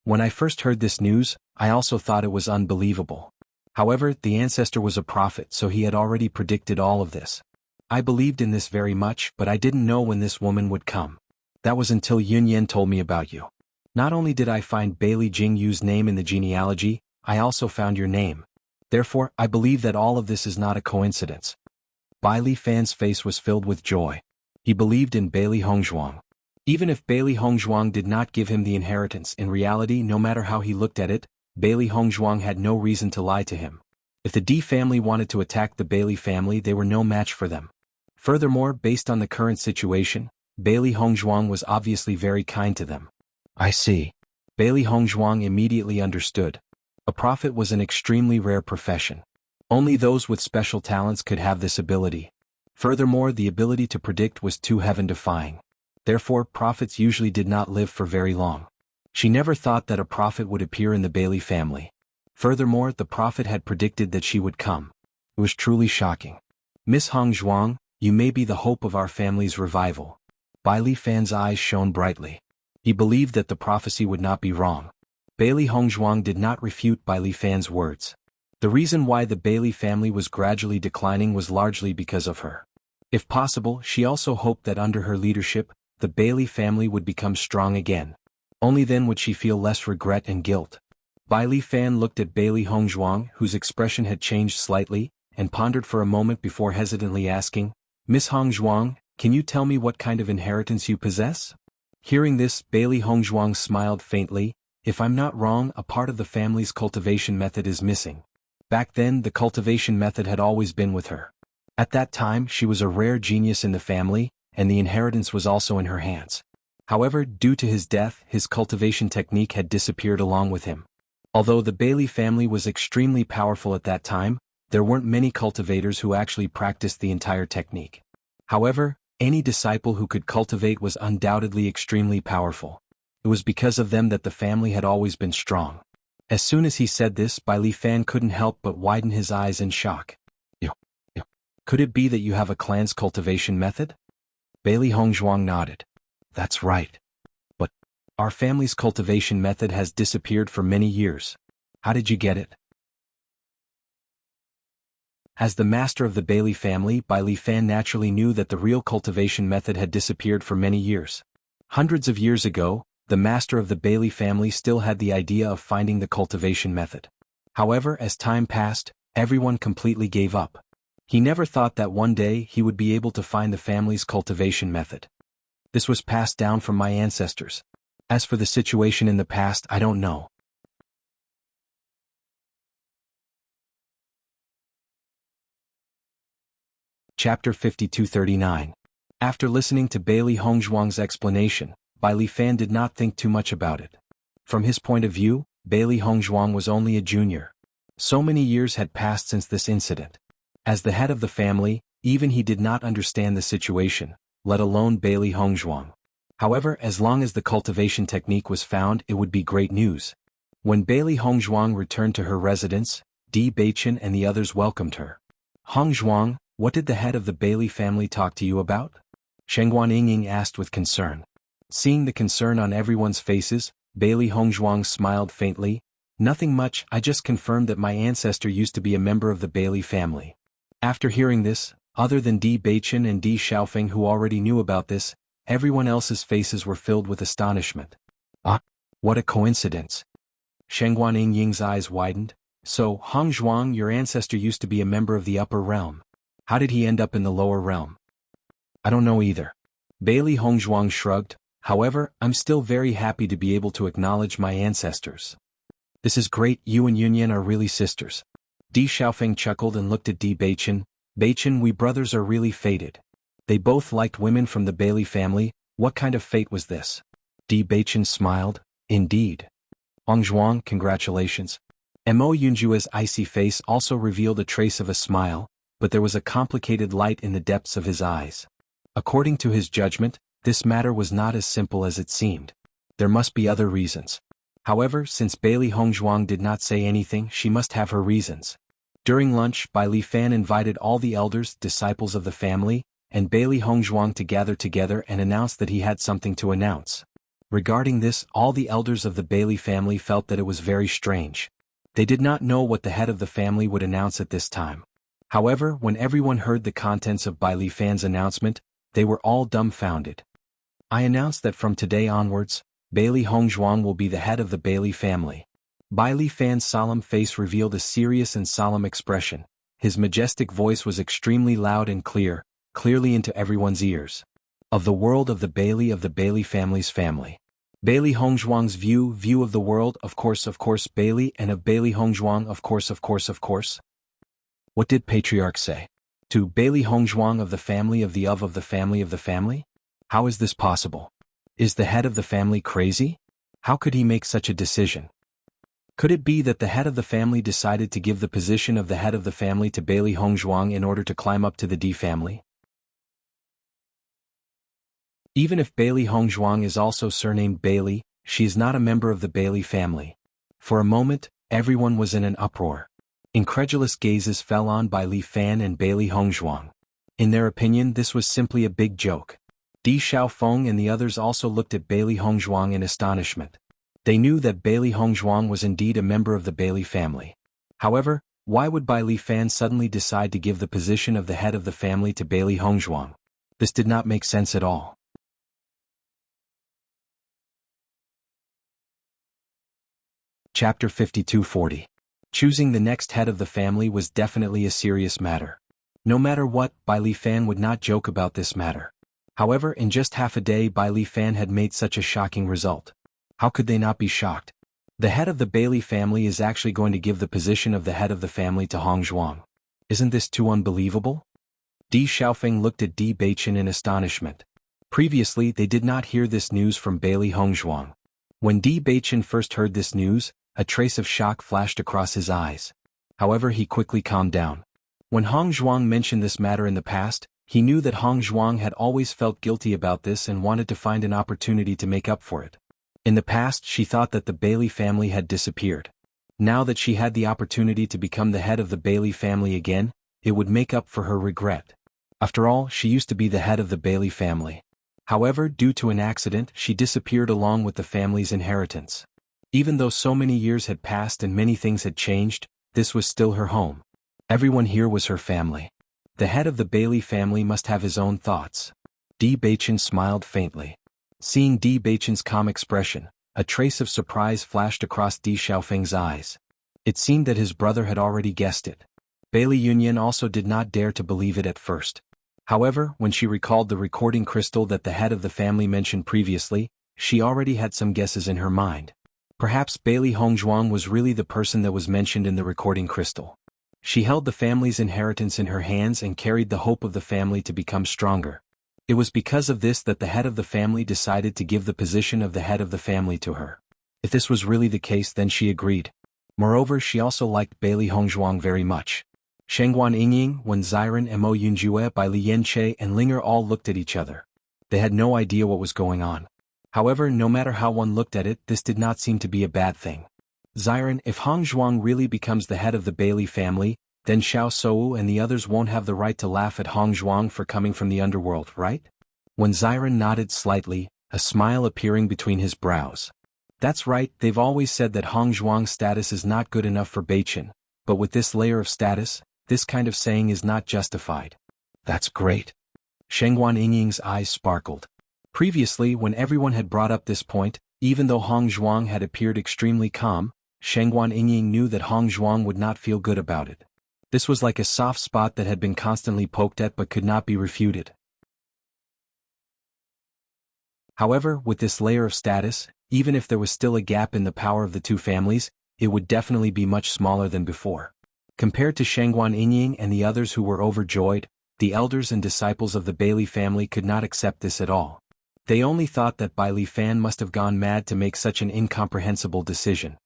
When I first heard this news, I also thought it was unbelievable. However, the ancestor was a prophet, so he had already predicted all of this. I believed in this very much, but I didn't know when this woman would come. That was until Yun Yin told me about you. Not only did I find Bailey Jingyu's name in the genealogy, I also found your name. Therefore, I believe that all of this is not a coincidence. Bai Li Fan's face was filled with joy. He believed in Bailey Hongzhuang. Even if Bailey Hongzhuang did not give him the inheritance, in reality, no matter how he looked at it, Bailey Hongzhuang had no reason to lie to him. If the D family wanted to attack the Bailey family, they were no match for them. Furthermore, based on the current situation, Bailey Hongzhuang was obviously very kind to them. I see. Bailey Hongzhuang immediately understood. A prophet was an extremely rare profession. Only those with special talents could have this ability. Furthermore, the ability to predict was too heaven-defying. Therefore, prophets usually did not live for very long. She never thought that a prophet would appear in the Bailey family. Furthermore, the prophet had predicted that she would come. It was truly shocking. Miss Hongzhuang, you may be the hope of our family's revival. Bai Li Fan's eyes shone brightly. He believed that the prophecy would not be wrong. Bailey Hongzhuang did not refute Bai Li Fan's words. The reason why the Bailey family was gradually declining was largely because of her. If possible, she also hoped that under her leadership, the Bailey family would become strong again. Only then would she feel less regret and guilt. Bai Li Fan looked at Bailey Hongzhuang, whose expression had changed slightly, and pondered for a moment before hesitantly asking, Miss Hongzhuang, can you tell me what kind of inheritance you possess? Hearing this, Bailey Hongzhuang smiled faintly. If I'm not wrong, a part of the family's cultivation method is missing. Back then, the cultivation method had always been with her. At that time, she was a rare genius in the family, and the inheritance was also in her hands. However, due to his death, his cultivation technique had disappeared along with him. Although the Bailey family was extremely powerful at that time, there weren't many cultivators who actually practiced the entire technique. However, any disciple who could cultivate was undoubtedly extremely powerful. It was because of them that the family had always been strong. As soon as he said this, Bai Li Fan couldn't help but widen his eyes in shock. Could it be that you have a clan's cultivation method? Bailey Hongzhuang nodded. That's right. But our family's cultivation method has disappeared for many years. How did you get it? As the master of the Bailey family, Bai Li Fan naturally knew that the real cultivation method had disappeared for many years. Hundreds of years ago, the master of the Bailey family still had the idea of finding the cultivation method. However, as time passed, everyone completely gave up. He never thought that one day he would be able to find the family's cultivation method. This was passed down from my ancestors. As for the situation in the past, I don't know. Chapter 5239. After listening to Bailey Hongzhuang's explanation, Bai Li Fan did not think too much about it. From his point of view, Bailey Hongzhuang was only a junior. So many years had passed since this incident. As the head of the family, even he did not understand the situation, let alone Bailey Hongzhuang. However, as long as the cultivation technique was found, it would be great news. When Bailey Hongzhuang returned to her residence, Di Beichen and the others welcomed her. "Hongzhuang, what did the head of the Bailey family talk to you about?" Shengguan Yingying asked with concern. Seeing the concern on everyone's faces, Bailey Hongzhuang smiled faintly. "Nothing much, I just confirmed that my ancestor used to be a member of the Bailey family." After hearing this, other than Di Beichen and Di Xiaofeng who already knew about this, everyone else's faces were filled with astonishment. "Ah, what a coincidence." Shengguan Yingying's eyes widened. "So, Hongzhuang, your ancestor used to be a member of the upper realm. How did he end up in the lower realm?" "I don't know either." Bailey Hongzhuang shrugged. "However, I'm still very happy to be able to acknowledge my ancestors." "This is great, you and Yunyan are really sisters." Di Xiaofeng chuckled and looked at Di Beichen. "Beichen, we brothers are really fated. They both liked women from the Bailey family. What kind of fate was this?" Di Beichen smiled. "Indeed. Hongzhuang, congratulations." Mo Yunjua's icy face also revealed a trace of a smile, but there was a complicated light in the depths of his eyes. According to his judgment, this matter was not as simple as it seemed. There must be other reasons. However, since Bailey Hongzhuang did not say anything, she must have her reasons. During lunch, Bai Li Fan invited all the elders, disciples of the family, and Bailey Hongzhuang to gather together and announced that he had something to announce. Regarding this, all the elders of the Bailey family felt that it was very strange. They did not know what the head of the family would announce at this time. However, when everyone heard the contents of Bai Li Fan's announcement, they were all dumbfounded. "I announce that from today onwards, Bailey Hongzhuang will be the head of the Bailey family." Bai Li Fan's solemn face revealed a serious and solemn expression. His majestic voice was extremely loud and clear, clearly into everyone's ears. "Of the world of the Bailey family's family. Bailey Hongzhuang's view of the world, of course, Bailey, and of Bailey Hongzhuang, of course. What did Patriarch say? To Bailey Hongzhuang of the family of the family? How is this possible? Is the head of the family crazy? How could he make such a decision? Could it be that the head of the family decided to give the position of the head of the family to Bailey Hongzhuang in order to climb up to the Di family? Even if Bailey Hongzhuang is also surnamed Bailey, she is not a member of the Bailey family." For a moment, everyone was in an uproar. Incredulous gazes fell on Bai Li Fan and Bailey Hongzhuang. In their opinion, this was simply a big joke. Di Xiaofeng and the others also looked at Bailey Hongzhuang in astonishment. They knew that Bailey Hongzhuang was indeed a member of the Bailey family. However, why would Bai Li Fan suddenly decide to give the position of the head of the family to Bailey Hongzhuang? This did not make sense at all. Chapter 5240. Choosing the next head of the family was definitely a serious matter. No matter what, Bai Li Fan would not joke about this matter. However, in just half a day Bai Li Fan had made such a shocking result. How could they not be shocked? The head of the Bailey family is actually going to give the position of the head of the family to Hongzhuang. Isn't this too unbelievable? Di Xiaofeng looked at Di Beichen in astonishment. Previously they did not hear this news from Bailey Hongzhuang. When Di Beichen first heard this news, a trace of shock flashed across his eyes. However, he quickly calmed down. When Hongzhuang mentioned this matter in the past, he knew that Hongzhuang had always felt guilty about this and wanted to find an opportunity to make up for it. In the past, she thought that the Bailey family had disappeared. Now that she had the opportunity to become the head of the Bailey family again, it would make up for her regret. After all, she used to be the head of the Bailey family. However, due to an accident, she disappeared along with the family's inheritance. Even though so many years had passed and many things had changed, this was still her home. Everyone here was her family. The head of the Bailey family must have his own thoughts. Di Beichen smiled faintly. Seeing Di Beichen's calm expression, a trace of surprise flashed across Di Xiaofeng's eyes. It seemed that his brother had already guessed it. Bailey Yunyan also did not dare to believe it at first. However, when she recalled the recording crystal that the head of the family mentioned previously, she already had some guesses in her mind. Perhaps Bailey Hongzhuang was really the person that was mentioned in the recording crystal. She held the family's inheritance in her hands and carried the hope of the family to become stronger. It was because of this that the head of the family decided to give the position of the head of the family to her. If this was really the case, then she agreed. Moreover, she also liked Bailey Hongzhuang very much. Shengguan Yingying, Wen Ziren, Mo Yunjue, Bai Li Yanche and Linger all looked at each other. They had no idea what was going on. However, no matter how one looked at it, this did not seem to be a bad thing. Ziren, if Hongzhuang really becomes the head of the Bailey family, then Xiao Sou and the others won't have the right to laugh at Hongzhuang for coming from the underworld, right? When Ziren nodded slightly, a smile appearing between his brows. That's right, they've always said that Hongzhuang's status is not good enough for Beichen, but with this layer of status, this kind of saying is not justified. That's great. Shengguan Yingying's eyes sparkled. Previously, when everyone had brought up this point, even though Hongzhuang had appeared extremely calm, Shengguan Yingying knew that Hongzhuang would not feel good about it. This was like a soft spot that had been constantly poked at but could not be refuted. However, with this layer of status, even if there was still a gap in the power of the two families, it would definitely be much smaller than before. Compared to Shengguan Yingying and the others who were overjoyed, the elders and disciples of the Bailey family could not accept this at all. They only thought that Bai Li Fan must have gone mad to make such an incomprehensible decision.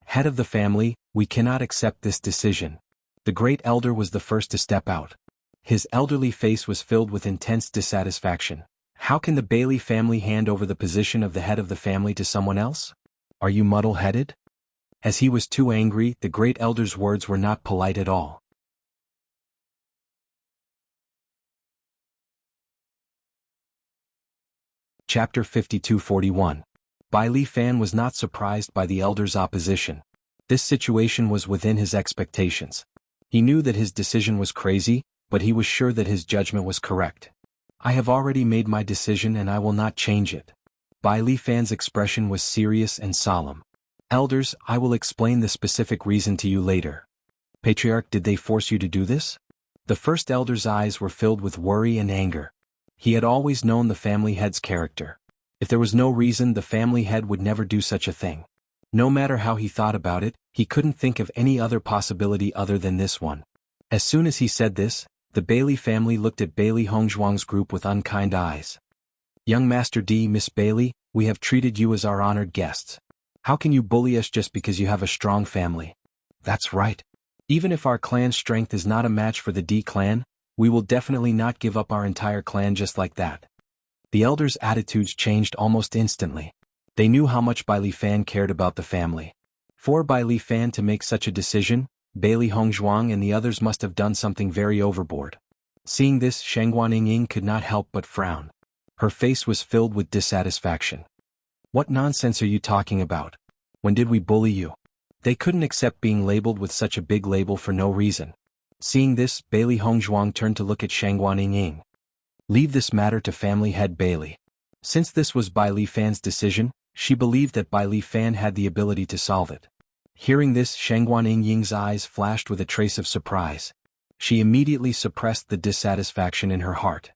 Head of the family, we cannot accept this decision. The great elder was the first to step out. His elderly face was filled with intense dissatisfaction. How can the Bailey family hand over the position of the head of the family to someone else? Are you muddle-headed? As he was too angry, the great elder's words were not polite at all. Chapter 52-41. Bai Li Fan was not surprised by the elder's opposition. This situation was within his expectations. He knew that his decision was crazy, but he was sure that his judgment was correct. I have already made my decision and I will not change it. Bai Li Fan's expression was serious and solemn. Elders, I will explain the specific reason to you later. Patriarch, did they force you to do this? The first elder's eyes were filled with worry and anger. He had always known the family head's character. If there was no reason, the family head would never do such a thing. No matter how he thought about it, he couldn't think of any other possibility other than this one. As soon as he said this, the Bailey family looked at Bailey Hongzhuang's group with unkind eyes. Young Master D. Miss Bailey, we have treated you as our honored guests. How can you bully us just because you have a strong family? That's right. Even if our clan's strength is not a match for the D clan, we will definitely not give up our entire clan just like that. The elders' attitudes changed almost instantly. They knew how much Bai Li Fan cared about the family. For Bai Li Fan to make such a decision, Bailey Hongzhuang and the others must have done something very overboard. Seeing this, Shengguan Yingying could not help but frown. Her face was filled with dissatisfaction. What nonsense are you talking about? When did we bully you? They couldn't accept being labeled with such a big label for no reason. Seeing this, Bailey Hongzhuang turned to look at Shengguan Yingying. Leave this matter to family head Bailey. Since this was Bai Li Fan's decision, she believed that Bai Li Fan had the ability to solve it. Hearing this, Shengguan Yingying's eyes flashed with a trace of surprise. She immediately suppressed the dissatisfaction in her heart.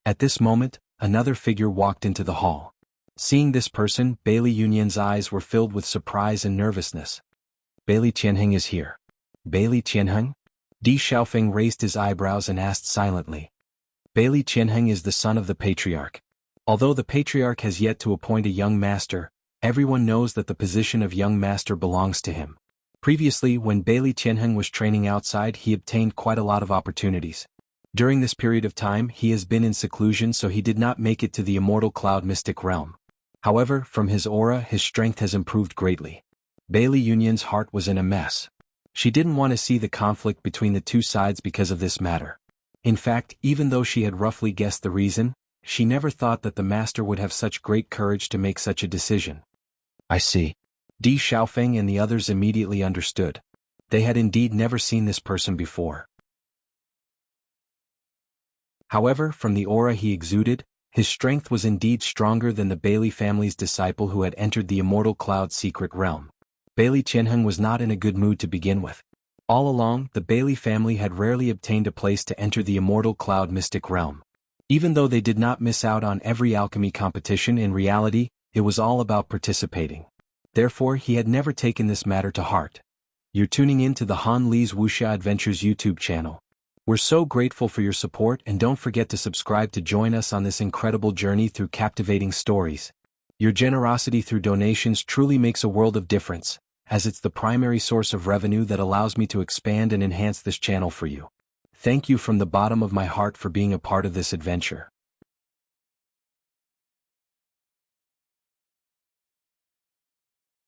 At this moment, another figure walked into the hall. Seeing this person, Bailey Yunyin's eyes were filled with surprise and nervousness. Bailey Tianheng is here. Bailey Tianheng? Di Xiaofeng raised his eyebrows and asked silently. Bailey Tianheng is the son of the patriarch. Although the patriarch has yet to appoint a young master, everyone knows that the position of young master belongs to him. Previously, when Bailey Tianheng was training outside, he obtained quite a lot of opportunities. During this period of time, he has been in seclusion, so he did not make it to the immortal cloud mystic realm. However, from his aura, his strength has improved greatly. Bailey Yunyin's heart was in a mess. She didn't want to see the conflict between the two sides because of this matter. In fact, even though she had roughly guessed the reason, she never thought that the master would have such great courage to make such a decision. I see. Di Xiaofeng and the others immediately understood. They had indeed never seen this person before. However, from the aura he exuded, his strength was indeed stronger than the Bailey family's disciple who had entered the immortal cloud secret realm. Bailey Tianheng was not in a good mood to begin with. All along, the Bailey family had rarely obtained a place to enter the immortal cloud mystic realm. Even though they did not miss out on every alchemy competition, in reality, it was all about participating. Therefore, he had never taken this matter to heart. You're tuning in to the Han Lee's Wuxia Adventures YouTube channel. We're so grateful for your support, and don't forget to subscribe to join us on this incredible journey through captivating stories. Your generosity through donations truly makes a world of difference, as it's the primary source of revenue that allows me to expand and enhance this channel for you. Thank you from the bottom of my heart for being a part of this adventure.